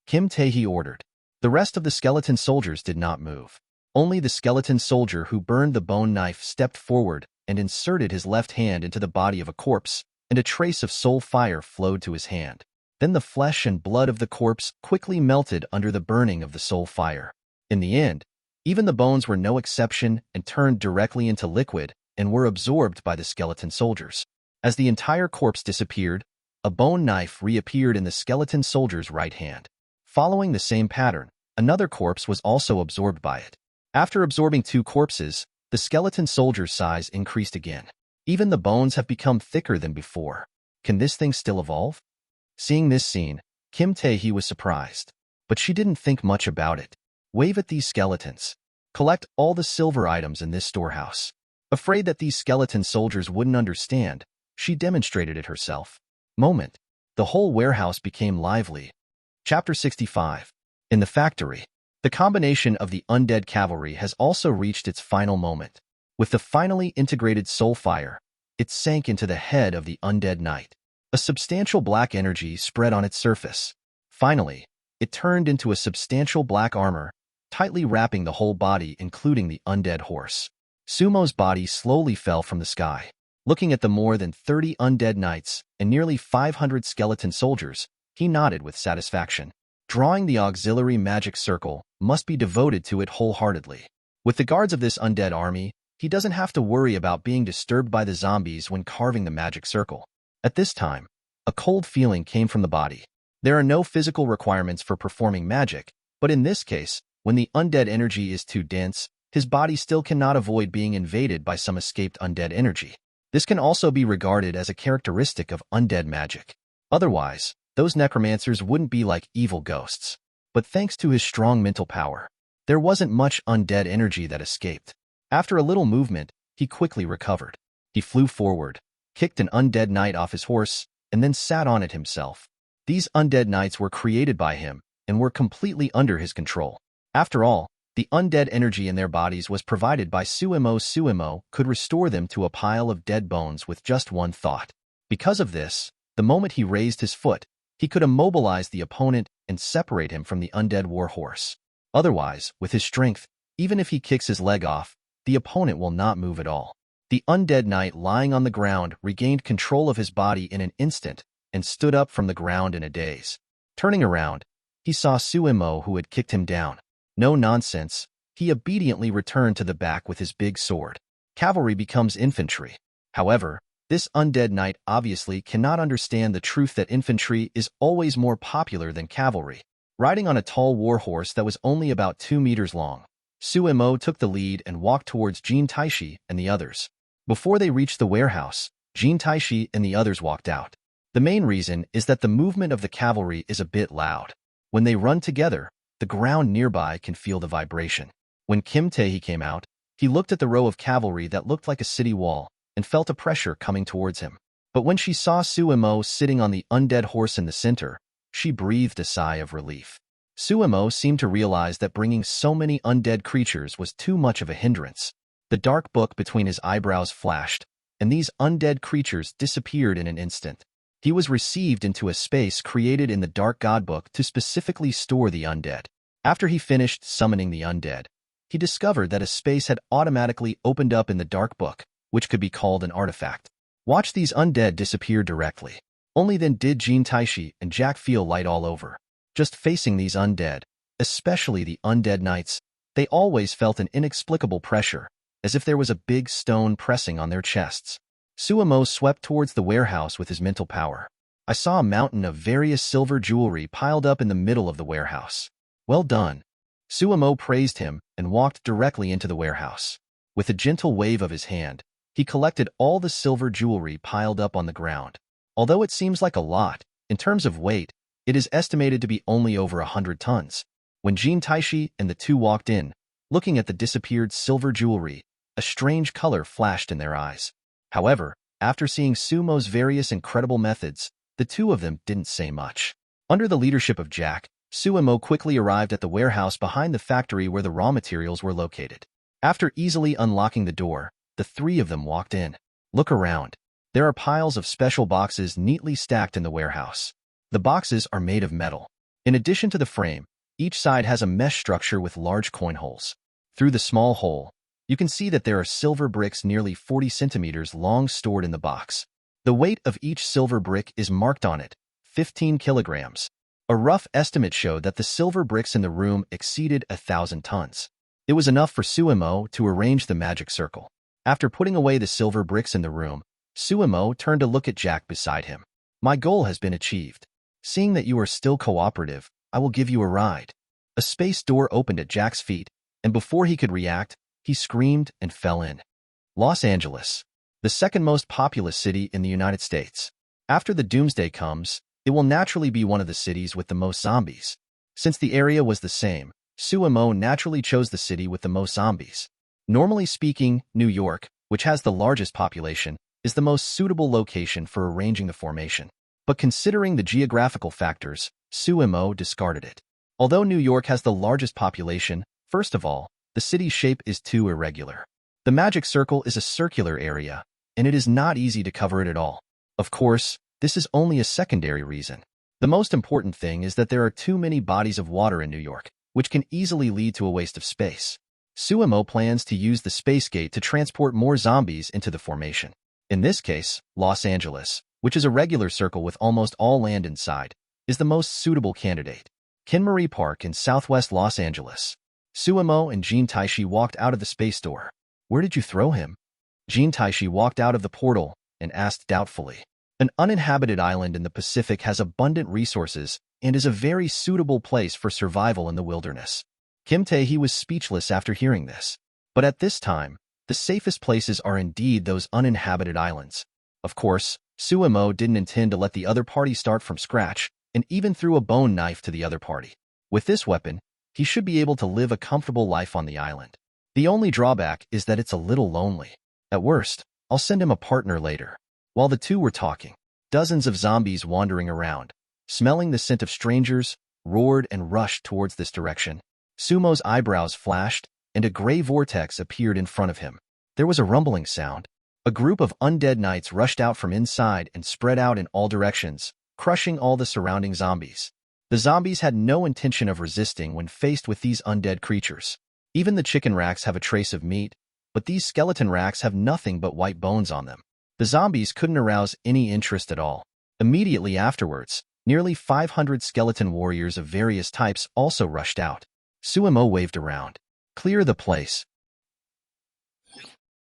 Kim Tae-hee ordered. The rest of the skeleton soldiers did not move. Only the skeleton soldier who burned the bone knife stepped forward and inserted his left hand into the body of a corpse, and a trace of soul fire flowed to his hand. Then the flesh and blood of the corpse quickly melted under the burning of the soul fire. In the end, even the bones were no exception and turned directly into liquid and were absorbed by the skeleton soldiers. As the entire corpse disappeared, a bone knife reappeared in the skeleton soldier's right hand. Following the same pattern, another corpse was also absorbed by it. After absorbing 2 corpses, the skeleton soldier's size increased again. Even the bones have become thicker than before. Can this thing still evolve? Seeing this scene, Kim Tae-hee was surprised, but she didn't think much about it. Wave at these skeletons. Collect all the silver items in this storehouse. Afraid that these skeleton soldiers wouldn't understand, she demonstrated it herself. Moment. The whole warehouse became lively. Chapter 65. In the factory. The combination of the undead cavalry has also reached its final moment. With the finally integrated soul fire, it sank into the head of the undead knight. A substantial black energy spread on its surface. Finally, it turned into a substantial black armor, tightly wrapping the whole body, including the undead horse. Sumo's body slowly fell from the sky. Looking at the more than 30 undead knights and nearly 500 skeleton soldiers, he nodded with satisfaction. Drawing the auxiliary magic circle must be devoted to it wholeheartedly. With the guards of this undead army, he doesn't have to worry about being disturbed by the zombies when carving the magic circle. At this time, a cold feeling came from the body. There are no physical requirements for performing magic, but in this case, when the undead energy is too dense, his body still cannot avoid being invaded by some escaped undead energy. This can also be regarded as a characteristic of undead magic. Otherwise, those necromancers wouldn't be like evil ghosts. But thanks to his strong mental power, there wasn't much undead energy that escaped. After a little movement, he quickly recovered. He flew forward, kicked an undead knight off his horse, and then sat on it himself. These undead knights were created by him and were completely under his control. After all, the undead energy in their bodies was provided by Suimo. Suimo could restore them to a pile of dead bones with just one thought. Because of this, the moment he raised his foot, he could immobilize the opponent and separate him from the undead war horse. Otherwise, with his strength, even if he kicks his leg off, the opponent will not move at all. The undead knight lying on the ground regained control of his body in an instant and stood up from the ground in a daze. Turning around, he saw Suimo, who had kicked him down. No nonsense, he obediently returned to the back with his big sword. Cavalry becomes infantry. However, this undead knight obviously cannot understand the truth that infantry is always more popular than cavalry. Riding on a tall war horse that was only about 2 meters long, Suimo took the lead and walked towards Jin Taishi and the others. Before they reached the warehouse, Jin Taishi and the others walked out. The main reason is that the movement of the cavalry is a bit loud. When they run together, the ground nearby can feel the vibration. When Kim Tae-hee came out, he looked at the row of cavalry that looked like a city wall and felt a pressure coming towards him. But when she saw Suimo sitting on the undead horse in the center, she breathed a sigh of relief. Suimo seemed to realize that bringing so many undead creatures was too much of a hindrance. The dark book between his eyebrows flashed, and these undead creatures disappeared in an instant. He was received into a space created in the Dark God Book to specifically store the undead. After he finished summoning the undead, he discovered that a space had automatically opened up in the Dark Book, which could be called an artifact. Watch these undead disappear directly. Only then did Jin Taishi and Jack feel light all over. Just facing these undead, especially the undead knights, they always felt an inexplicable pressure, as if there was a big stone pressing on their chests. Suemo swept towards the warehouse with his mental power. I saw a mountain of various silver jewelry piled up in the middle of the warehouse. Well done. Suemo praised him and walked directly into the warehouse. With a gentle wave of his hand, he collected all the silver jewelry piled up on the ground. Although it seems like a lot, in terms of weight, it is estimated to be only over 100 tons. When Jin Taishi and the two walked in, looking at the disappeared silver jewelry, a strange color flashed in their eyes. However, after seeing Sumo's various incredible methods, the two of them didn't say much. Under the leadership of Jack, Suemo quickly arrived at the warehouse behind the factory where the raw materials were located. After easily unlocking the door, the three of them walked in. Look around. There are piles of special boxes neatly stacked in the warehouse. The boxes are made of metal. In addition to the frame, each side has a mesh structure with large coin holes. Through the small hole, you can see that there are silver bricks nearly 40 centimeters long stored in the box. The weight of each silver brick is marked on it, 15 kilograms. A rough estimate showed that the silver bricks in the room exceeded 1,000 tons. It was enough for Suemo to arrange the magic circle. After putting away the silver bricks in the room, Suemo turned to look at Jack beside him. My goal has been achieved. Seeing that you are still cooperative, I will give you a ride. A space door opened at Jack's feet, and before he could react, he screamed and fell in. Los Angeles, the second most populous city in the United States. After the doomsday comes, it will naturally be one of the cities with the most zombies. Since the area was the same, Suemo naturally chose the city with the most zombies. Normally speaking, New York, which has the largest population, is the most suitable location for arranging the formation. But considering the geographical factors, Suemo discarded it. Although New York has the largest population, first of all, the city's shape is too irregular. The magic circle is a circular area, and it is not easy to cover it at all. Of course, this is only a secondary reason. The most important thing is that there are too many bodies of water in New York, which can easily lead to a waste of space. Suemo plans to use the space gate to transport more zombies into the formation. In this case, Los Angeles, which is a regular circle with almost all land inside, is the most suitable candidate. Kinmari Park in southwest Los Angeles. Suemo and Jin Taishi walked out of the space door. Where did you throw him? Jin Taishi walked out of the portal and asked doubtfully. An uninhabited island in the Pacific has abundant resources and is a very suitable place for survival in the wilderness. Kim Tae-hee was speechless after hearing this. But at this time, the safest places are indeed those uninhabited islands. Of course, Suemo didn't intend to let the other party start from scratch and even threw a bone knife to the other party. With this weapon, he should be able to live a comfortable life on the island. The only drawback is that it's a little lonely. At worst, I'll send him a partner later. While the two were talking, dozens of zombies wandering around, smelling the scent of strangers, roared and rushed towards this direction. Sumo's eyebrows flashed, and a gray vortex appeared in front of him. There was a rumbling sound. A group of undead knights rushed out from inside and spread out in all directions, crushing all the surrounding zombies. The zombies had no intention of resisting when faced with these undead creatures. Even the chicken racks have a trace of meat, but these skeleton racks have nothing but white bones on them. The zombies couldn't arouse any interest at all. Immediately afterwards, nearly 500 skeleton warriors of various types also rushed out. Suemo waved around. Clear the place.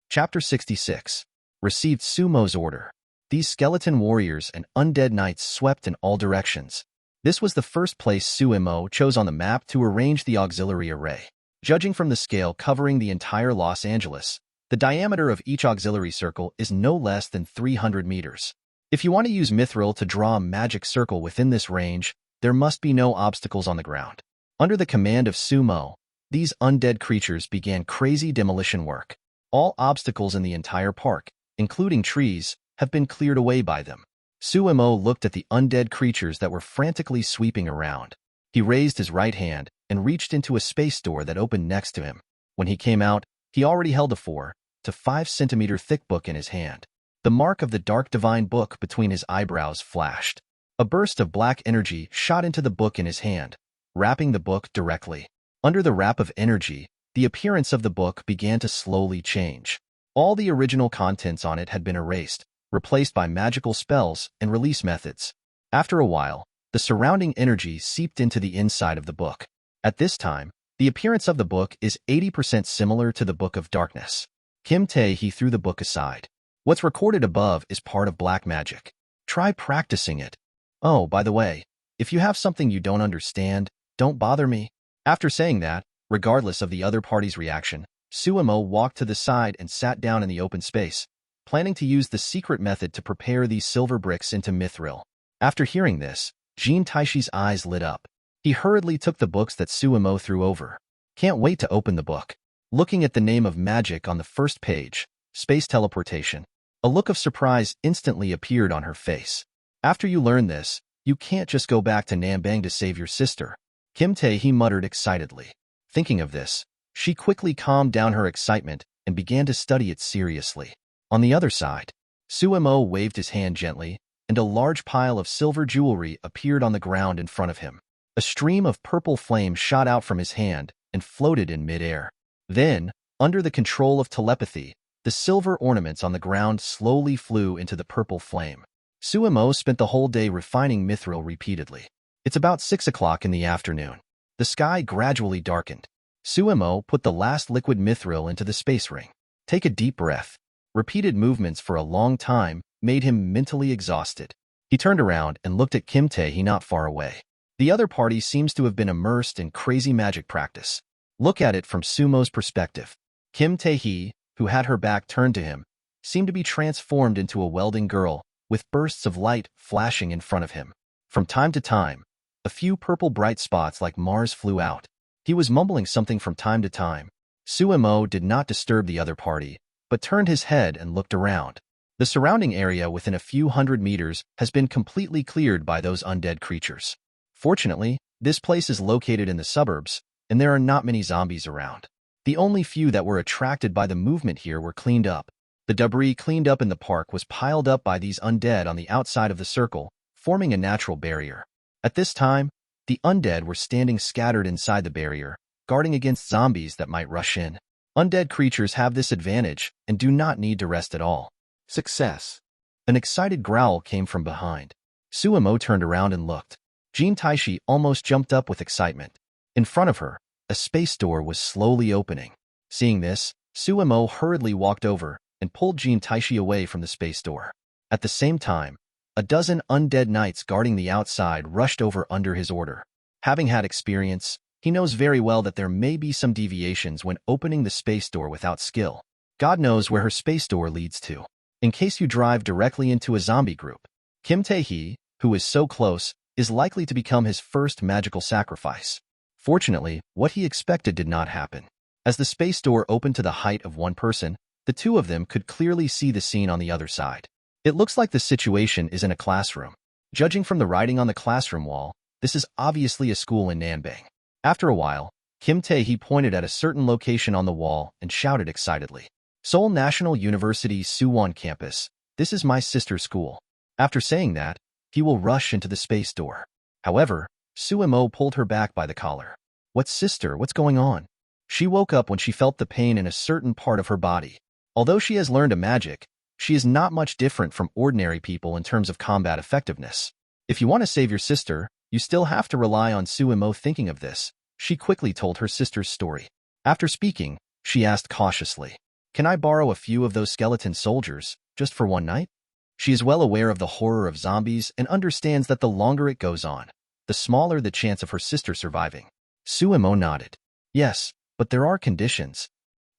Chapter 66. Received Sumo's order. These skeleton warriors and undead knights swept in all directions. This was the first place Suemo chose on the map to arrange the auxiliary array. Judging from the scale covering the entire Los Angeles, the diameter of each auxiliary circle is no less than 300 meters. If you want to use Mithril to draw a magic circle within this range, there must be no obstacles on the ground. Under the command of Sumo, these undead creatures began crazy demolition work. All obstacles in the entire park, including trees, have been cleared away by them. Suemo looked at the undead creatures that were frantically sweeping around. He raised his right hand and reached into a space door that opened next to him. When he came out, he already held a 4 to 5 centimeter thick book in his hand. The mark of the dark divine book between his eyebrows flashed. A burst of black energy shot into the book in his hand, wrapping the book directly. Under the wrap of energy, the appearance of the book began to slowly change. All the original contents on it had been erased, replaced by magical spells and release methods. After a while, the surrounding energy seeped into the inside of the book. At this time, the appearance of the book is 80% similar to the Book of Darkness. Kim Tae-hee threw the book aside. What's recorded above is part of black magic. Try practicing it. Oh, by the way, if you have something you don't understand, don't bother me. After saying that, regardless of the other party's reaction, Suemo walked to the side and sat down in the open space, planning to use the secret method to prepare these silver bricks into mithril. After hearing this, Jin Taishi's eyes lit up. He hurriedly took the books that Suemo threw over. Can't wait to open the book. Looking at the name of magic on the first page, space teleportation, a look of surprise instantly appeared on her face. After you learn this, you can't just go back to Nanbang to save your sister. Kim Tae-hee muttered excitedly. Thinking of this, she quickly calmed down her excitement and began to study it seriously. On the other side, Suemo waved his hand gently, and a large pile of silver jewelry appeared on the ground in front of him. A stream of purple flame shot out from his hand and floated in midair. Then, under the control of telepathy, the silver ornaments on the ground slowly flew into the purple flame. Suemo spent the whole day refining mithril repeatedly. It's about 6 o'clock in the afternoon. The sky gradually darkened. Suemo put the last liquid mithril into the space ring. Take a deep breath. Repeated movements for a long time made him mentally exhausted. He turned around and looked at Kim Tae-hee not far away. The other party seems to have been immersed in crazy magic practice. Look at it from Sumo's perspective. Kim Tae-hee, who had her back turned to him, seemed to be transformed into a welding girl, with bursts of light flashing in front of him. From time to time, a few purple bright spots like Mars flew out. He was mumbling something from time to time. Suemo did not disturb the other party, but turned his head and looked around. The surrounding area within a few hundred meters has been completely cleared by those undead creatures. Fortunately, this place is located in the suburbs, and there are not many zombies around. The only few that were attracted by the movement here were cleaned up. The debris cleaned up in the park was piled up by these undead on the outside of the circle, forming a natural barrier. At this time, the undead were standing scattered inside the barrier, guarding against zombies that might rush in. Undead creatures have this advantage and do not need to rest at all. Success. An excited growl came from behind. Suemo turned around and looked. Jin Taishi almost jumped up with excitement. In front of her, a space door was slowly opening. Seeing this, Suemo hurriedly walked over and pulled Jin Taishi away from the space door. At the same time, a dozen undead knights guarding the outside rushed over under his order. Having had experience, he knows very well that there may be some deviations when opening the space door without skill. God knows where her space door leads to. In case you drive directly into a zombie group, Kim Tae-hee, who is so close, is likely to become his first magical sacrifice. Fortunately, what he expected did not happen. As the space door opened to the height of one person, the two of them could clearly see the scene on the other side. It looks like the situation is in a classroom. Judging from the writing on the classroom wall, this is obviously a school in Nanbang. After a while, Kim Tae-hee pointed at a certain location on the wall and shouted excitedly, "Seoul National University Suwon campus, this is my sister's school." After saying that, he will rush into the space door. However, Suemo pulled her back by the collar. "What sister? What's going on?" She woke up when she felt the pain in a certain part of her body. Although she has learned a magic, she is not much different from ordinary people in terms of combat effectiveness. If you want to save your sister, you still have to rely on Suemo. Thinking of this, she quickly told her sister's story. After speaking, she asked cautiously, "Can I borrow a few of those skeleton soldiers, just for one night?" She is well aware of the horror of zombies and understands that the longer it goes on, the smaller the chance of her sister surviving. Suemo nodded. "Yes, but there are conditions."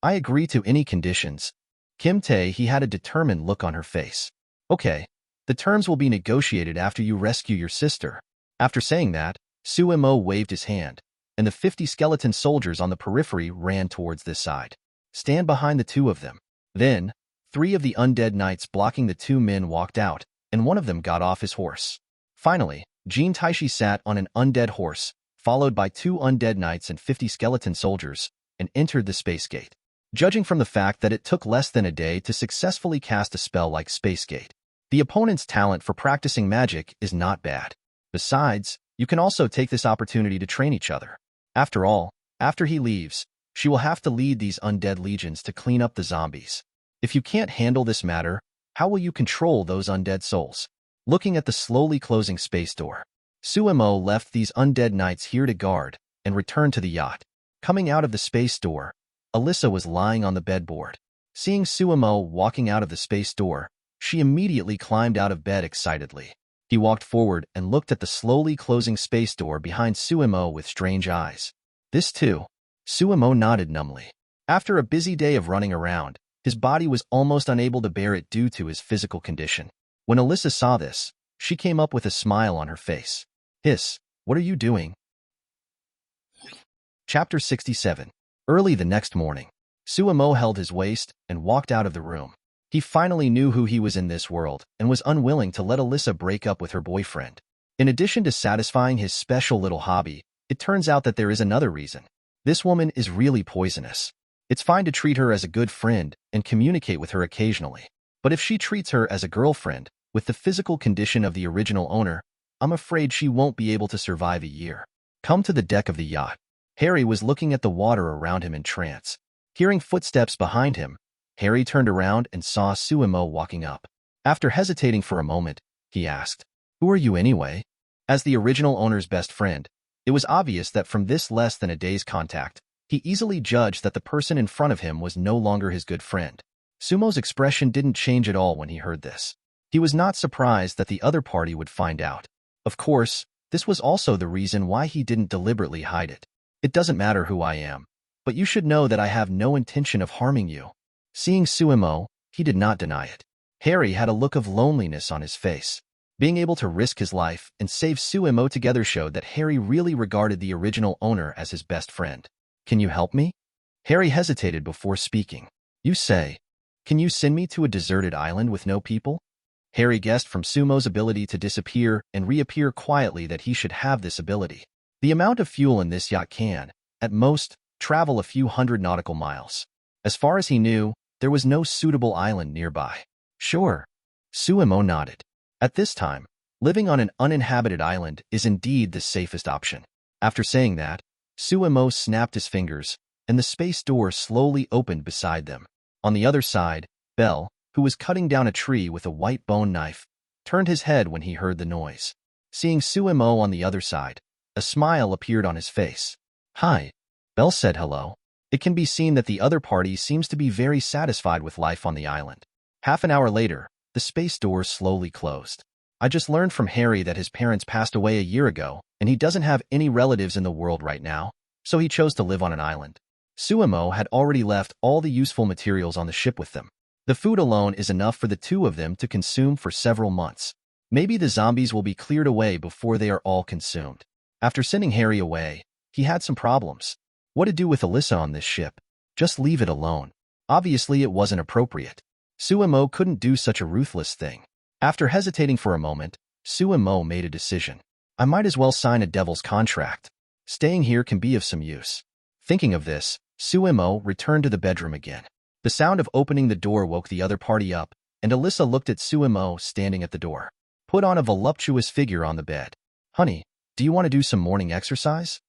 "I agree to any conditions." Kim Tae-hee had a determined look on her face. "Okay, the terms will be negotiated after you rescue your sister." After saying that, Suemo waved his hand, and the 50 skeleton soldiers on the periphery ran towards this side. "Stand behind the two of them." Then, 3 of the undead knights blocking the 2 men walked out, and one of them got off his horse. Finally, Jin Taishi sat on an undead horse, followed by 2 undead knights and 50 skeleton soldiers, and entered the space gate. judging from the fact that it took less than a day to successfully cast a spell like Space Gate. The opponent's talent for practicing magic is not bad. Besides, you can also take this opportunity to train each other. After all, after he leaves, she will have to lead these undead legions to clean up the zombies. If you can't handle this matter, how will you control those undead souls? Looking at the slowly closing space door, Suemo left these undead knights here to guard and returned to the yacht. Coming out of the space door, Alyssa was lying on the bedboard. Seeing Suemo walking out of the space door, she immediately climbed out of bed excitedly. He walked forward and looked at the slowly closing space door behind Suemo with strange eyes. This too. Suemo nodded numbly. After a busy day of running around, his body was almost unable to bear it due to his physical condition. When Alyssa saw this, she came up with a smile on her face. Hiss, what are you doing? Chapter 67. Early the next morning, Suemo held his waist and walked out of the room. He finally knew who he was in this world and was unwilling to let Alyssa break up with her boyfriend. In addition to satisfying his special little hobby, it turns out that there is another reason. This woman is really poisonous. It's fine to treat her as a good friend and communicate with her occasionally. But if she treats her as a girlfriend, with the physical condition of the original owner, I'm afraid she won't be able to survive a year. Come to the deck of the yacht. Harry was looking at the water around him in trance. Hearing footsteps behind him, Harry turned around and saw Suemo walking up. After hesitating for a moment, he asked, "Who are you anyway?" As the original owner's best friend, it was obvious that from this less than a day's contact, he easily judged that the person in front of him was no longer his good friend. Sumo's expression didn't change at all when he heard this. He was not surprised that the other party would find out. Of course, this was also the reason why he didn't deliberately hide it. It doesn't matter who I am, but you should know that I have no intention of harming you. Seeing Suemo, he did not deny it. Harry had a look of loneliness on his face. Being able to risk his life and save Suemo together showed that Harry really regarded the original owner as his best friend. Can you help me? Harry hesitated before speaking. You say, can you send me to a deserted island with no people? Harry guessed from Sumo's ability to disappear and reappear quietly that he should have this ability. The amount of fuel in this yacht can, at most, travel a few hundred nautical miles. As far as he knew, there was no suitable island nearby. Sure. Suemo nodded. At this time, living on an uninhabited island is indeed the safest option. After saying that, Suemo snapped his fingers, and the space door slowly opened beside them. On the other side, Bell, who was cutting down a tree with a white bone knife, turned his head when he heard the noise. Seeing Suemo on the other side, a smile appeared on his face. Hi. Bell said hello. It can be seen that the other party seems to be very satisfied with life on the island. Half an hour later, the space door slowly closed. I just learned from Harry that his parents passed away a year ago, and he doesn't have any relatives in the world right now, so he chose to live on an island. Suemo had already left all the useful materials on the ship with them. The food alone is enough for the two of them to consume for several months. Maybe the zombies will be cleared away before they are all consumed. After sending Harry away, he had some problems. What to do with Alyssa on this ship? Just leave it alone. Obviously, it wasn't appropriate. Suemo couldn't do such a ruthless thing. After hesitating for a moment, Suemo made a decision. I might as well sign a devil's contract. Staying here can be of some use. Thinking of this, Suemo returned to the bedroom again. The sound of opening the door woke the other party up, and Alyssa looked at Suemo standing at the door. Put on a voluptuous figure on the bed. Honey, do you want to do some morning exercise?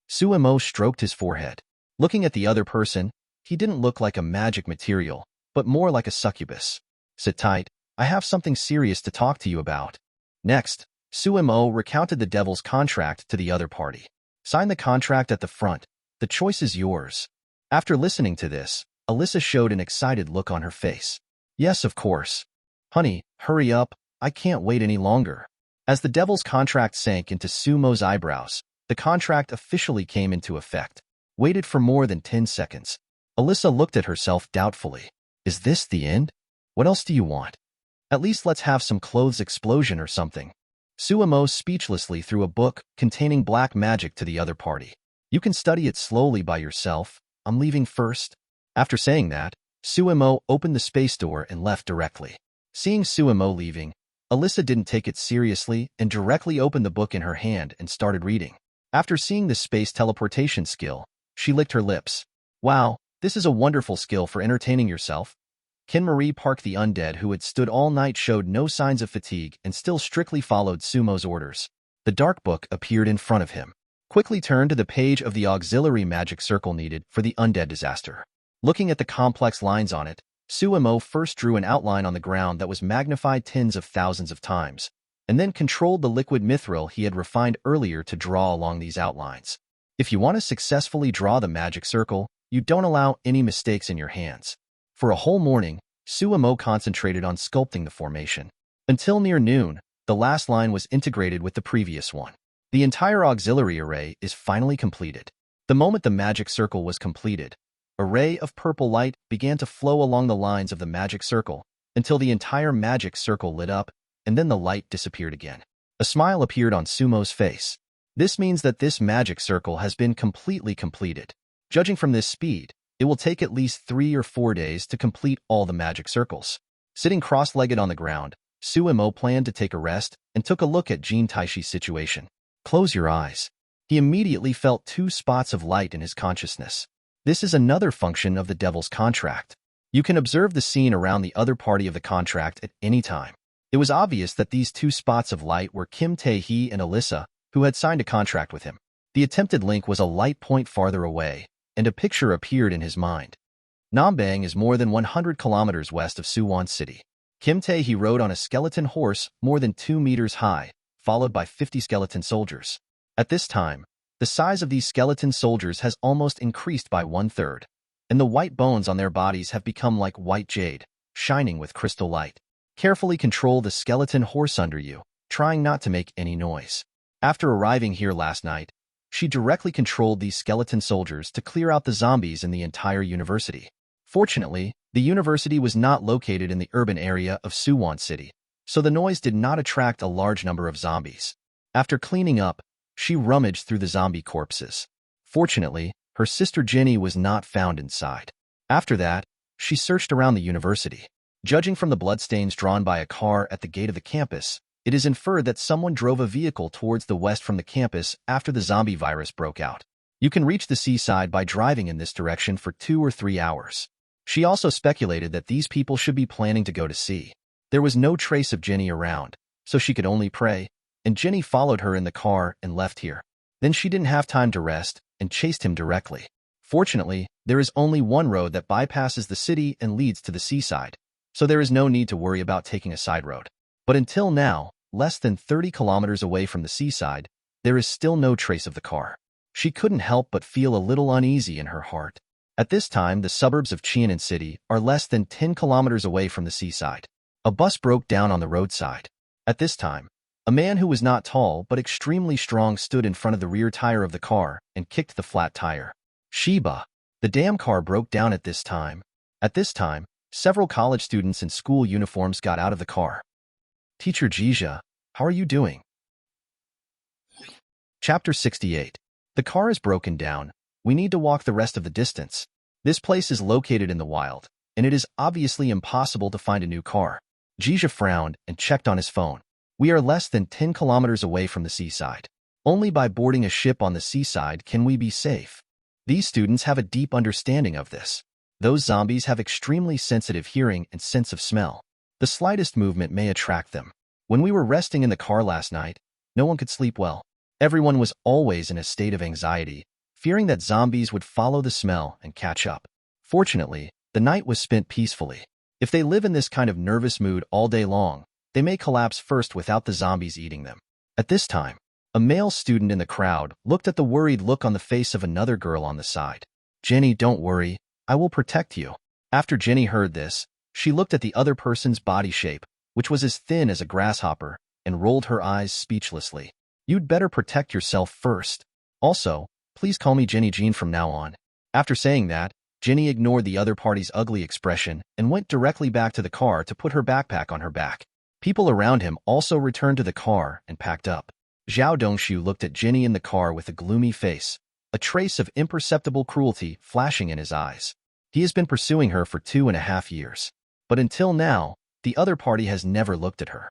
Suemo stroked his forehead. Looking at the other person, he didn't look like a magic material, but more like a succubus. Sit tight, I have something serious to talk to you about. Next, Suemo recounted the devil's contract to the other party. Sign the contract at the front. The choice is yours. After listening to this, Alyssa showed an excited look on her face. Yes, of course. Honey, hurry up, I can't wait any longer. As the devil's contract sank into Sumo's eyebrows, the contract officially came into effect. Waited for more than 10 seconds. Alyssa looked at herself doubtfully. Is this the end? What else do you want? At least let's have some clothes explosion or something. Suemo speechlessly threw a book containing black magic to the other party. You can study it slowly by yourself. I'm leaving first. After saying that, Suemo opened the space door and left directly. Seeing Suemo leaving, Alyssa didn't take it seriously and directly opened the book in her hand and started reading. After seeing the space teleportation skill, she licked her lips. Wow, This is a wonderful skill for entertaining yourself. Kin-Marie Park, the undead who had stood all night, showed no signs of fatigue and still strictly followed Sumo's orders. The dark book appeared in front of him. Quickly turned to the page of the auxiliary magic circle needed for the undead disaster. Looking at the complex lines on it, Sumo first drew an outline on the ground that was magnified tens of thousands of times, and then controlled the liquid mithril he had refined earlier to draw along these outlines. If you want to successfully draw the magic circle, you don't allow any mistakes in your hands. For a whole morning, Sumo concentrated on sculpting the formation. Until near noon, the last line was integrated with the previous one. The entire auxiliary array is finally completed. The moment the magic circle was completed, a ray of purple light began to flow along the lines of the magic circle until the entire magic circle lit up, and then the light disappeared again. A smile appeared on Sumo's face. This means that this magic circle has been completely completed. Judging from this speed, it will take at least 3 or 4 days to complete all the magic circles. Sitting cross-legged on the ground, Sumo planned to take a rest and took a look at Jin Taishi's situation. Close your eyes. He immediately felt 2 spots of light in his consciousness. This is another function of the Devil's Contract. You can observe the scene around the other party of the contract at any time. It was obvious that these 2 spots of light were Kim Tae-hee and Alyssa, who had signed a contract with him. The attempted link was a light point farther away, and a picture appeared in his mind. Nambang is more than 100 kilometers west of Suwon City. Kim Tae-hee rode on a skeleton horse more than 2 meters high, followed by 50 skeleton soldiers. At this time, the size of these skeleton soldiers has almost increased by 1/3, and the white bones on their bodies have become like white jade, shining with crystal light. Carefully control the skeleton horse under you, trying not to make any noise. After arriving here last night, she directly controlled these skeleton soldiers to clear out the zombies in the entire university. Fortunately, the university was not located in the urban area of Suwon City, so the noise did not attract a large number of zombies. After cleaning up, she rummaged through the zombie corpses. Fortunately, her sister Jenny was not found inside. After that, she searched around the university. Judging from the bloodstains drawn by a car at the gate of the campus, it is inferred that someone drove a vehicle towards the west from the campus after the zombie virus broke out. You can reach the seaside by driving in this direction for 2 or 3 hours. She also speculated that these people should be planning to go to sea. There was no trace of Jenny around, so she could only pray, and Jenny followed her in the car and left here. Then she didn't have time to rest and chased him directly. Fortunately, there is only one road that bypasses the city and leads to the seaside, so there is no need to worry about taking a side road. But until now, less than 30 kilometers away from the seaside, there is still no trace of the car. She couldn't help but feel a little uneasy in her heart. At this time, the suburbs of Cheonan City are less than 10 kilometers away from the seaside. A bus broke down on the roadside. At this time, a man who was not tall but extremely strong stood in front of the rear tire of the car and kicked the flat tire. Sheba! The damn car broke down at this time. At this time, several college students in school uniforms got out of the car. Teacher Jija, how are you doing? Chapter 68. The car is broken down. We need to walk the rest of the distance. This place is located in the wild, and it is obviously impossible to find a new car. Jija frowned and checked on his phone. We are less than 10 kilometers away from the seaside. Only by boarding a ship on the seaside can we be safe. These students have a deep understanding of this. Those zombies have extremely sensitive hearing and sense of smell. The slightest movement may attract them. When we were resting in the car last night, no one could sleep well. Everyone was always in a state of anxiety, fearing that zombies would follow the smell and catch up. Fortunately, the night was spent peacefully. If they live in this kind of nervous mood all day long, they may collapse first without the zombies eating them. At this time, a male student in the crowd looked at the worried look on the face of another girl on the side. Jenny, don't worry. I will protect you. After Jenny heard this, she looked at the other person's body shape, which was as thin as a grasshopper, and rolled her eyes speechlessly. You'd better protect yourself first. Also, please call me Jenny Jean from now on. After saying that, Jenny ignored the other party's ugly expression and went directly back to the car to put her backpack on her back. People around him also returned to the car and packed up. Zhao Dongshu looked at Jenny in the car with a gloomy face, a trace of imperceptible cruelty flashing in his eyes. He has been pursuing her for 2.5 years. But until now, the other party has never looked at her.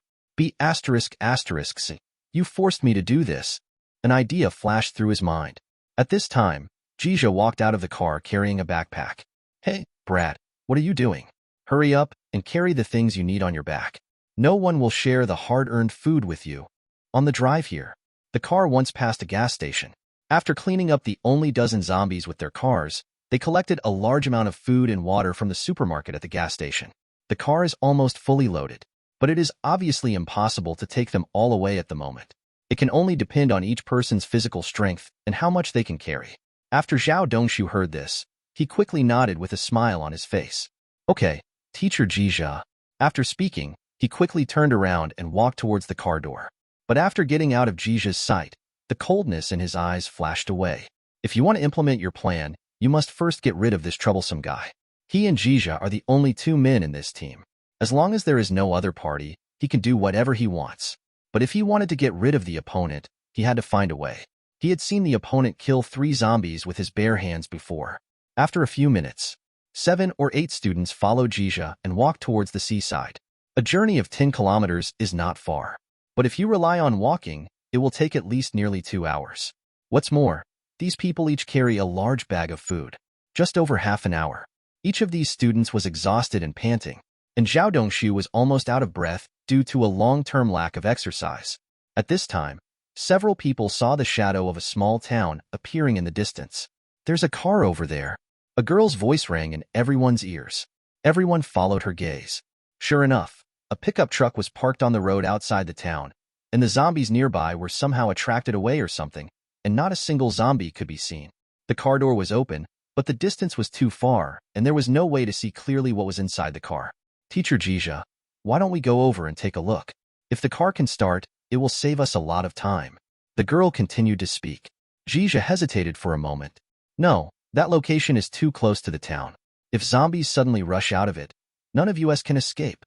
You forced me to do this. An idea flashed through his mind. At this time, Jija walked out of the car carrying a backpack. Hey, brat, what are you doing? Hurry up and carry the things you need on your back. No one will share the hard-earned food with you. On the drive here, the car once passed a gas station. After cleaning up the only dozen zombies with their cars, they collected a large amount of food and water from the supermarket at the gas station. The car is almost fully loaded, but it is obviously impossible to take them all away at the moment. It can only depend on each person's physical strength and how much they can carry. After Zhao Dongshu heard this, he quickly nodded with a smile on his face. Okay, Teacher Jizha. After speaking, he quickly turned around and walked towards the car door. But after getting out of Jizha's sight, the coldness in his eyes flashed away. If you want to implement your plan, you must first get rid of this troublesome guy. He and Jizha are the only two men in this team. As long as there is no other party, he can do whatever he wants. But if he wanted to get rid of the opponent, he had to find a way. He had seen the opponent kill 3 zombies with his bare hands before. After a few minutes, 7 or 8 students followed Jizha and walked towards the seaside. A journey of 10 kilometers is not far. But if you rely on walking, it will take at least nearly 2 hours. What's more, these people each carry a large bag of food. Just over half an hour. Each of these students was exhausted and panting, and Zhao Dongshu was almost out of breath due to a long-term lack of exercise. At this time, several people saw the shadow of a small town appearing in the distance. There's a car over there. A girl's voice rang in everyone's ears. Everyone followed her gaze. Sure enough, a pickup truck was parked on the road outside the town, and the zombies nearby were somehow attracted away or something, and not a single zombie could be seen. The car door was open, but the distance was too far, and there was no way to see clearly what was inside the car. Teacher Jizha, why don't we go over and take a look? If the car can start, it will save us a lot of time. The girl continued to speak. Jizha hesitated for a moment. No, that location is too close to the town. If zombies suddenly rush out of it, none of us can escape.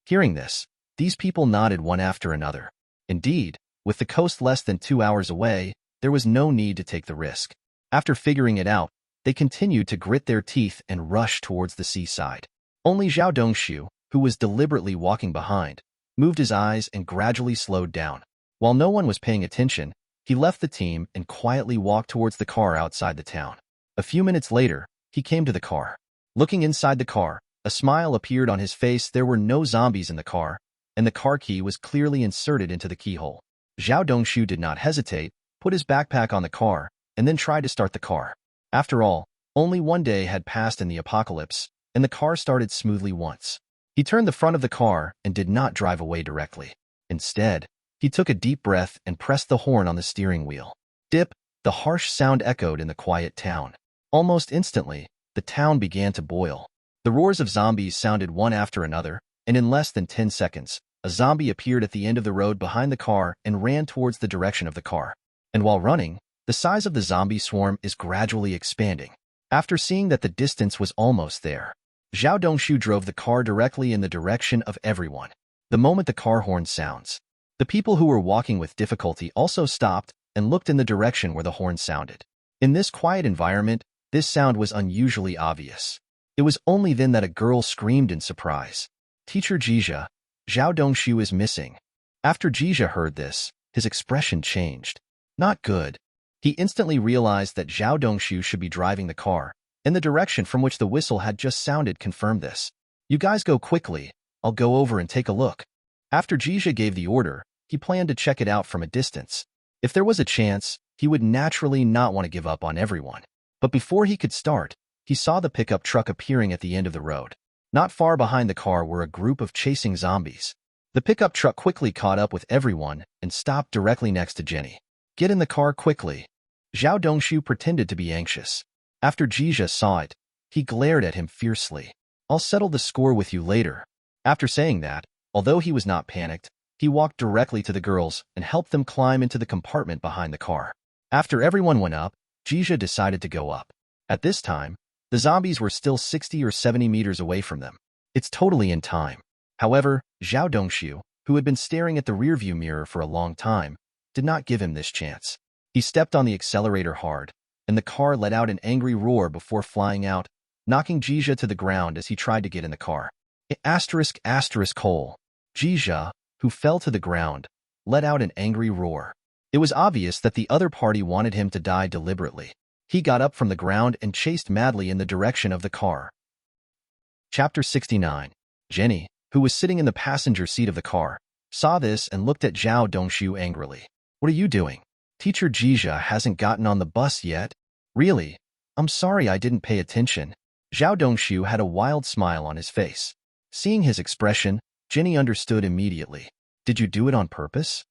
Hearing this, these people nodded one after another. Indeed, with the coast less than 2 hours away, there was no need to take the risk. After figuring it out, they continued to grit their teeth and rush towards the seaside. Only Zhao Dongshu, who was deliberately walking behind, moved his eyes and gradually slowed down. While no one was paying attention, he left the team and quietly walked towards the car outside the town. A few minutes later, he came to the car. Looking inside the car, a smile appeared on his face. There were no zombies in the car, and the car key was clearly inserted into the keyhole. Zhao Dongshu did not hesitate, put his backpack on the car, and then tried to start the car. After all, only one day had passed in the apocalypse, and the car started smoothly once. He turned the front of the car and did not drive away directly. Instead, he took a deep breath and pressed the horn on the steering wheel. Dip, the harsh sound echoed in the quiet town. Almost instantly, the town began to boil. The roars of zombies sounded one after another, and in less than 10 seconds, a zombie appeared at the end of the road behind the car and ran towards the direction of the car. And while running, the size of the zombie swarm is gradually expanding. After seeing that the distance was almost there, Zhao Dongshu drove the car directly in the direction of everyone. The moment the car horn sounds, the people who were walking with difficulty also stopped and looked in the direction where the horn sounded. In this quiet environment, this sound was unusually obvious. It was only then that a girl screamed in surprise. Teacher Jizha, Zhao Dongshu is missing. After Jizha heard this, his expression changed. Not good. He instantly realized that Zhao Dongshu should be driving the car, and the direction from which the whistle had just sounded confirmed this. You guys go quickly, I'll go over and take a look. After Jizha gave the order, he planned to check it out from a distance. If there was a chance, he would naturally not want to give up on everyone. But before he could start, he saw the pickup truck appearing at the end of the road. Not far behind the car were a group of chasing zombies. The pickup truck quickly caught up with everyone and stopped directly next to Jenny. Get in the car quickly. Zhao Dongshu pretended to be anxious. After Jizha saw it, he glared at him fiercely. I'll settle the score with you later. After saying that, although he was not panicked, he walked directly to the girls and helped them climb into the compartment behind the car. After everyone went up, Jizha decided to go up. At this time, the zombies were still 60 or 70 meters away from them. It's totally in time. However, Zhao Dongshu, who had been staring at the rearview mirror for a long time, did not give him this chance. He stepped on the accelerator hard, and the car let out an angry roar before flying out, knocking Jizha to the ground as he tried to get in the car. Hole. Jizha, who fell to the ground, let out an angry roar. It was obvious that the other party wanted him to die deliberately. He got up from the ground and chased madly in the direction of the car, Chapter 69. Jenny, who was sitting in the passenger seat of the car, saw this and looked at Zhao Dongshu angrily. What are you doing? Teacher Jizha hasn't gotten on the bus yet. Really? I'm sorry I didn't pay attention. Zhao Dongshu had a wild smile on his face. Seeing his expression, Jenny understood immediately. Did you do it on purpose?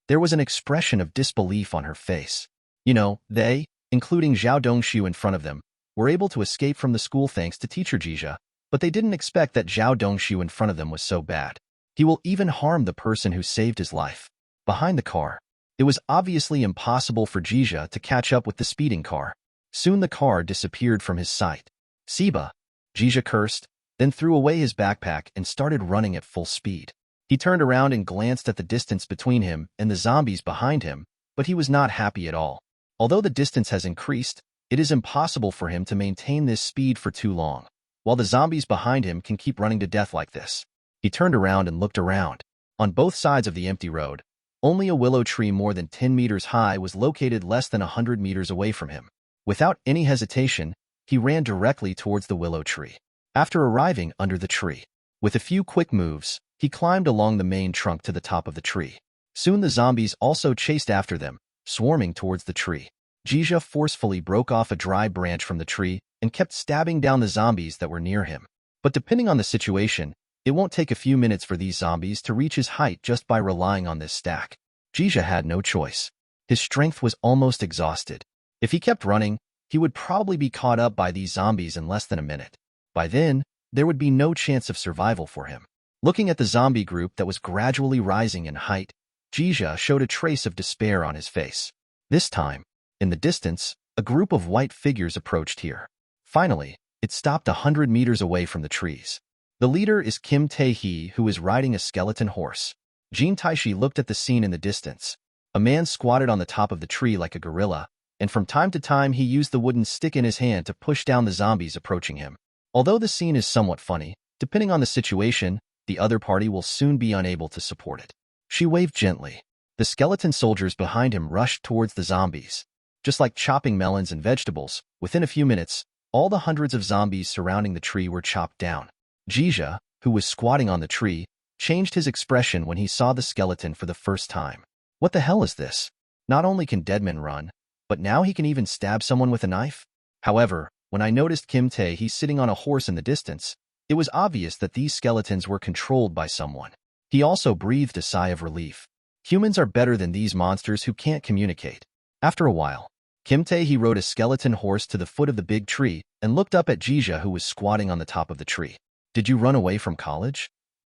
There was an expression of disbelief on her face. You know, they, including Zhao Dongshu in front of them, were able to escape from the school thanks to Teacher Jizha, but they didn't expect that Zhao Dongshu in front of them was so bad. He will even harm the person who saved his life. Behind the car, it was obviously impossible for Jizha to catch up with the speeding car. Soon the car disappeared from his sight. Siba, Jizha cursed, then threw away his backpack and started running at full speed. He turned around and glanced at the distance between him and the zombies behind him, but he was not happy at all. Although the distance has increased, it is impossible for him to maintain this speed for too long, while the zombies behind him can keep running to death like this. He turned around and looked around. On both sides of the empty road, only a willow tree more than 10 meters high was located less than 100 meters away from him. Without any hesitation, he ran directly towards the willow tree. After arriving under the tree, with a few quick moves, he climbed along the main trunk to the top of the tree. Soon the zombies also chased after them, swarming towards the tree. Jizha forcefully broke off a dry branch from the tree and kept stabbing down the zombies that were near him. But depending on the situation, it won't take a few minutes for these zombies to reach his height just by relying on this stack. Jizha had no choice. His strength was almost exhausted. If he kept running, he would probably be caught up by these zombies in less than a minute. By then, there would be no chance of survival for him. Looking at the zombie group that was gradually rising in height, Jizha showed a trace of despair on his face. This time, in the distance, a group of white figures approached here. Finally, it stopped 100 meters away from the trees. The leader is Kim Tae-hee, who is riding a skeleton horse. Jin Taishi looked at the scene in the distance. A man squatted on the top of the tree like a gorilla, and from time to time he used the wooden stick in his hand to push down the zombies approaching him. Although the scene is somewhat funny, depending on the situation, the other party will soon be unable to support it. She waved gently. The skeleton soldiers behind him rushed towards the zombies. Just like chopping melons and vegetables, within a few minutes, all the hundreds of zombies surrounding the tree were chopped down. Jizha, who was squatting on the tree, changed his expression when he saw the skeleton for the first time. What the hell is this? Not only can dead men run, but now he can even stab someone with a knife? However, when I noticed Kim Tae-hee sitting on a horse in the distance, it was obvious that these skeletons were controlled by someone. He also breathed a sigh of relief. Humans are better than these monsters who can't communicate. After a while, Kim Tae-hee rode a skeleton horse to the foot of the big tree and looked up at Jizha, who was squatting on the top of the tree. Did you run away from college?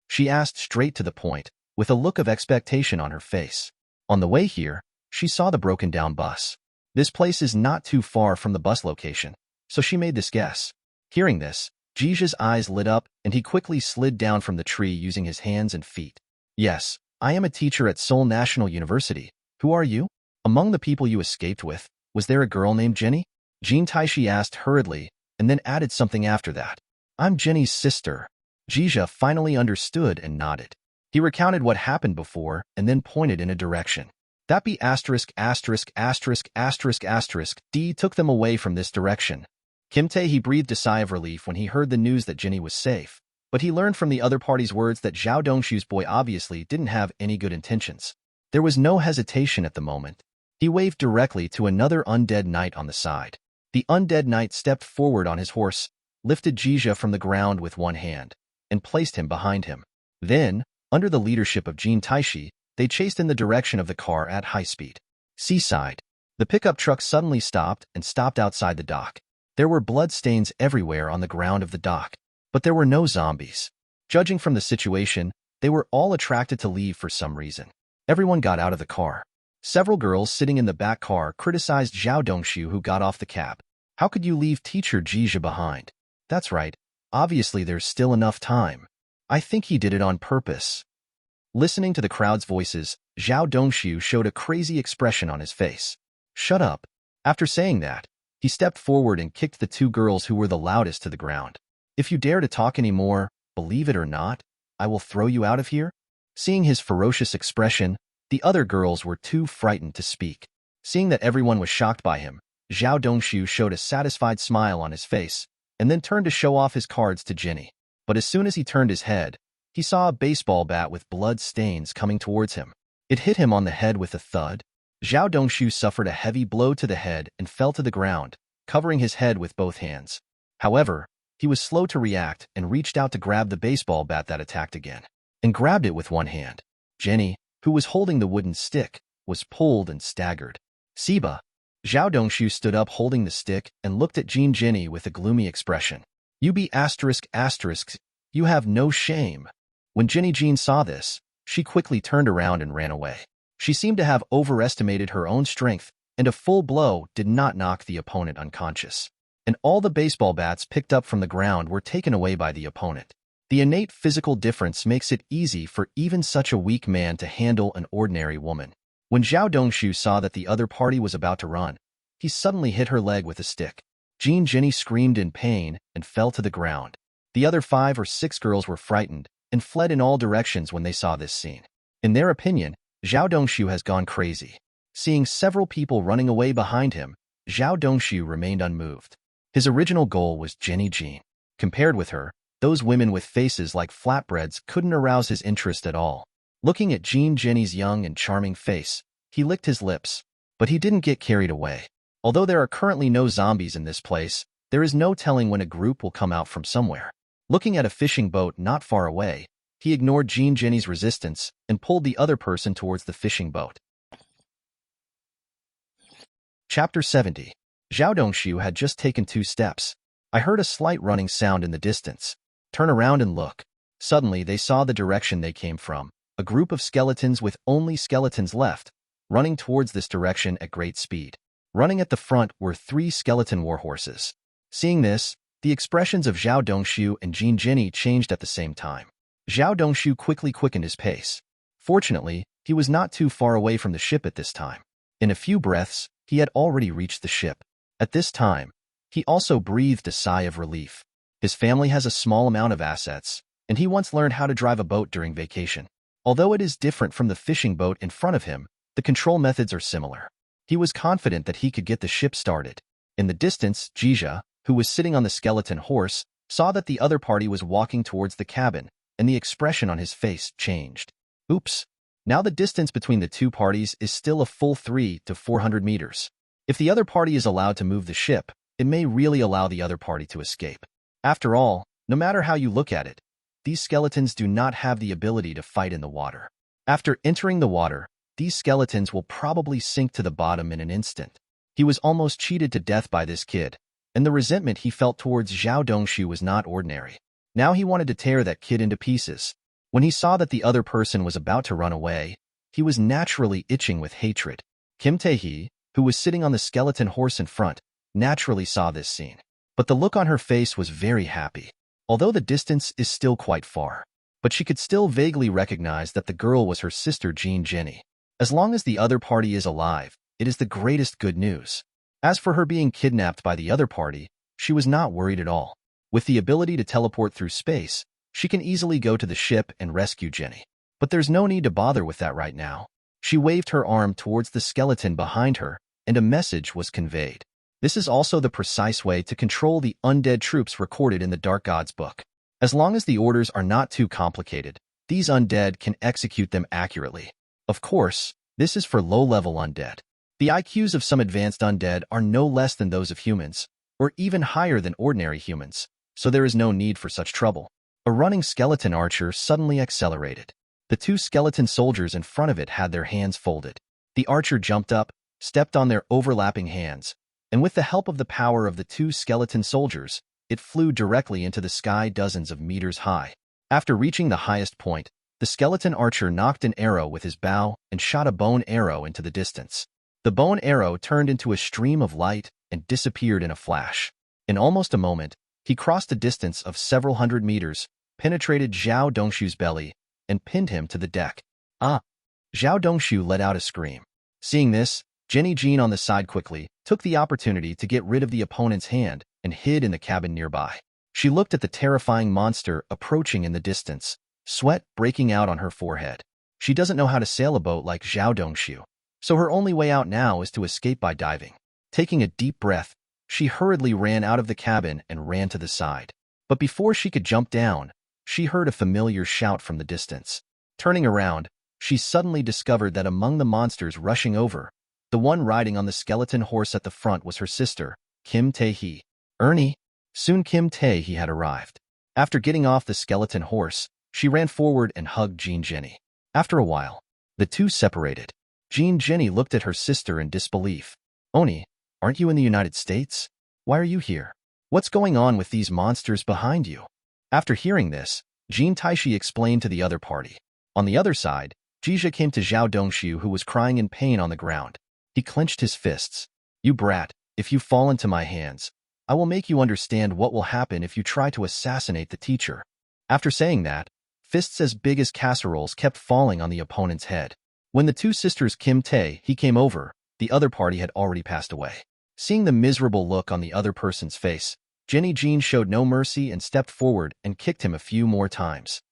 She asked straight to the point, with a look of expectation on her face. On the way here, she saw the broken-down bus. This place is not too far from the bus location, so she made this guess. Hearing this, Jizha's eyes lit up and he quickly slid down from the tree using his hands and feet. Yes, I am a teacher at Seoul National University. Who are you? Among the people you escaped with, was there a girl named Jenny? Jin Taishi asked hurriedly, and then added something after that. I'm Jenny's sister. Jizha finally understood and nodded. He recounted what happened before and then pointed in a direction. That be D took them away from this direction. Kim Tae-hee breathed a sigh of relief when he heard the news that Jenny was safe, but he learned from the other party's words that Zhao Dongshu's boy obviously didn't have any good intentions. There was no hesitation at the moment. He waved directly to another undead knight on the side. The undead knight stepped forward on his horse, lifted Jizha from the ground with one hand, and placed him behind him. Then, under the leadership of Jin Taishi, they chased in the direction of the car at high speed. Seaside. The pickup truck suddenly stopped and stopped outside the dock. There were bloodstains everywhere on the ground of the dock, but there were no zombies. Judging from the situation, they were all attracted to leave for some reason. Everyone got out of the car. Several girls sitting in the back car criticized Zhao Dongshu, who got off the cab. How could you leave teacher Jizha behind? That's right. Obviously there's still enough time. I think he did it on purpose. Listening to the crowd's voices, Zhao Dongshu showed a crazy expression on his face. Shut up. After saying that, he stepped forward and kicked the two girls who were the loudest to the ground. If you dare to talk anymore, believe it or not, I will throw you out of here. Seeing his ferocious expression, the other girls were too frightened to speak. Seeing that everyone was shocked by him, Zhao Dongshu showed a satisfied smile on his face, and then turned to show off his cards to Jenny. But as soon as he turned his head, he saw a baseball bat with blood stains coming towards him. It hit him on the head with a thud. Zhao Dongshu suffered a heavy blow to the head and fell to the ground, covering his head with both hands. However, he was slow to react and reached out to grab the baseball bat that attacked again, and grabbed it with one hand. Jenny, who was holding the wooden stick, was pulled and staggered. Siba. Zhao Dongshu stood up holding the stick and looked at Jean Jenny with a gloomy expression. You be asterisk asterisk, you have no shame. When Jenny Jean saw this, she quickly turned around and ran away. She seemed to have overestimated her own strength, and a full blow did not knock the opponent unconscious. And all the baseball bats picked up from the ground were taken away by the opponent. The innate physical difference makes it easy for even such a weak man to handle an ordinary woman. When Zhao Dongshu saw that the other party was about to run, he suddenly hit her leg with a stick. Jean Jenny screamed in pain and fell to the ground. The other 5 or 6 girls were frightened and fled in all directions when they saw this scene. In their opinion, Zhao Dongshu has gone crazy. Seeing several people running away behind him, Zhao Dongshu remained unmoved. His original goal was Jenny Jean. Compared with her, those women with faces like flatbreads couldn't arouse his interest at all. Looking at Jean Jenny's young and charming face, he licked his lips, but he didn't get carried away. Although there are currently no zombies in this place, there is no telling when a group will come out from somewhere. Looking at a fishing boat not far away, he ignored Jean Jenny's resistance and pulled the other person towards the fishing boat. Chapter 70. Zhao Dongshu had just taken 2 steps. I heard a slight running sound in the distance. Turn around and look. Suddenly they saw the direction they came from, a group of skeletons with only skeletons left, running towards this direction at great speed. Running at the front were 3 skeleton warhorses. Seeing this, the expressions of Zhao Dongshu and Jean Jenny changed at the same time. Zhao Dongshu quickly quickened his pace. Fortunately, he was not too far away from the ship at this time. In a few breaths, he had already reached the ship. At this time, he also breathed a sigh of relief. His family has a small amount of assets, and he once learned how to drive a boat during vacation. Although it is different from the fishing boat in front of him, the control methods are similar. He was confident that he could get the ship started. In the distance, Jija, who was sitting on the skeleton horse, saw that the other party was walking towards the cabin, and the expression on his face changed. Oops. Now the distance between the 2 parties is still a full 300 to 400 meters. If the other party is allowed to move the ship, it may really allow the other party to escape. After all, no matter how you look at it, these skeletons do not have the ability to fight in the water. After entering the water, these skeletons will probably sink to the bottom in an instant. He was almost cheated to death by this kid, and the resentment he felt towards Zhao Dongshu was not ordinary. Now he wanted to tear that kid into pieces. When he saw that the other person was about to run away, he was naturally itching with hatred. Kim Tae-hee, who was sitting on the skeleton horse in front, naturally saw this scene. But the look on her face was very happy, although the distance is still quite far. But she could still vaguely recognize that the girl was her sister Jean Jenny. As long as the other party is alive, it is the greatest good news. As for her being kidnapped by the other party, she was not worried at all. With the ability to teleport through space, she can easily go to the ship and rescue Jenny. But there's no need to bother with that right now. She waved her arm towards the skeleton behind her, and a message was conveyed. This is also the precise way to control the undead troops recorded in the Dark Gods book. As long as the orders are not too complicated, these undead can execute them accurately. Of course, this is for low-level undead. The IQs of some advanced undead are no less than those of humans, or even higher than ordinary humans, so there is no need for such trouble. A running skeleton archer suddenly accelerated. The 2 skeleton soldiers in front of it had their hands folded. The archer jumped up, stepped on their overlapping hands, and with the help of the power of the 2 skeleton soldiers, it flew directly into the sky dozens of meters high. After reaching the highest point, the skeleton archer knocked an arrow with his bow and shot a bone arrow into the distance. The bone arrow turned into a stream of light and disappeared in a flash. In almost a moment, he crossed a distance of several hundred meters, penetrated Zhao Dongshu's belly, and pinned him to the deck. Ah! Zhao Dongshu let out a scream. Seeing this, Jenny Jean on the side quickly took the opportunity to get rid of the opponent's hand and hid in the cabin nearby. She looked at the terrifying monster approaching in the distance, sweat breaking out on her forehead. She doesn't know how to sail a boat like Zhao Dongshu, so her only way out now is to escape by diving. Taking a deep breath, she hurriedly ran out of the cabin and ran to the side. But before she could jump down, she heard a familiar shout from the distance. Turning around, she suddenly discovered that among the monsters rushing over, the one riding on the skeleton horse at the front was her sister, Kim Tae-hee. Ernie. Soon Kim Tae-hee had arrived. After getting off the skeleton horse, she ran forward and hugged Jean Jenny. After a while, the two separated. Jean Jenny looked at her sister in disbelief. Oni, aren't you in the United States? Why are you here? What's going on with these monsters behind you? After hearing this, Jean Taishi explained to the other party. On the other side, Jija came to Zhao Dongxiu, who was crying in pain on the ground. He clenched his fists. You brat, if you fall into my hands, I will make you understand what will happen if you try to assassinate the teacher. After saying that, fists as big as casseroles kept falling on the opponent's head. When the two sisters Kim Tae-hee came over, the other party had already passed away. Seeing the miserable look on the other person's face, Jenny Jean showed no mercy and stepped forward and kicked him a few more times.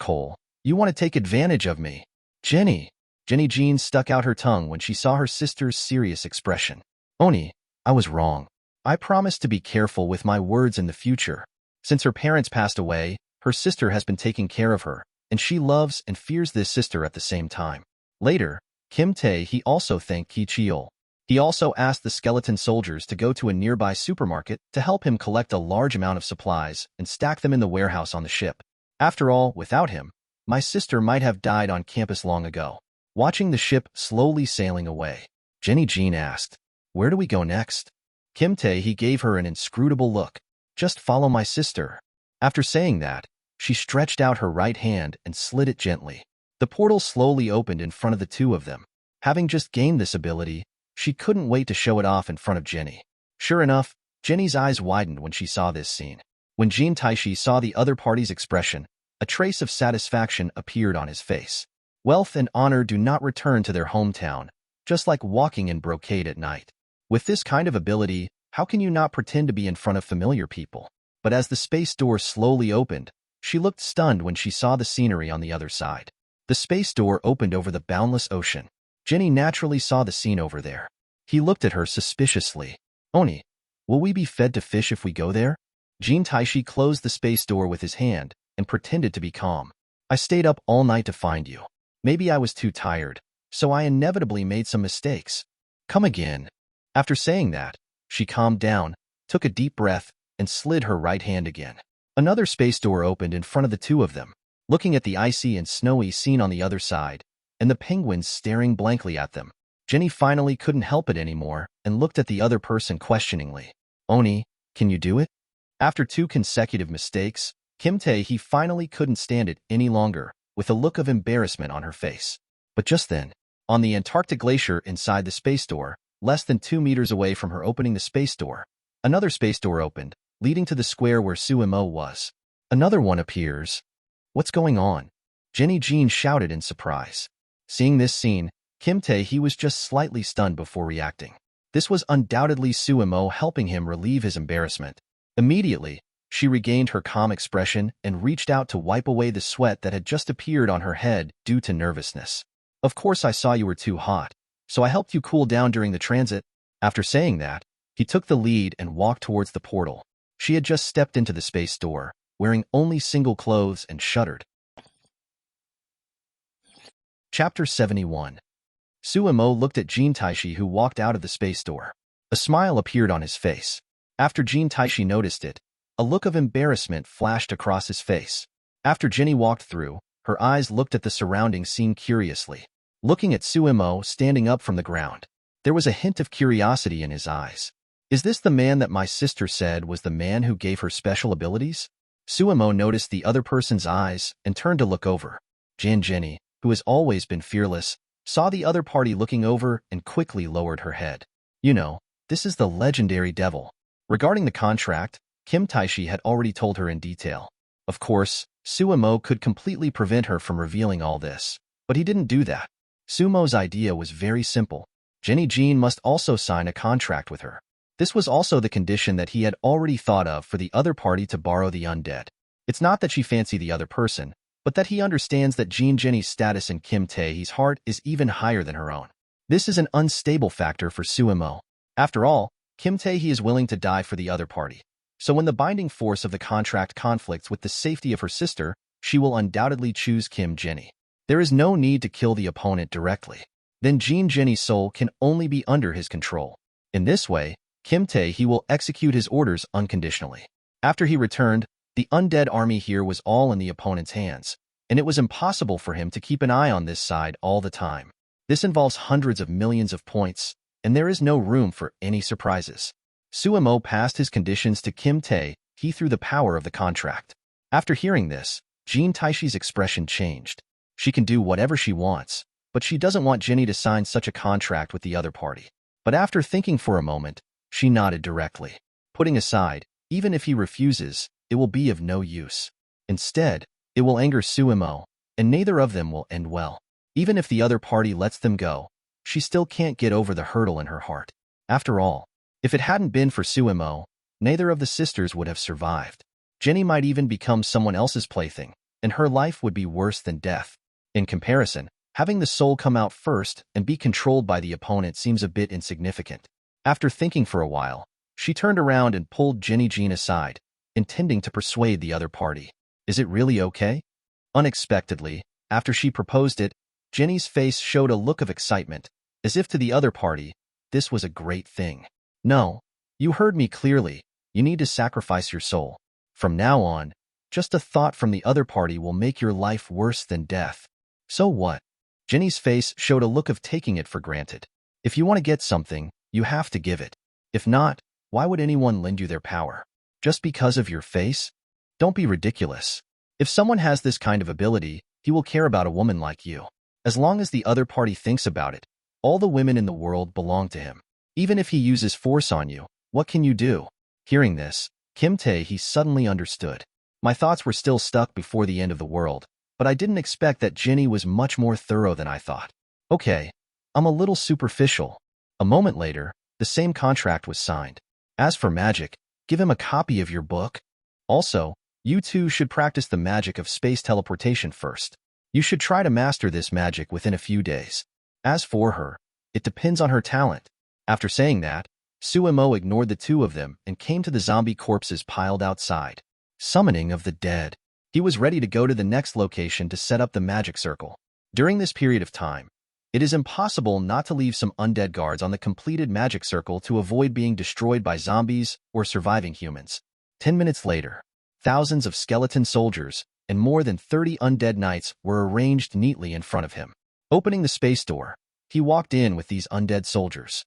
Hole, you want to take advantage of me? Jenny Jean stuck out her tongue when she saw her sister's serious expression. Oni, I was wrong. I promised to be careful with my words in the future. Since her parents passed away, her sister has been taking care of her, and she loves and fears this sister at the same time. Later, Kim Tae-hee also thanked Ki Cheol. He also asked the skeleton soldiers to go to a nearby supermarket to help him collect a large amount of supplies and stack them in the warehouse on the ship. After all, without him, my sister might have died on campus long ago. Watching the ship slowly sailing away, Jenny Jean asked, "Where do we go next?" Kim Tae-hee gave her an inscrutable look. "Just follow my sister." After saying that, she stretched out her right hand and slid it gently. The portal slowly opened in front of the two of them. Having just gained this ability, she couldn't wait to show it off in front of Jenny. Sure enough, Jenny's eyes widened when she saw this scene. When Jean Taishi saw the other party's expression, a trace of satisfaction appeared on his face. Wealth and honor do not return to their hometown, just like walking in brocade at night. With this kind of ability, how can you not pretend to be in front of familiar people? But as the space door slowly opened, she looked stunned when she saw the scenery on the other side. The space door opened over the boundless ocean. Jenny naturally saw the scene over there. He looked at her suspiciously. Oni, will we be fed to fish if we go there? Jean Taishi closed the space door with his hand and pretended to be calm. I stayed up all night to find you. Maybe I was too tired, so I inevitably made some mistakes. Come again. After saying that, she calmed down, took a deep breath, and slid her right hand again. Another space door opened in front of the two of them. Looking at the icy and snowy scene on the other side, and the penguins staring blankly at them, Jenny finally couldn't help it anymore and looked at the other person questioningly. Oni, can you do it? After 2 consecutive mistakes, Kim Tae-hee finally couldn't stand it any longer, with a look of embarrassment on her face. But just then, on the Antarctic glacier inside the space door, less than 2 meters away from her opening the space door, another space door opened, leading to the square where Suemo was. Another one appears. What's going on? Jenny Jean shouted in surprise. Seeing this scene, Kim Tae-hee was just slightly stunned before reacting. This was undoubtedly Suemo helping him relieve his embarrassment. Immediately, she regained her calm expression and reached out to wipe away the sweat that had just appeared on her head due to nervousness. Of course I saw you were too hot, so I helped you cool down during the transit. After saying that, he took the lead and walked towards the portal. She had just stepped into the space door, wearing only single clothes, and shuddered. Chapter 71. Suemo looked at Jean Taishi, who walked out of the space door. A smile appeared on his face. After Jean Taishi noticed it, a look of embarrassment flashed across his face. After Jenny walked through, her eyes looked at the surrounding scene curiously. Looking at Suemo standing up from the ground, there was a hint of curiosity in his eyes. Is this the man that my sister said was the man who gave her special abilities? Suemo noticed the other person's eyes and turned to look over. Jenny, who has always been fearless, saw the other party looking over and quickly lowered her head. You know, this is the legendary devil. Regarding the contract, Kim Taishi had already told her in detail. Of course, Suemo could completely prevent her from revealing all this, but he didn't do that. Sumo's idea was very simple. Jenny Jean must also sign a contract with her. This was also the condition that he had already thought of for the other party to borrow the undead. It's not that she fancied the other person, but that he understands that Jenny's status in Kim Tae-hee's heart is even higher than her own. This is an unstable factor for Suemo. After all, Kim Tae-hee is willing to die for the other party. So when the binding force of the contract conflicts with the safety of her sister, she will undoubtedly choose Kim Jenny. There is no need to kill the opponent directly. Then Jean Jenny's soul can only be under his control. In this way, Kim Tae-hee will execute his orders unconditionally. After he returned, the undead army here was all in the opponent's hands, and it was impossible for him to keep an eye on this side all the time. This involves hundreds of millions of points, and there is no room for any surprises. Suemo passed his conditions to Kim Tae-hee through the power of the contract. After hearing this, Jean Taishi's expression changed. She can do whatever she wants, but she doesn't want Jenny to sign such a contract with the other party. But after thinking for a moment, she nodded directly. Putting aside, even if he refuses, it will be of no use. Instead, it will anger Suemo, and neither of them will end well. Even if the other party lets them go, she still can't get over the hurdle in her heart. After all, if it hadn't been for Suemo, neither of the sisters would have survived. Jenny might even become someone else's plaything, and her life would be worse than death. In comparison, having the soul come out first and be controlled by the opponent seems a bit insignificant. After thinking for a while, she turned around and pulled Jenny Jean aside, intending to persuade the other party. Is it really okay? Unexpectedly, after she proposed it, Jenny's face showed a look of excitement, as if to the other party, this was a great thing. No, you heard me clearly. You need to sacrifice your soul. From now on, just a thought from the other party will make your life worse than death. So what? Jenny's face showed a look of taking it for granted. If you want to get something, you have to give it. If not, why would anyone lend you their power? Just because of your face? Don't be ridiculous. If someone has this kind of ability, he will care about a woman like you. As long as the other party thinks about it, all the women in the world belong to him. Even if he uses force on you, what can you do? Hearing this, Kim Tae-hee suddenly understood. My thoughts were still stuck before the end of the world, but I didn't expect that Jenny was much more thorough than I thought. Okay, I'm a little superficial. A moment later, the same contract was signed. As for magic, give him a copy of your book. Also, you two should practice the magic of space teleportation first. You should try to master this magic within a few days. As for her, it depends on her talent. After saying that, Suemo ignored the two of them and came to the zombie corpses piled outside. Summoning of the dead. He was ready to go to the next location to set up the magic circle. During this period of time, it is impossible not to leave some undead guards on the completed magic circle to avoid being destroyed by zombies or surviving humans. 10 minutes later, thousands of skeleton soldiers and more than 30 undead knights were arranged neatly in front of him. Opening the space door, he walked in with these undead soldiers.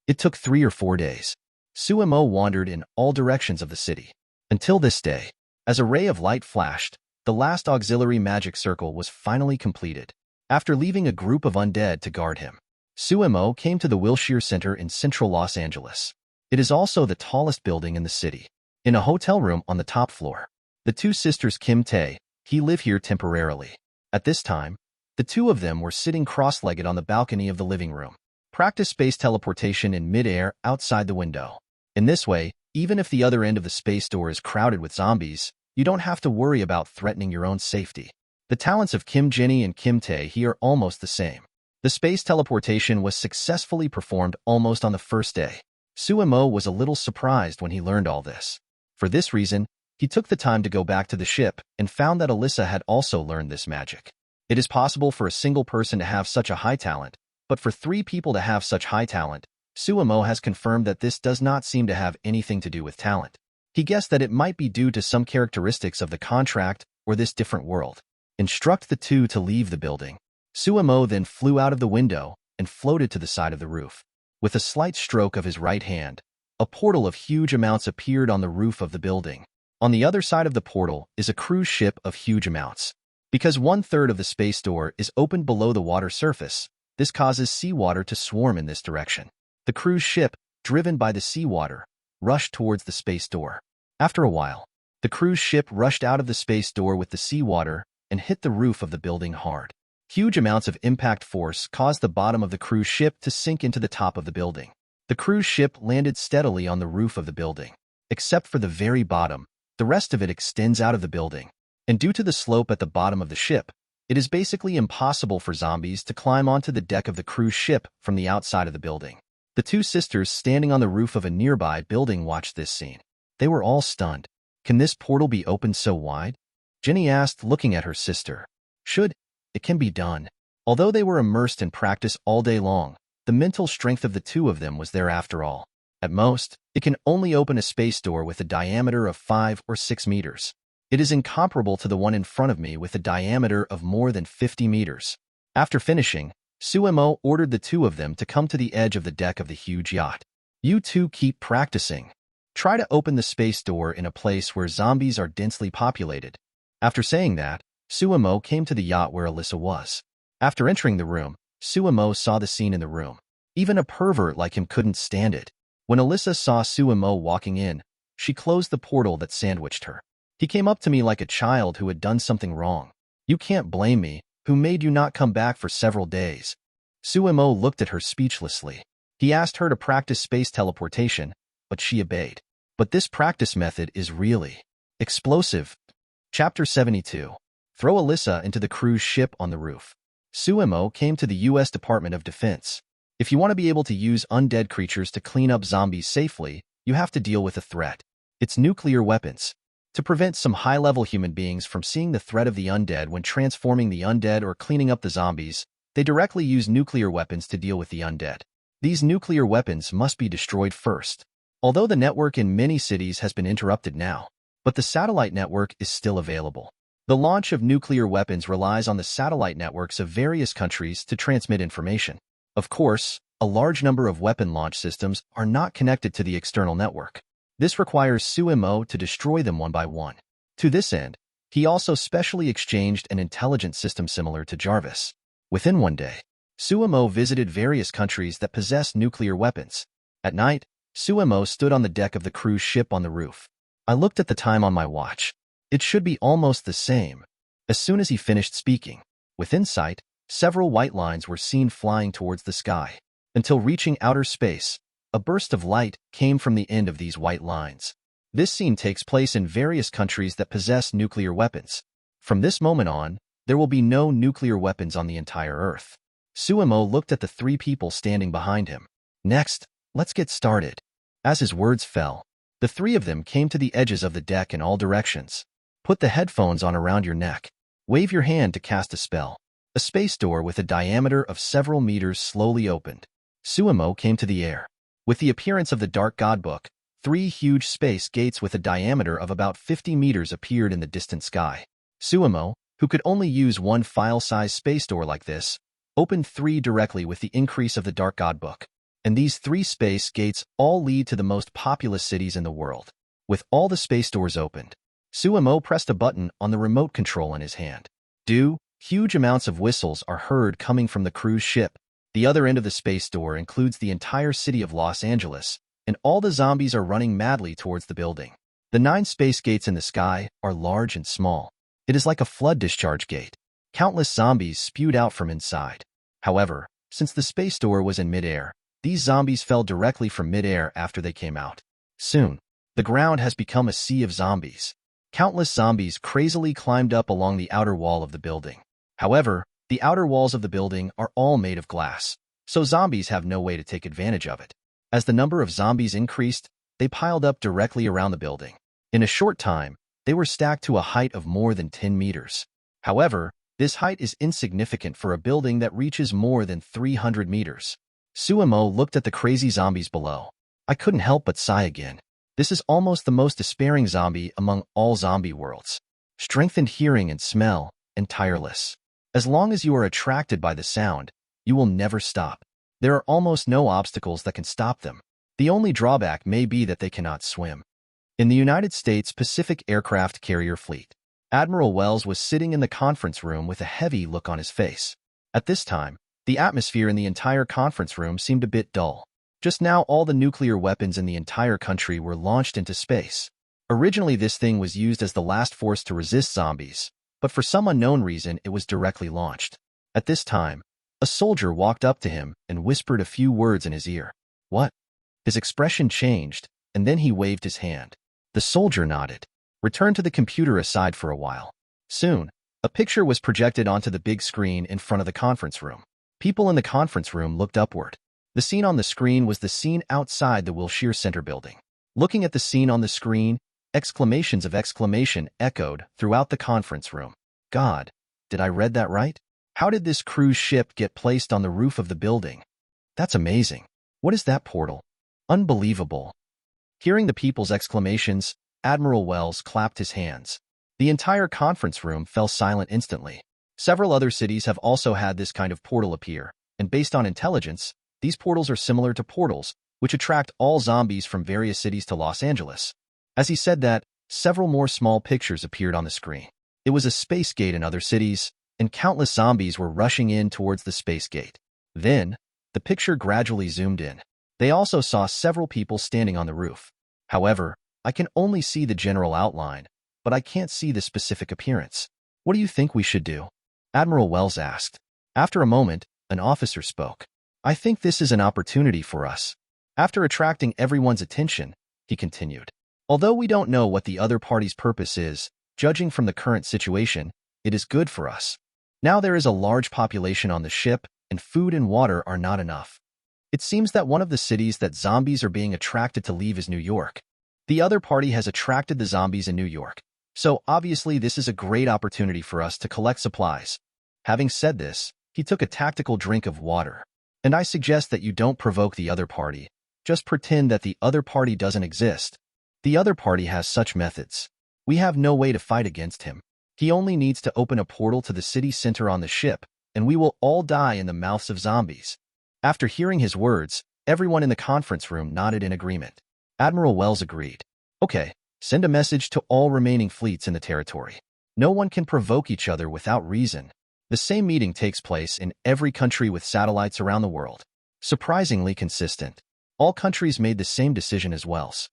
It took 3 or 4 days. Suemo wandered in all directions of the city. Until this day, as a ray of light flashed, the last auxiliary magic circle was finally completed. After leaving a group of undead to guard him, Suemo came to the Wilshire Center in central Los Angeles. It is also the tallest building in the city. In a hotel room on the top floor, the two sisters Kim Tae-hee live here temporarily. At this time, the two of them were sitting cross-legged on the balcony of the living room. Practice space teleportation in mid-air outside the window. In this way, even if the other end of the space door is crowded with zombies, you don't have to worry about threatening your own safety. The talents of Kim Jenny and Kim Tae-hee are almost the same. The space teleportation was successfully performed almost on the first day. Suemo was a little surprised when he learned all this. For this reason, he took the time to go back to the ship and found that Alyssa had also learned this magic. It is possible for a single person to have such a high talent, but for 3 people to have such high talent, Suemo has confirmed that this does not seem to have anything to do with talent. He guessed that it might be due to some characteristics of the contract or this different world. Instruct the two to leave the building. Suemo then flew out of the window and floated to the side of the roof. With a slight stroke of his right hand, a portal of huge amounts appeared on the roof of the building. On the other side of the portal is a cruise ship of huge amounts. Because 1/3 of the space door is opened below the water surface, this causes seawater to swarm in this direction. The cruise ship, driven by the seawater, rushed towards the space door. After a while, the cruise ship rushed out of the space door with the seawater and hit the roof of the building hard. Huge amounts of impact force caused the bottom of the cruise ship to sink into the top of the building. The cruise ship landed steadily on the roof of the building. Except for the very bottom, the rest of it extends out of the building. And due to the slope at the bottom of the ship, it is basically impossible for zombies to climb onto the deck of the cruise ship from the outside of the building. The two sisters standing on the roof of a nearby building watched this scene. They were all stunned. Can this portal be opened so wide? Jenny asked, looking at her sister. It can be done. Although they were immersed in practice all day long, the mental strength of the two of them was there after all. At most, it can only open a space door with a diameter of 5 or 6 meters. It is incomparable to the one in front of me with a diameter of more than 50 meters. After finishing, Suemo ordered the two of them to come to the edge of the deck of the huge yacht. You two keep practicing. Try to open the space door in a place where zombies are densely populated. After saying that, Suemo came to the yacht where Alyssa was. After entering the room, Suemo saw the scene in the room. Even a pervert like him couldn't stand it. When Alyssa saw Suemo walking in, she closed the portal that sandwiched her. He came up to me like a child who had done something wrong. You can't blame me. Who made you not come back for several days? Suemo looked at her speechlessly. He asked her to practice space teleportation, but she obeyed. But this practice method is really explosive. Chapter 72. Throw Alyssa into the cruise ship on the roof. Suemo came to the U.S. Department of Defense. If you want to be able to use undead creatures to clean up zombies safely, you have to deal with a threat. It's nuclear weapons. To prevent some high-level human beings from seeing the threat of the undead when transforming the undead or cleaning up the zombies, they directly use nuclear weapons to deal with the undead. These nuclear weapons must be destroyed first. Although the network in many cities has been interrupted now, but the satellite network is still available. The launch of nuclear weapons relies on the satellite networks of various countries to transmit information. Of course, a large number of weapon launch systems are not connected to the external network. This requires Suemo to destroy them one by one. To this end, he also specially exchanged an intelligence system similar to Jarvis. Within one day, Suemo visited various countries that possessed nuclear weapons. At night, Suemo stood on the deck of the cruise ship on the roof. I looked at the time on my watch. It should be almost the same. As soon as he finished speaking, within sight, several white lines were seen flying towards the sky. Until reaching outer space, a burst of light came from the end of these white lines. This scene takes place in various countries that possess nuclear weapons. From this moment on, there will be no nuclear weapons on the entire Earth. Suemo looked at the three people standing behind him. Next, let's get started. As his words fell, the three of them came to the edges of the deck in all directions. Put the headphones on around your neck. Wave your hand to cast a spell. A space door with a diameter of several meters slowly opened. Suemo came to the air. With the appearance of the Dark God Book, 3 huge space gates with a diameter of about 50 meters appeared in the distant sky. Suemo, who could only use one file-size space door like this, opened 3 directly with the increase of the Dark God Book. And these 3 space gates all lead to the most populous cities in the world. With all the space doors opened, Suemo pressed a button on the remote control in his hand. Huge amounts of whistles are heard coming from the cruise ship. The other end of the space door includes the entire city of Los Angeles, and all the zombies are running madly towards the building. The 9 space gates in the sky are large and small. It is like a flood discharge gate. Countless zombies spewed out from inside. However, since the space door was in midair, these zombies fell directly from midair after they came out. Soon, the ground has become a sea of zombies. Countless zombies crazily climbed up along the outer wall of the building. However, the outer walls of the building are all made of glass, so zombies have no way to take advantage of it. As the number of zombies increased, they piled up directly around the building. In a short time, they were stacked to a height of more than 10 meters. However, this height is insignificant for a building that reaches more than 300 meters. Suemo looked at the crazy zombies below. I couldn't help but sigh again. This is almost the most despairing zombie among all zombie worlds. Strengthened hearing and smell, and tireless. As long as you are attracted by the sound, you will never stop. There are almost no obstacles that can stop them. The only drawback may be that they cannot swim. In the United States Pacific Aircraft Carrier Fleet, Admiral Wells was sitting in the conference room with a heavy look on his face. At this time, the atmosphere in the entire conference room seemed a bit dull. Just now, all the nuclear weapons in the entire country were launched into space. Originally, this thing was used as the last force to resist zombies, but for some unknown reason, it was directly launched. At this time, a soldier walked up to him and whispered a few words in his ear. What? His expression changed, and then he waved his hand. The soldier nodded. Return to the computer aside for a while. Soon, a picture was projected onto the big screen in front of the conference room. People in the conference room looked upward. The scene on the screen was the scene outside the Wilshire Center building. Looking at the scene on the screen, exclamations of exclamation echoed throughout the conference room. God, did I read that right? How did this cruise ship get placed on the roof of the building? That's amazing. What is that portal? Unbelievable. Hearing the people's exclamations, Admiral Wells clapped his hands. The entire conference room fell silent instantly. Several other cities have also had this kind of portal appear, and based on intelligence, these portals are similar to portals, which attract all zombies from various cities to Los Angeles. As he said that, several more small pictures appeared on the screen. It was a space gate in other cities, and countless zombies were rushing in towards the space gate. Then, the picture gradually zoomed in. They also saw several people standing on the roof. However, I can only see the general outline, but I can't see the specific appearance. What do you think we should do? Admiral Wells asked. After a moment, an officer spoke. I think this is an opportunity for us. After attracting everyone's attention, he continued. Although we don't know what the other party's purpose is, judging from the current situation, it is good for us. Now there is a large population on the ship, and food and water are not enough. It seems that one of the cities that zombies are being attracted to leave is New York. The other party has attracted the zombies in New York. So obviously this is a great opportunity for us to collect supplies. Having said this, he took a tactical drink of water. And I suggest that you don't provoke the other party. Just pretend that the other party doesn't exist. The other party has such methods. We have no way to fight against him. He only needs to open a portal to the city center on the ship, and we will all die in the mouths of zombies. After hearing his words, everyone in the conference room nodded in agreement. Admiral Wells agreed. Okay, send a message to all remaining fleets in the territory. No one can provoke each other without reason. The same meeting takes place in every country with satellites around the world. Surprisingly consistent. All countries made the same decision as Wells.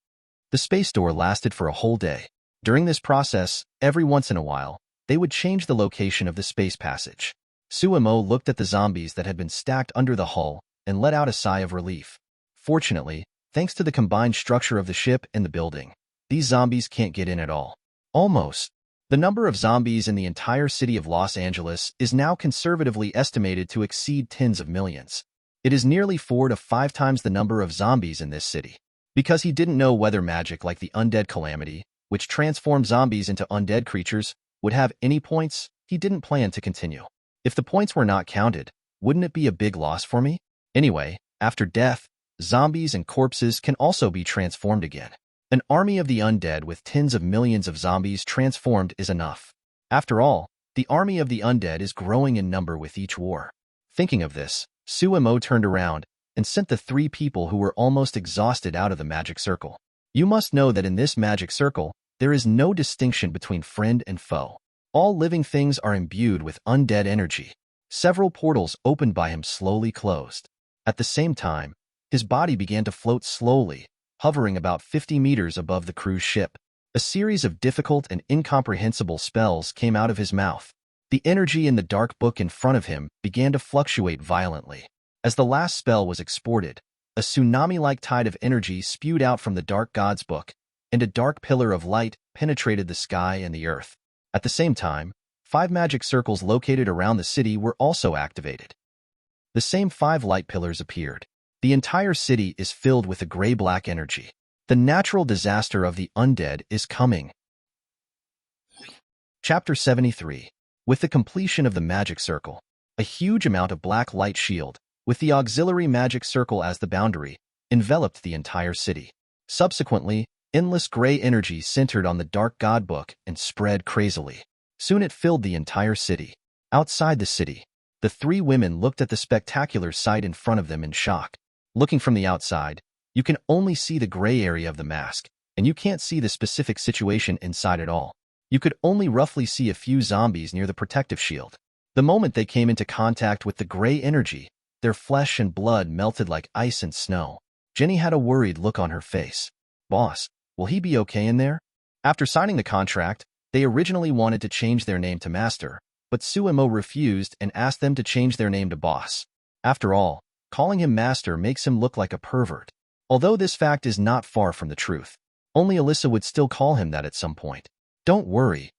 The space door lasted for a whole day. During this process, every once in a while, they would change the location of the space passage. Suemo looked at the zombies that had been stacked under the hull and let out a sigh of relief. Fortunately, thanks to the combined structure of the ship and the building, these zombies can't get in at all. Almost. The number of zombies in the entire city of Los Angeles is now conservatively estimated to exceed tens of millions. It is nearly 4 to 5 times the number of zombies in this city. Because he didn't know whether magic like the undead calamity, which transformed zombies into undead creatures, would have any points, he didn't plan to continue. If the points were not counted, wouldn't it be a big loss for me? Anyway, after death, zombies and corpses can also be transformed again. An army of the undead with tens of millions of zombies transformed is enough. After all, the army of the undead is growing in number with each war. Thinking of this, Suemo turned around and sent the 3 people who were almost exhausted out of the magic circle. You must know that in this magic circle, there is no distinction between friend and foe. All living things are imbued with undead energy. Several portals opened by him slowly closed. At the same time, his body began to float slowly, hovering about 50 meters above the cruise ship. A series of difficult and incomprehensible spells came out of his mouth. The energy in the dark book in front of him began to fluctuate violently. As the last spell was exported, a tsunami-like tide of energy spewed out from the dark god's book, and a dark pillar of light penetrated the sky and the earth. At the same time, 5 magic circles located around the city were also activated. The same 5 light pillars appeared. The entire city is filled with a gray-black energy. The natural disaster of the undead is coming. Chapter 73. With the completion of the magic circle, a huge amount of black light shield, with the auxiliary magic circle as the boundary, enveloped the entire city. Subsequently, endless gray energy centered on the dark god book and spread crazily. Soon it filled the entire city. Outside the city, the 3 women looked at the spectacular sight in front of them in shock. Looking from the outside, you can only see the gray area of the mask, and you can't see the specific situation inside at all. You could only roughly see a few zombies near the protective shield. The moment they came into contact with the gray energy, their flesh and blood melted like ice and snow. Jenny had a worried look on her face. Boss, will he be okay in there? After signing the contract, they originally wanted to change their name to Master, but Suemo refused and asked them to change their name to Boss. After all, calling him Master makes him look like a pervert. Although this fact is not far from the truth, only Alyssa would still call him that at some point. Don't worry.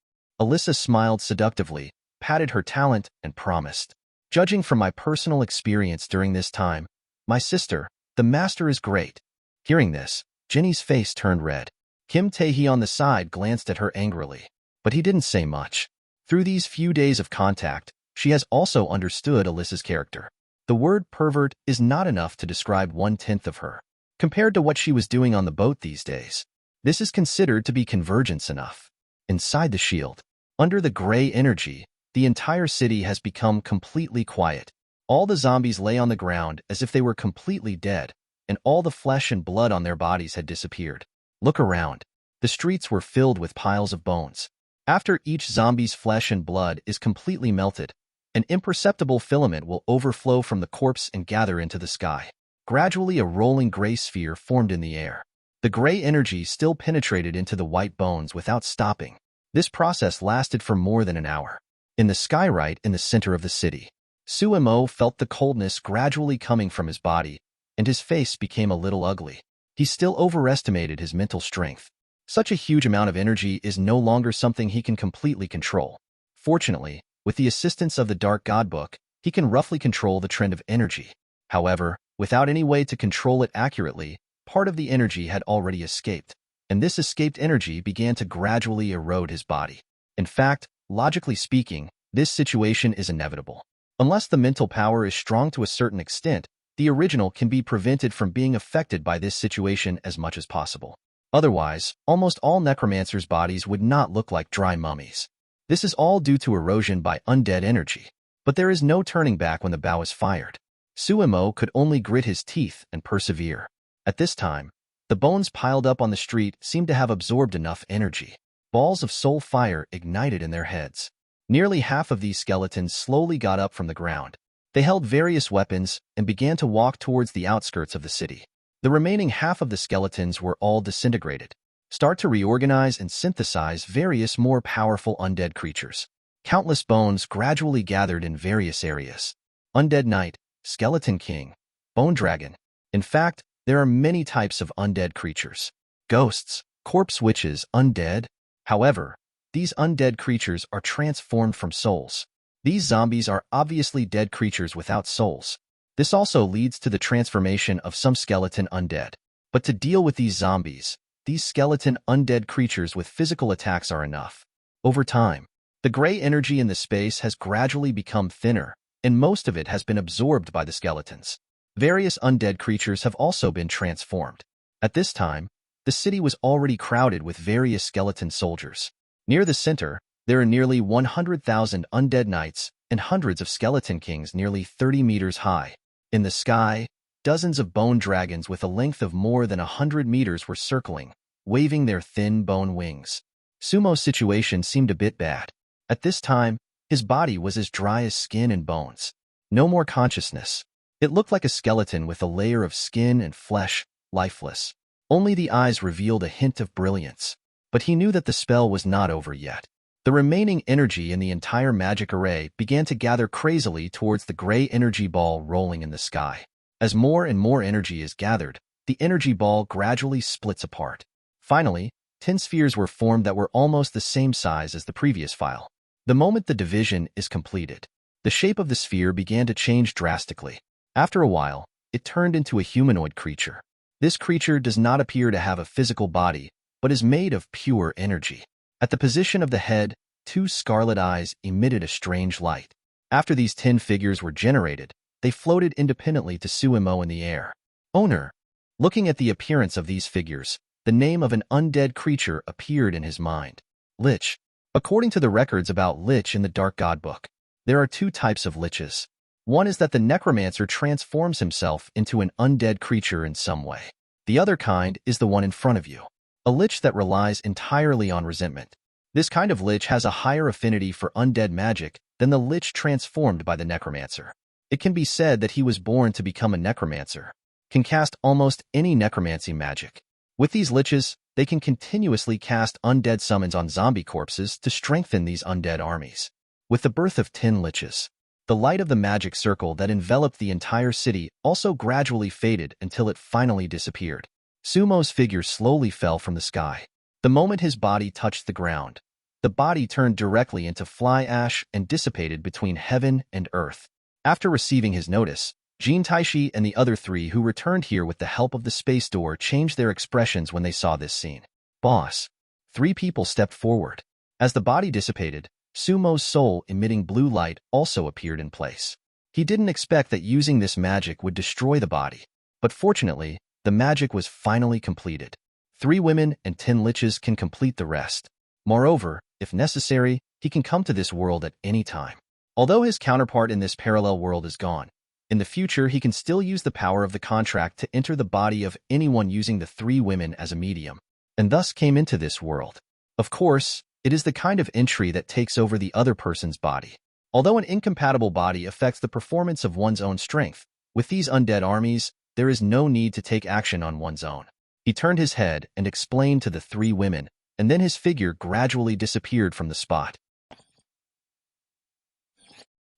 Alyssa smiled seductively, patted her talent, and promised. Judging from my personal experience during this time, my sister, the Master is great. Hearing this, Jenny's face turned red. Kim Tae-hee on the side glanced at her angrily, but he didn't say much. Through these few days of contact, she has also understood Alyssa's character. The word pervert is not enough to describe 1/10 of her. Compared to what she was doing on the boat these days, this is considered to be convergence enough. Inside the shield, under the gray energy, the entire city has become completely quiet. All the zombies lay on the ground as if they were completely dead, and all the flesh and blood on their bodies had disappeared. Look around. The streets were filled with piles of bones. After each zombie's flesh and blood is completely melted, an imperceptible filament will overflow from the corpse and gather into the sky. Gradually, a rolling gray sphere formed in the air. The gray energy still penetrated into the white bones without stopping. This process lasted for more than an hour. In the sky right in the center of the city, Sumo felt the coldness gradually coming from his body, and his face became a little ugly. He still overestimated his mental strength. Such a huge amount of energy is no longer something he can completely control. Fortunately, with the assistance of the Dark God Book, he can roughly control the trend of energy. However, without any way to control it accurately, part of the energy had already escaped, and this escaped energy began to gradually erode his body. In fact, logically speaking, this situation is inevitable. Unless the mental power is strong to a certain extent, the original can be prevented from being affected by this situation as much as possible. Otherwise, almost all necromancers' bodies would not look like dry mummies. This is all due to erosion by undead energy. But there is no turning back when the bow is fired. Sumo could only grit his teeth and persevere. At this time, the bones piled up on the street seemed to have absorbed enough energy. Balls of soul fire ignited in their heads. Nearly half of these skeletons slowly got up from the ground. They held various weapons and began to walk towards the outskirts of the city. The remaining half of the skeletons were all disintegrated. Start to reorganize and synthesize various more powerful undead creatures. Countless bones gradually gathered in various areas. Undead Knight, Skeleton King, Bone Dragon. In fact, there are many types of undead creatures. Ghosts, corpse witches, undead. However, these undead creatures are transformed from souls. These zombies are obviously dead creatures without souls. This also leads to the transformation of some skeleton undead. But to deal with these zombies, these skeleton undead creatures with physical attacks are enough. Over time, the gray energy in the space has gradually become thinner, and most of it has been absorbed by the skeletons. Various undead creatures have also been transformed. At this time, the city was already crowded with various skeleton soldiers. Near the center, there are nearly 100,000 undead knights and hundreds of skeleton kings nearly 30 meters high. In the sky, dozens of bone dragons with a length of more than 100 meters were circling, waving their thin bone wings. Sumo's situation seemed a bit bad. At this time, his body was as dry as skin and bones. No more consciousness. It looked like a skeleton with a layer of skin and flesh, lifeless. Only the eyes revealed a hint of brilliance. But he knew that the spell was not over yet. The remaining energy in the entire magic array began to gather crazily towards the gray energy ball rolling in the sky. As more and more energy is gathered, the energy ball gradually splits apart. Finally, 10 spheres were formed that were almost the same size as the previous file. The moment the division is completed, the shape of the sphere began to change drastically. After a while, it turned into a humanoid creature. This creature does not appear to have a physical body, but is made of pure energy. At the position of the head, 2 scarlet eyes emitted a strange light. After these 10 figures were generated, they floated independently to Sumo in the air. Owner. Looking at the appearance of these figures, the name of an undead creature appeared in his mind. Lich. According to the records about Lich in the Dark God Book, there are 2 types of Liches. One is that the necromancer transforms himself into an undead creature in some way. The other kind is the one in front of you. A lich that relies entirely on resentment. This kind of lich has a higher affinity for undead magic than the lich transformed by the necromancer. It can be said that he was born to become a necromancer, can cast almost any necromancy magic. With these liches, they can continuously cast undead summons on zombie corpses to strengthen these undead armies. With the birth of 10 liches, the light of the magic circle that enveloped the entire city also gradually faded until it finally disappeared. Sumo's figure slowly fell from the sky. The moment his body touched the ground, the body turned directly into fly ash and dissipated between heaven and earth. After receiving his notice, Jean Taishi and the other three who returned here with the help of the space door changed their expressions when they saw this scene. Boss. 3 people stepped forward. As the body dissipated, Sumo's soul emitting blue light also appeared in place. He didn't expect that using this magic would destroy the body, but fortunately, the magic was finally completed. 3 women and 10 liches can complete the rest. Moreover, if necessary, he can come to this world at any time. Although his counterpart in this parallel world is gone, in the future he can still use the power of the contract to enter the body of anyone using the 3 women as a medium, and thus came into this world. Of course, it is the kind of entry that takes over the other person's body. Although an incompatible body affects the performance of one's own strength, with these undead armies, there is no need to take action on one's own. He turned his head and explained to the 3 women, and then his figure gradually disappeared from the spot.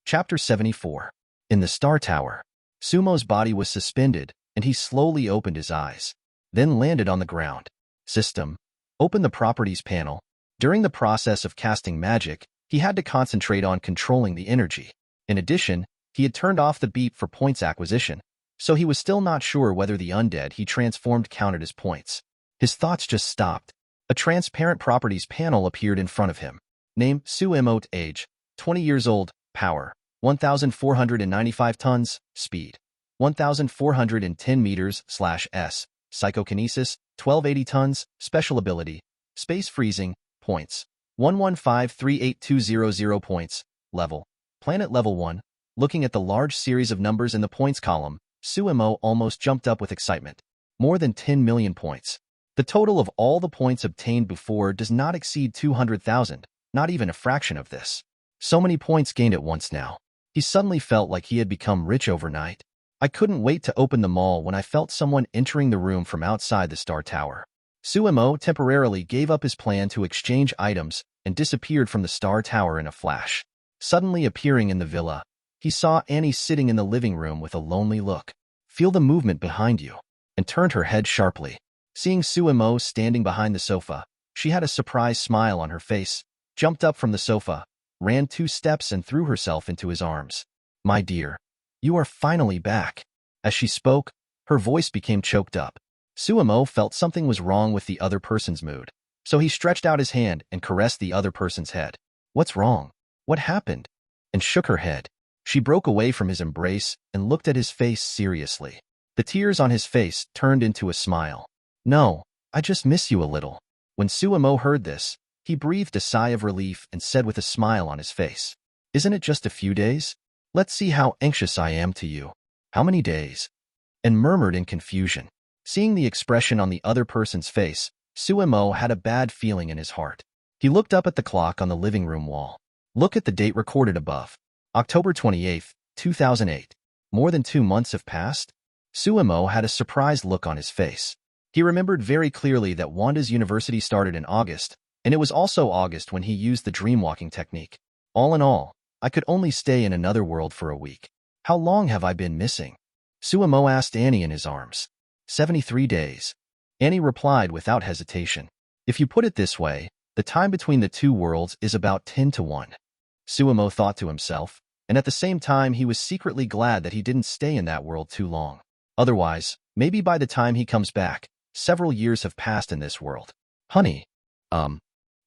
Chapter 74. In the Star Tower, Sumo's body was suspended, and he slowly opened his eyes, then landed on the ground. System. Open the Properties panel. During the process of casting magic, he had to concentrate on controlling the energy. In addition, he had turned off the beep for points acquisition, so he was still not sure whether the undead he transformed counted as points. His thoughts just stopped. A transparent Properties panel appeared in front of him. Name, Sumo, age, 20 years old, power, 1,495 tons, speed, 1,410 meters/s, psychokinesis, 1280 tons, special ability, space freezing, points, 1153820 points, level, planet level 1. Looking at the large series of numbers in the points column, Sumo almost jumped up with excitement. More than 10 million points. The total of all the points obtained before does not exceed 200,000, not even a fraction of this. So many points gained at once now. He suddenly felt like he had become rich overnight. I couldn't wait to open the mall when I felt someone entering the room from outside the Star Tower. Sumo temporarily gave up his plan to exchange items and disappeared from the Star Tower in a flash. Suddenly appearing in the villa, he saw Annie sitting in the living room with a lonely look. Feel the movement behind you, and turned her head sharply. Seeing Sumo standing behind the sofa, she had a surprised smile on her face, jumped up from the sofa, ran 2 steps and threw herself into his arms. My dear, you are finally back. As she spoke, her voice became choked up. Sumo felt something was wrong with the other person's mood, so he stretched out his hand and caressed the other person's head. What's wrong? What happened? And shook her head. She broke away from his embrace and looked at his face seriously. The tears on his face turned into a smile. No, I just miss you a little. When Sumo heard this, he breathed a sigh of relief and said with a smile on his face, Isn't it just a few days? Let's see how anxious I am to you. How many days? And murmured in confusion. Seeing the expression on the other person's face, Sumo had a bad feeling in his heart. He looked up at the clock on the living room wall. Look at the date recorded above. October 28, 2008. More than 2 months have passed? Sumo had a surprised look on his face. He remembered very clearly that Wanda's university started in August, and it was also August when he used the dreamwalking technique. All in all, I could only stay in another world for a week. How long have I been missing? Sumo asked Annie in his arms. 73 days. Annie replied without hesitation. If you put it this way, the time between the 2 worlds is about 10 to 1. Sumo thought to himself, and at the same time he was secretly glad that he didn't stay in that world too long. Otherwise, maybe by the time he comes back, several years have passed in this world. Honey.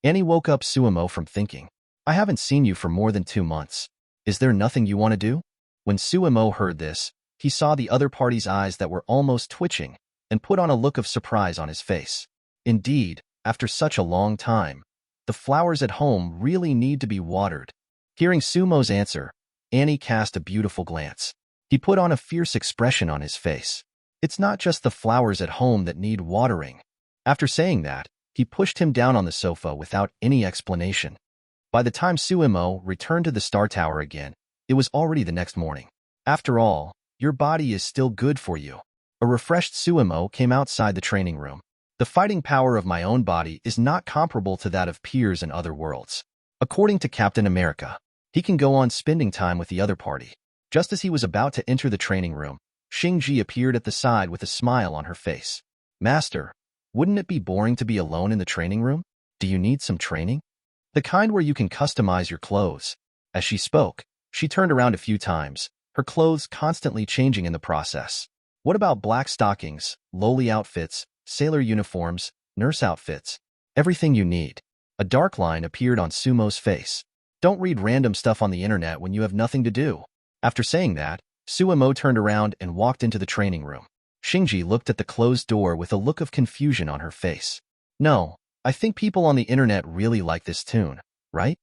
Annie woke up Sumo from thinking. I haven't seen you for more than 2 months. Is there nothing you want to do? When Sumo heard this, he saw the other party's eyes that were almost twitching and put on a look of surprise on his face. Indeed, after such a long time, the flowers at home really need to be watered. Hearing Sumo's answer, Annie cast a beautiful glance. He put on a fierce expression on his face. It's not just the flowers at home that need watering. After saying that, he pushed him down on the sofa without any explanation. By the time Sumo returned to the Star Tower again, it was already the next morning. After all, your body is still good for you. A refreshed Sumo came outside the training room. The fighting power of my own body is not comparable to that of peers in other worlds. According to Captain America, he can go on spending time with the other party. Just as he was about to enter the training room, Xingji appeared at the side with a smile on her face. Master, wouldn't it be boring to be alone in the training room? Do you need some training? The kind where you can customize your clothes. As she spoke, she turned around a few times, her clothes constantly changing in the process. What about black stockings, lowly outfits, sailor uniforms, nurse outfits? Everything you need. A dark line appeared on Sumo's face. Don't read random stuff on the internet when you have nothing to do. After saying that, Sumo turned around and walked into the training room. Shinji looked at the closed door with a look of confusion on her face. No, I think people on the internet really like this tune, right?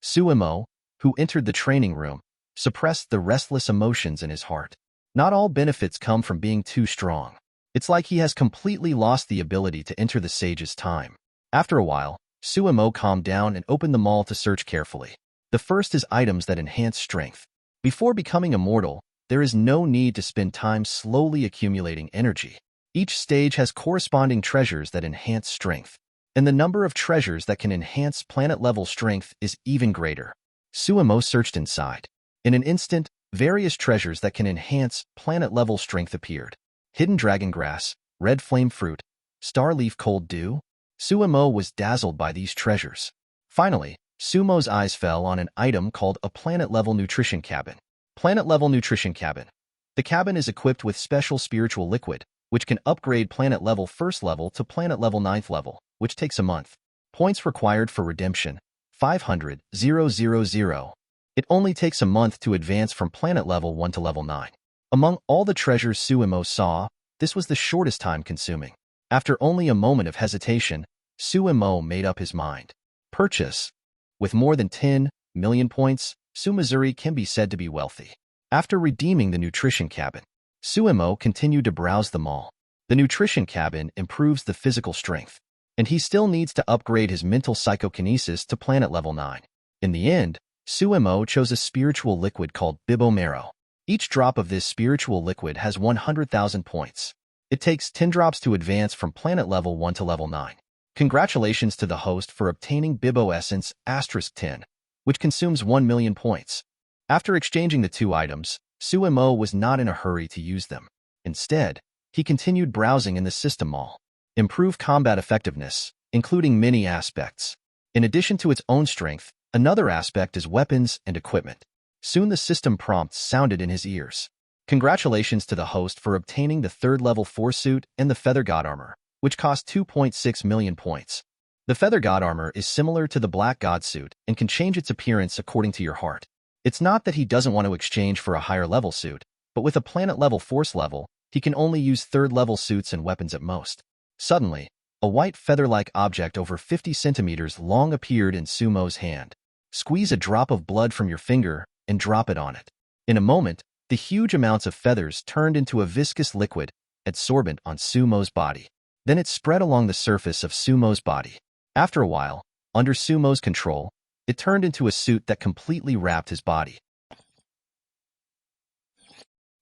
Sumo, who entered the training room, suppressed the restless emotions in his heart. Not all benefits come from being too strong. It's like he has completely lost the ability to enter the sage's time. After a while, Sumo calmed down and opened the mall to search carefully. The first is items that enhance strength. Before becoming immortal, there is no need to spend time slowly accumulating energy. Each stage has corresponding treasures that enhance strength, and the number of treasures that can enhance planet-level strength is even greater. Sumo searched inside. In an instant, various treasures that can enhance planet-level strength appeared. Hidden dragon grass, red flame fruit, star leaf cold dew. Sumo was dazzled by these treasures. Finally, Sumo's eyes fell on an item called a planet-level nutrition cabin. Planet-level nutrition cabin. The cabin is equipped with special spiritual liquid, which can upgrade planet-level 1st level to planet-level 9th level, which takes a month. Points required for redemption, 500,000. It only takes a month to advance from planet level 1 to level 9. Among all the treasures Sumo saw, this was the shortest time consuming. After only a moment of hesitation, Sumo made up his mind. Purchase. With more than 10 million points, Sumizuri can be said to be wealthy. After redeeming the nutrition cabin, Sumo continued to browse the mall. The nutrition cabin improves the physical strength, and he still needs to upgrade his mental psychokinesis to planet level 9. In the end, Sumo chose a spiritual liquid called Bibomero. Each drop of this spiritual liquid has 100,000 points. It takes 10 drops to advance from planet level 1 to level 9. Congratulations to the host for obtaining Bibo Essence *10, which consumes 1 million points. After exchanging the two items, Sumo was not in a hurry to use them. Instead, he continued browsing in the system mall. Improve combat effectiveness, including many aspects. In addition to its own strength, another aspect is weapons and equipment. Soon the system prompts sounded in his ears. Congratulations to the host for obtaining the 3rd level 4 suit and the Feather God armor, which cost 2.6 million points. The Feather God armor is similar to the Black God suit and can change its appearance according to your heart. It's not that he doesn't want to exchange for a higher level suit, but with a planet level force level, he can only use 3rd level suits and weapons at most. Suddenly, a white feather-like object over 50 centimeters long appeared in Sumo's hand. Squeeze a drop of blood from your finger and drop it on it. In a moment, the huge amounts of feathers turned into a viscous liquid, adsorbent on Sumo's body. Then it spread along the surface of Sumo's body. After a while, under Sumo's control, it turned into a suit that completely wrapped his body.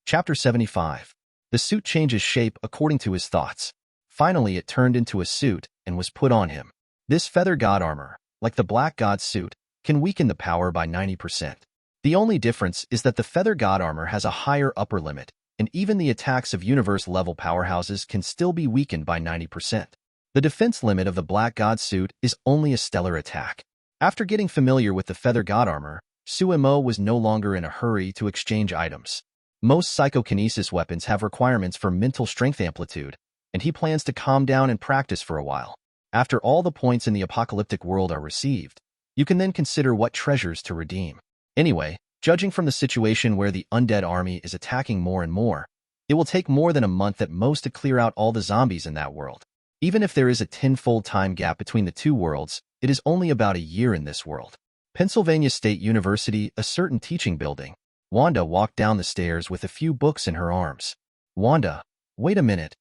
Chapter 75. The suit changes shape according to his thoughts. Finally, it turned into a suit and was put on him. This Feather God armor, like the Black God suit, can weaken the power by 90%. The only difference is that the Feather God armor has a higher upper limit, and even the attacks of universe-level powerhouses can still be weakened by 90%. The defense limit of the Black God suit is only a stellar attack. After getting familiar with the Feather God armor, Sumo was no longer in a hurry to exchange items. Most psychokinesis weapons have requirements for mental strength amplitude, and he plans to calm down and practice for a while. After all the points in the apocalyptic world are received, you can then consider what treasures to redeem. Anyway, judging from the situation where the undead army is attacking more and more, it will take more than a month at most to clear out all the zombies in that world. Even if there is a tenfold time gap between the two worlds, it is only about a year in this world. Pennsylvania State University, a certain teaching building. Wanda walked down the stairs with a few books in her arms. Wanda, wait a minute.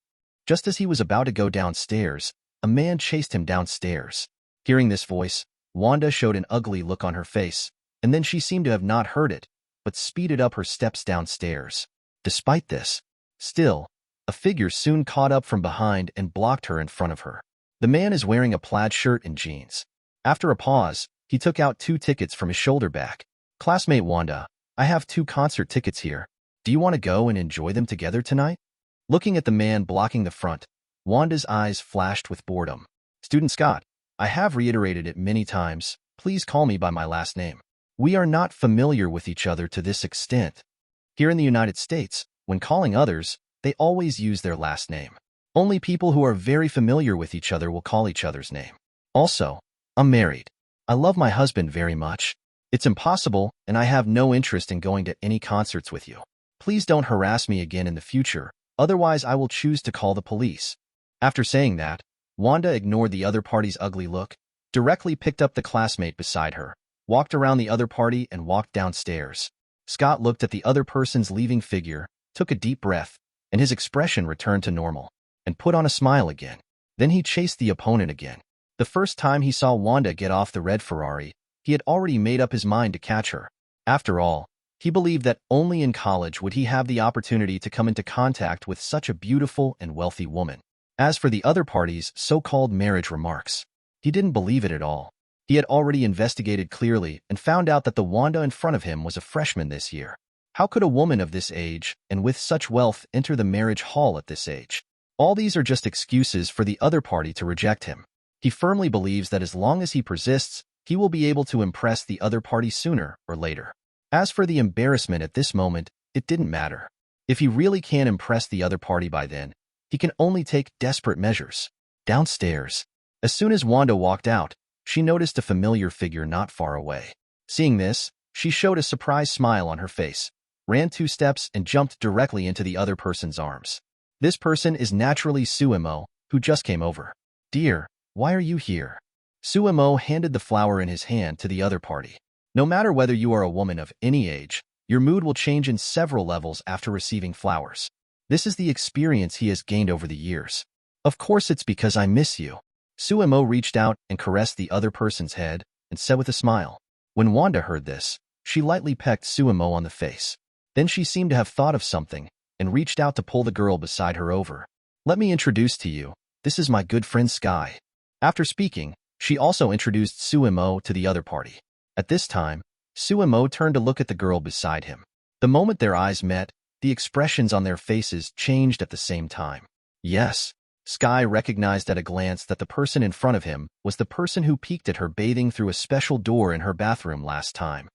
Just as he was about to go downstairs, a man chased him downstairs. Hearing this voice, Wanda showed an ugly look on her face, and then she seemed to have not heard it, but speeded up her steps downstairs. Despite this, still, a figure soon caught up from behind and blocked her in front of her. The man is wearing a plaid shirt and jeans. After a pause, he took out 2 tickets from his shoulder bag. Classmate Wanda, I have 2 concert tickets here. Do you want to go and enjoy them together tonight? Looking at the man blocking the front, Wanda's eyes flashed with boredom. Student Scott, I have reiterated it many times. Please call me by my last name. We are not familiar with each other to this extent. Here in the United States, when calling others, they always use their last name. Only people who are very familiar with each other will call each other's name. Also, I'm married. I love my husband very much. It's impossible, and I have no interest in going to any concerts with you. Please don't harass me again in the future, otherwise I will choose to call the police. After saying that, Wanda ignored the other party's ugly look, directly picked up the classmate beside her, walked around the other party and walked downstairs. Scott looked at the other person's leaving figure, took a deep breath, and his expression returned to normal, and put on a smile again. Then he chased the opponent again. The first time he saw Wanda get off the red Ferrari, he had already made up his mind to catch her. After all, he believed that only in college would he have the opportunity to come into contact with such a beautiful and wealthy woman. As for the other party's so-called marriage remarks, he didn't believe it at all. He had already investigated clearly and found out that the Wanda in front of him was a freshman this year. How could a woman of this age and with such wealth enter the marriage hall at this age? All these are just excuses for the other party to reject him. He firmly believes that as long as he persists, he will be able to impress the other party sooner or later. As for the embarrassment at this moment, it didn't matter. If he really can't impress the other party by then, he can only take desperate measures. Downstairs. As soon as Wanda walked out, she noticed a familiar figure not far away. Seeing this, she showed a surprised smile on her face, ran 2 steps and jumped directly into the other person's arms. This person is naturally Suemo, who just came over. "Dear, why are you here?" Suemo handed the flower in his hand to the other party. No matter whether you are a woman of any age, your mood will change in several levels after receiving flowers. This is the experience he has gained over the years. "Of course it's because I miss you." Suemo reached out and caressed the other person's head and said with a smile. When Wanda heard this, she lightly pecked Suemo on the face. Then she seemed to have thought of something and reached out to pull the girl beside her over. "Let me introduce to you, this is my good friend Sky." After speaking, she also introduced Suemo to the other party. At this time, Suemo turned to look at the girl beside him. The moment their eyes met, the expressions on their faces changed at the same time. Yes, Sky recognized at a glance that the person in front of him was the person who peeked at her bathing through a special door in her bathroom last time.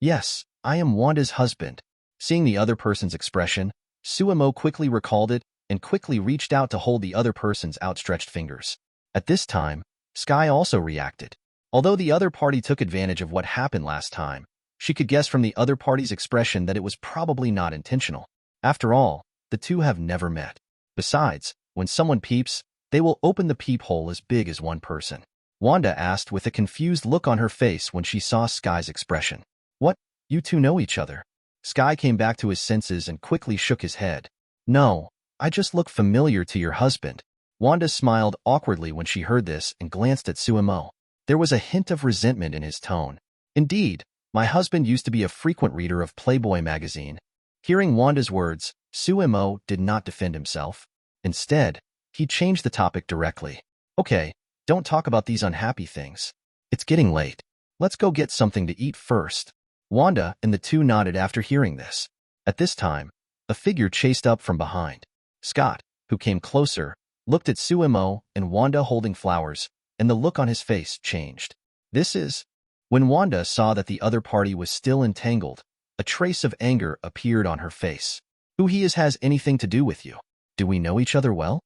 "Yes, I am Wanda's husband." Seeing the other person's expression, Suemo quickly recalled it and quickly reached out to hold the other person's outstretched fingers. At this time, Sky also reacted. Although the other party took advantage of what happened last time, she could guess from the other party's expression that it was probably not intentional. After all, the two have never met. Besides, when someone peeps, they will open the peephole as big as one person. Wanda asked with a confused look on her face when she saw Sky's expression. "What? You two know each other?" Sky came back to his senses and quickly shook his head. "No, I just look familiar to your husband." Wanda smiled awkwardly when she heard this and glanced at Suemo. There was a hint of resentment in his tone. "Indeed, my husband used to be a frequent reader of Playboy magazine." Hearing Wanda's words, Suemo did not defend himself. Instead, he changed the topic directly. "Okay, don't talk about these unhappy things. It's getting late. Let's go get something to eat first." Wanda and the two nodded after hearing this. At this time, a figure chased up from behind. Scott, who came closer, looked at Suemo and Wanda holding flowers, and the look on his face changed. "This is..." When Wanda saw that the other party was still entangled, a trace of anger appeared on her face. "Who he is has anything to do with you? Do we know each other well?"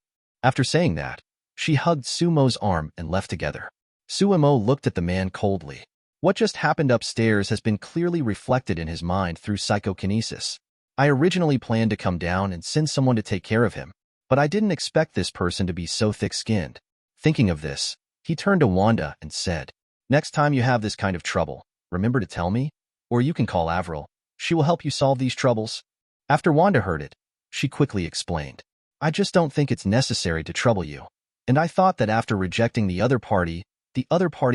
After saying that, she hugged Sumo's arm and left together. Suemo looked at the man coldly. What just happened upstairs has been clearly reflected in his mind through psychokinesis. "I originally planned to come down and send someone to take care of him, but I didn't expect this person to be so thick-skinned." Thinking of this, he turned to Wanda and said, "Next time you have this kind of trouble, remember to tell me, or you can call Avril. She will help you solve these troubles." After Wanda heard it, she quickly explained, "I just don't think it's necessary to trouble you, and I thought that after rejecting the other party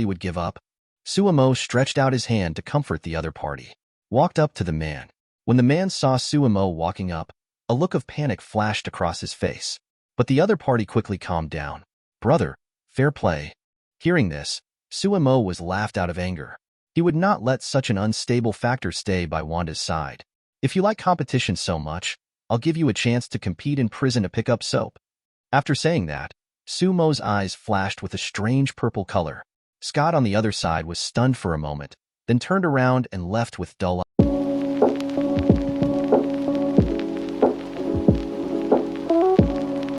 would give up." Suemo stretched out his hand to comfort the other party, walked up to the man. When the man saw Suemo walking up, a look of panic flashed across his face. But the other party quickly calmed down. "Brother, fair play." Hearing this, Suemo was laughed out of anger. He would not let such an unstable factor stay by Wanda's side. "If you like competition so much, I'll give you a chance to compete in prison to pick up soap." After saying that, Sumo's eyes flashed with a strange purple color. Scott on the other side was stunned for a moment, then turned around and left with dull eyes.